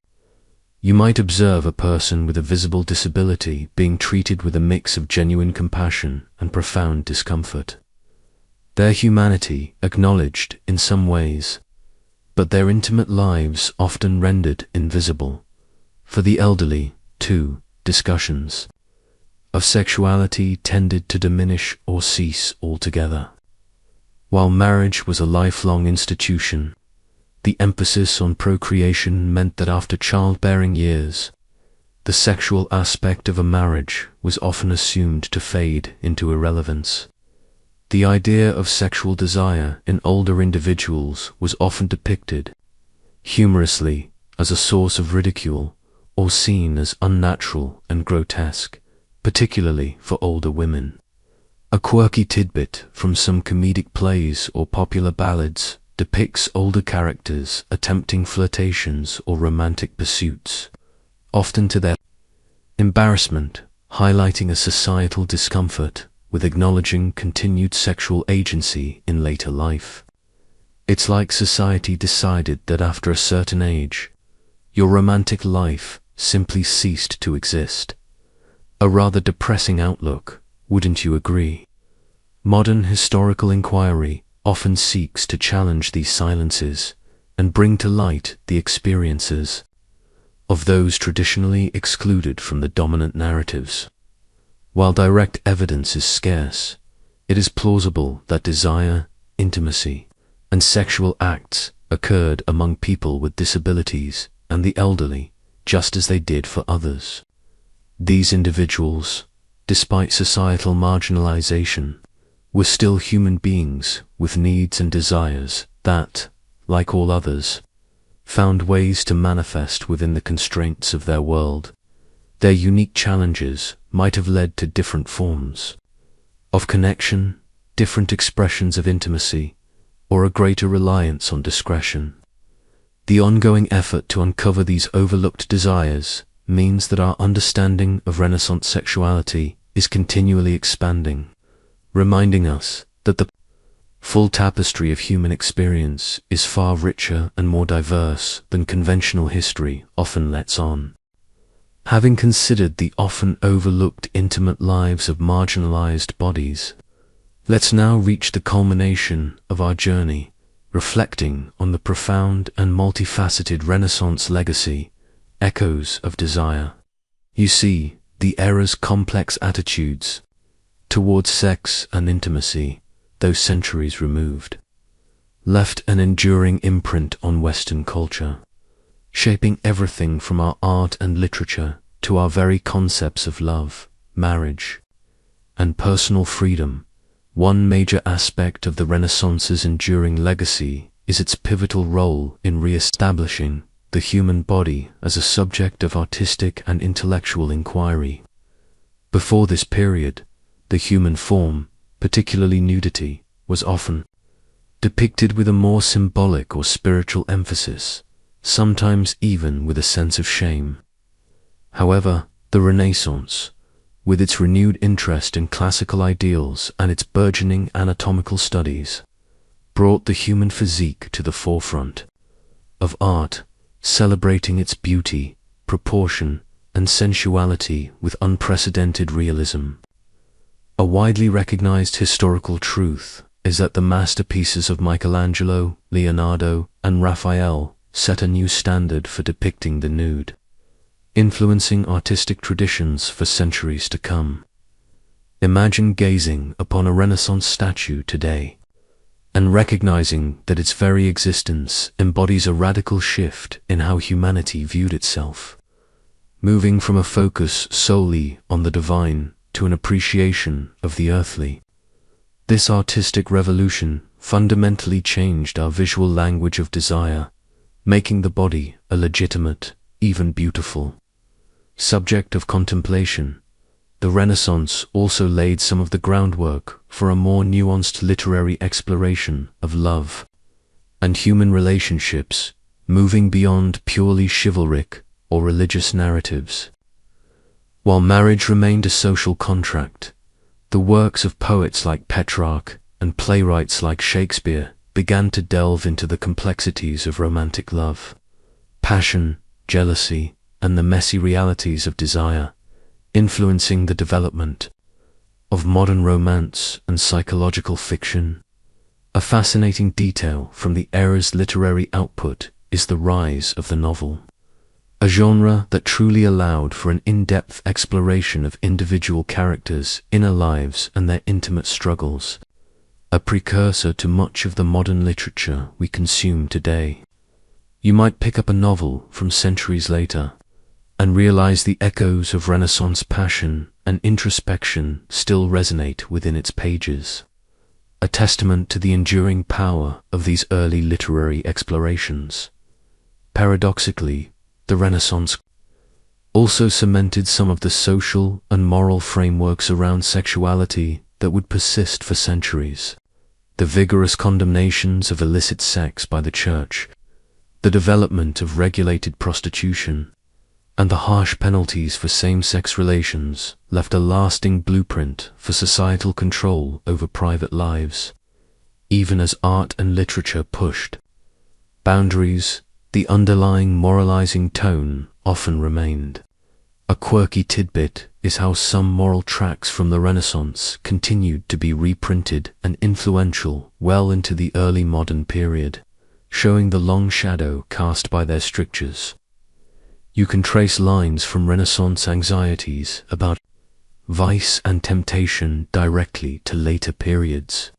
You might observe a person with a visible disability being treated with a mix of genuine compassion and profound discomfort. Their humanity acknowledged in some ways, but their intimate lives often rendered invisible. For the elderly, too, discussions of sexuality tended to diminish or cease altogether. While marriage was a lifelong institution, the emphasis on procreation meant that after childbearing years, the sexual aspect of a marriage was often assumed to fade into irrelevance. The idea of sexual desire in older individuals was often depicted, humorously, as a source of ridicule, or seen as unnatural and grotesque, particularly for older women. A quirky tidbit from some comedic plays or popular ballads depicts older characters attempting flirtations or romantic pursuits, often to their embarrassment, highlighting a societal discomfort with acknowledging continued sexual agency in later life. It's like society decided that after a certain age, your romantic life simply ceased to exist. A rather depressing outlook, wouldn't you agree? Modern historical inquiry often seeks to challenge these silences and bring to light the experiences of those traditionally excluded from the dominant narratives. While direct evidence is scarce, it is plausible that desire, intimacy, and sexual acts occurred among people with disabilities and the elderly, just as they did for others. These individuals, despite societal marginalization, were still human beings with needs and desires that, like all others, found ways to manifest within the constraints of their world. Their unique challenges might have led to different forms of connection, different expressions of intimacy, or a greater reliance on discretion. The ongoing effort to uncover these overlooked desires means that our understanding of Renaissance sexuality is continually expanding, reminding us that the full tapestry of human experience is far richer and more diverse than conventional history often lets on. Having considered the often overlooked intimate lives of marginalized bodies, let's now reach the culmination of our journey, reflecting on the profound and multifaceted Renaissance legacy, echoes of desire. You see, the era's complex attitudes towards sex and intimacy, though centuries removed, left an enduring imprint on Western culture, shaping everything from our art and literature to our very concepts of love, marriage, and personal freedom. One major aspect of the Renaissance's enduring legacy is its pivotal role in re-establishing the human body as a subject of artistic and intellectual inquiry. Before this period, the human form, particularly nudity, was often depicted with a more symbolic or spiritual emphasis, sometimes even with a sense of shame. However, the Renaissance, with its renewed interest in classical ideals and its burgeoning anatomical studies, brought the human physique to the forefront of art, celebrating its beauty, proportion, and sensuality with unprecedented realism. A widely recognized historical truth is that the masterpieces of Michelangelo, Leonardo, and Raphael set a new standard for depicting the nude, influencing artistic traditions for centuries to come. Imagine gazing upon a Renaissance statue today and recognizing that its very existence embodies a radical shift in how humanity viewed itself, moving from a focus solely on the divine to an appreciation of the earthly. This artistic revolution fundamentally changed our visual language of desire, making the body a legitimate, even beautiful, subject of contemplation. The Renaissance also laid some of the groundwork for a more nuanced literary exploration of love and human relationships, moving beyond purely chivalric or religious narratives. While marriage remained a social contract, the works of poets like Petrarch and playwrights like Shakespeare began to delve into the complexities of romantic love, passion, jealousy, and the messy realities of desire, influencing the development of modern romance and psychological fiction. A fascinating detail from the era's literary output is the rise of the novel, a genre that truly allowed for an in-depth exploration of individual characters' inner lives and their intimate struggles, a precursor to much of the modern literature we consume today. You might pick up a novel from centuries later and realize the echoes of Renaissance passion and introspection still resonate within its pages, a testament to the enduring power of these early literary explorations. Paradoxically, the Renaissance also cemented some of the social and moral frameworks around sexuality that would persist for centuries. The vigorous condemnations of illicit sex by the Church, the development of regulated prostitution, and the harsh penalties for same-sex relations left a lasting blueprint for societal control over private lives. Even as art and literature pushed boundaries, the underlying moralizing tone often remained. A quirky tidbit is how some moral tracts from the Renaissance continued to be reprinted and influential well into the early modern period, showing the long shadow cast by their strictures. You can trace lines from Renaissance anxieties about vice and temptation directly to later periods,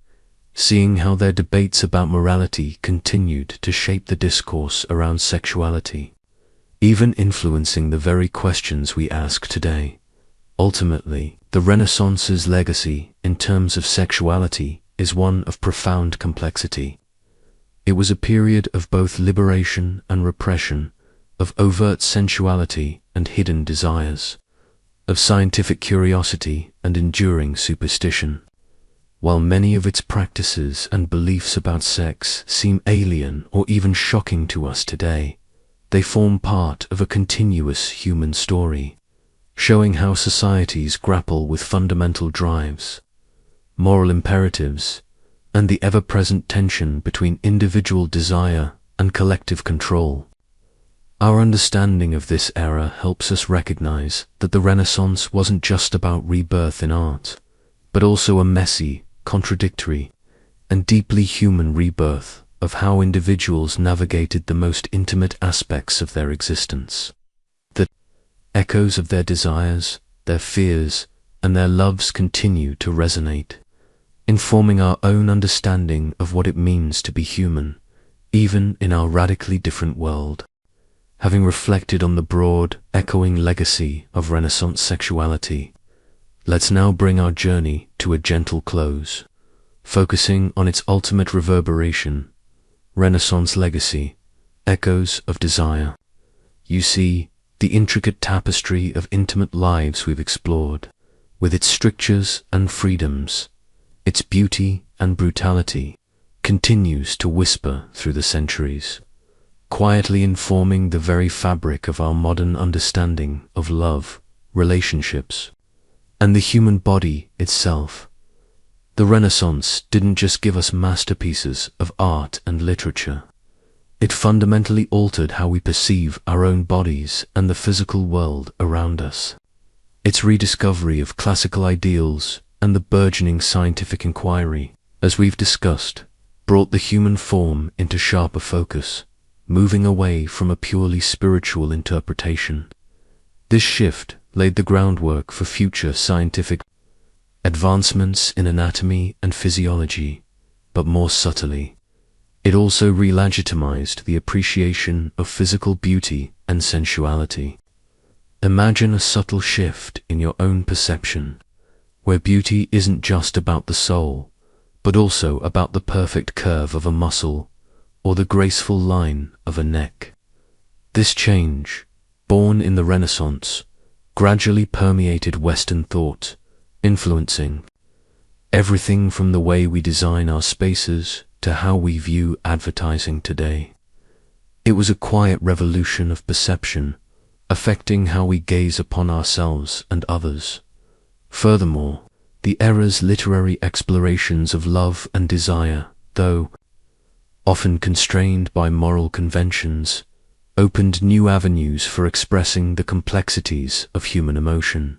seeing how their debates about morality continued to shape the discourse around sexuality, even influencing the very questions we ask today. Ultimately, the Renaissance's legacy in terms of sexuality is one of profound complexity. It was a period of both liberation and repression, of overt sensuality and hidden desires, of scientific curiosity and enduring superstition. While many of its practices and beliefs about sex seem alien or even shocking to us today, they form part of a continuous human story, showing how societies grapple with fundamental drives, moral imperatives, and the ever-present tension between individual desire and collective control. Our understanding of this era helps us recognize that the Renaissance wasn't just about rebirth in art, but also a messy, contradictory, and deeply human rebirth of how individuals navigated the most intimate aspects of their existence. The echoes of their desires, their fears, and their loves continue to resonate, informing our own understanding of what it means to be human, even in our radically different world. Having reflected on the broad, echoing legacy of Renaissance sexuality, let's now bring our journey to a gentle close, focusing on its ultimate reverberation, Renaissance legacy, echoes of desire. You see, the intricate tapestry of intimate lives we've explored, with its strictures and freedoms, its beauty and brutality, continues to whisper through the centuries, quietly informing the very fabric of our modern understanding of love, relationships, and the human body itself. The Renaissance didn't just give us masterpieces of art and literature. It fundamentally altered how we perceive our own bodies and the physical world around us. Its rediscovery of classical ideals and the burgeoning scientific inquiry, as we've discussed, brought the human form into sharper focus, moving away from a purely spiritual interpretation. This shift laid the groundwork for future scientific advancements in anatomy and physiology, but more subtly, it also re-legitimized the appreciation of physical beauty and sensuality. Imagine a subtle shift in your own perception, where beauty isn't just about the soul, but also about the perfect curve of a muscle or the graceful line of a neck. This change, born in the Renaissance, gradually permeated Western thought, influencing everything from the way we design our spaces to how we view advertising today. It was a quiet revolution of perception, affecting how we gaze upon ourselves and others. Furthermore, the era's literary explorations of love and desire, though often constrained by moral conventions, opened new avenues for expressing the complexities of human emotion.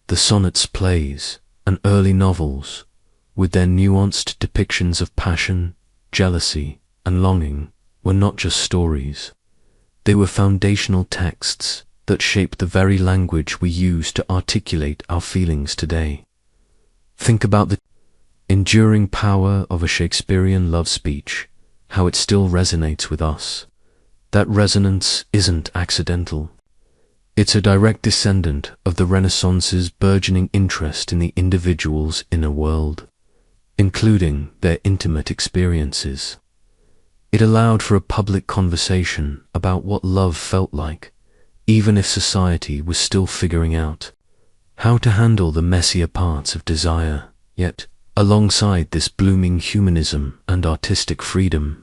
The sonnets, plays, and early novels, with their nuanced depictions of passion, jealousy, and longing, were not just stories. They were foundational texts that shaped the very language we use to articulate our feelings today. Think about the enduring power of a Shakespearean love speech, how it still resonates with us. That resonance isn't accidental. It's a direct descendant of the Renaissance's burgeoning interest in the individual's inner world, including their intimate experiences. It allowed for a public conversation about what love felt like, even if society was still figuring out how to handle the messier parts of desire. Yet, alongside this blooming humanism and artistic freedom,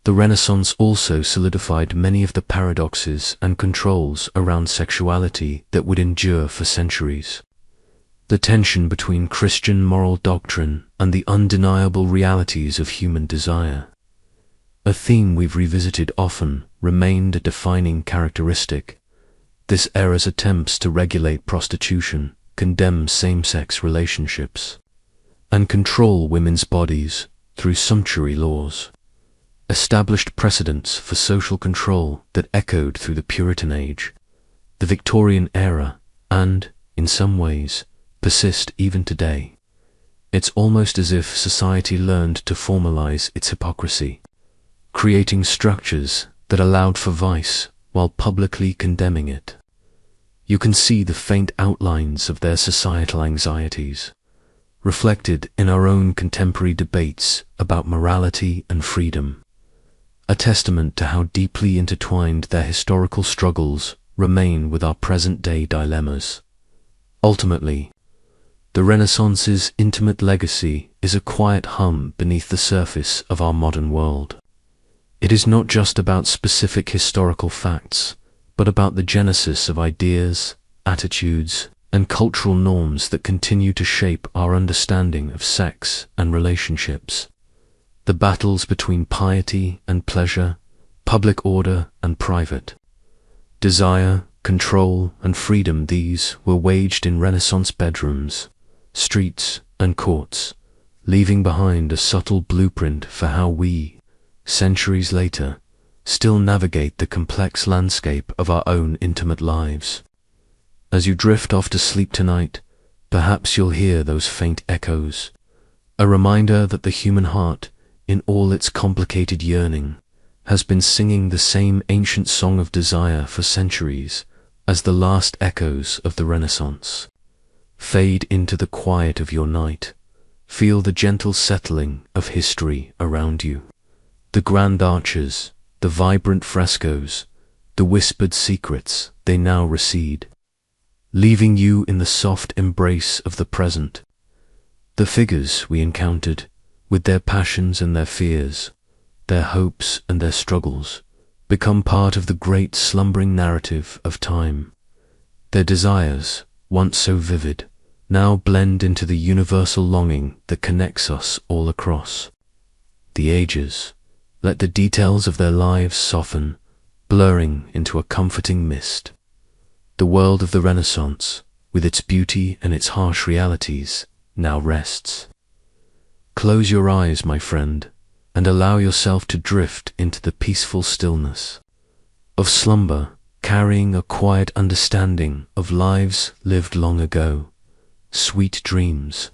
the Renaissance also solidified many of the paradoxes and controls around sexuality that would endure for centuries. The tension between Christian moral doctrine and the undeniable realities of human desire, a theme we've revisited often, remained a defining characteristic. This era's attempts to regulate prostitution, condemn same-sex relationships, and control women's bodies through sumptuary laws, established precedents for social control that echoed through the Puritan Age, the Victorian era, and, in some ways, persist even today. It's almost as if society learned to formalize its hypocrisy, creating structures that allowed for vice while publicly condemning it. You can see the faint outlines of their societal anxieties, reflected in our own contemporary debates about morality and freedom, a testament to how deeply intertwined their historical struggles remain with our present-day dilemmas. Ultimately, the Renaissance's intimate legacy is a quiet hum beneath the surface of our modern world. It is not just about specific historical facts, but about the genesis of ideas, attitudes, and cultural norms that continue to shape our understanding of sex and relationships. The battles between piety and pleasure, public order and private, desire, control, and freedom, these were waged in Renaissance bedrooms, streets, and courts, leaving behind a subtle blueprint for how we, centuries later, still navigate the complex landscape of our own intimate lives. As you drift off to sleep tonight, perhaps you'll hear those faint echoes, a reminder that the human heart, in all its complicated yearning, has been singing the same ancient song of desire for centuries as the last echoes of the Renaissance. Fade into the quiet of your night. Feel the gentle settling of history around you. The grand arches, the vibrant frescoes, the whispered secrets, they now recede, leaving you in the soft embrace of the present. The figures we encountered, with their passions and their fears, their hopes and their struggles, become part of the great slumbering narrative of time. Their desires, once so vivid, now blend into the universal longing that connects us all across the ages. Let the details of their lives soften, blurring into a comforting mist. The world of the Renaissance, with its beauty and its harsh realities, now rests. Close your eyes, my friend, and allow yourself to drift into the peaceful stillness of slumber, carrying a quiet understanding of lives lived long ago. Sweet dreams.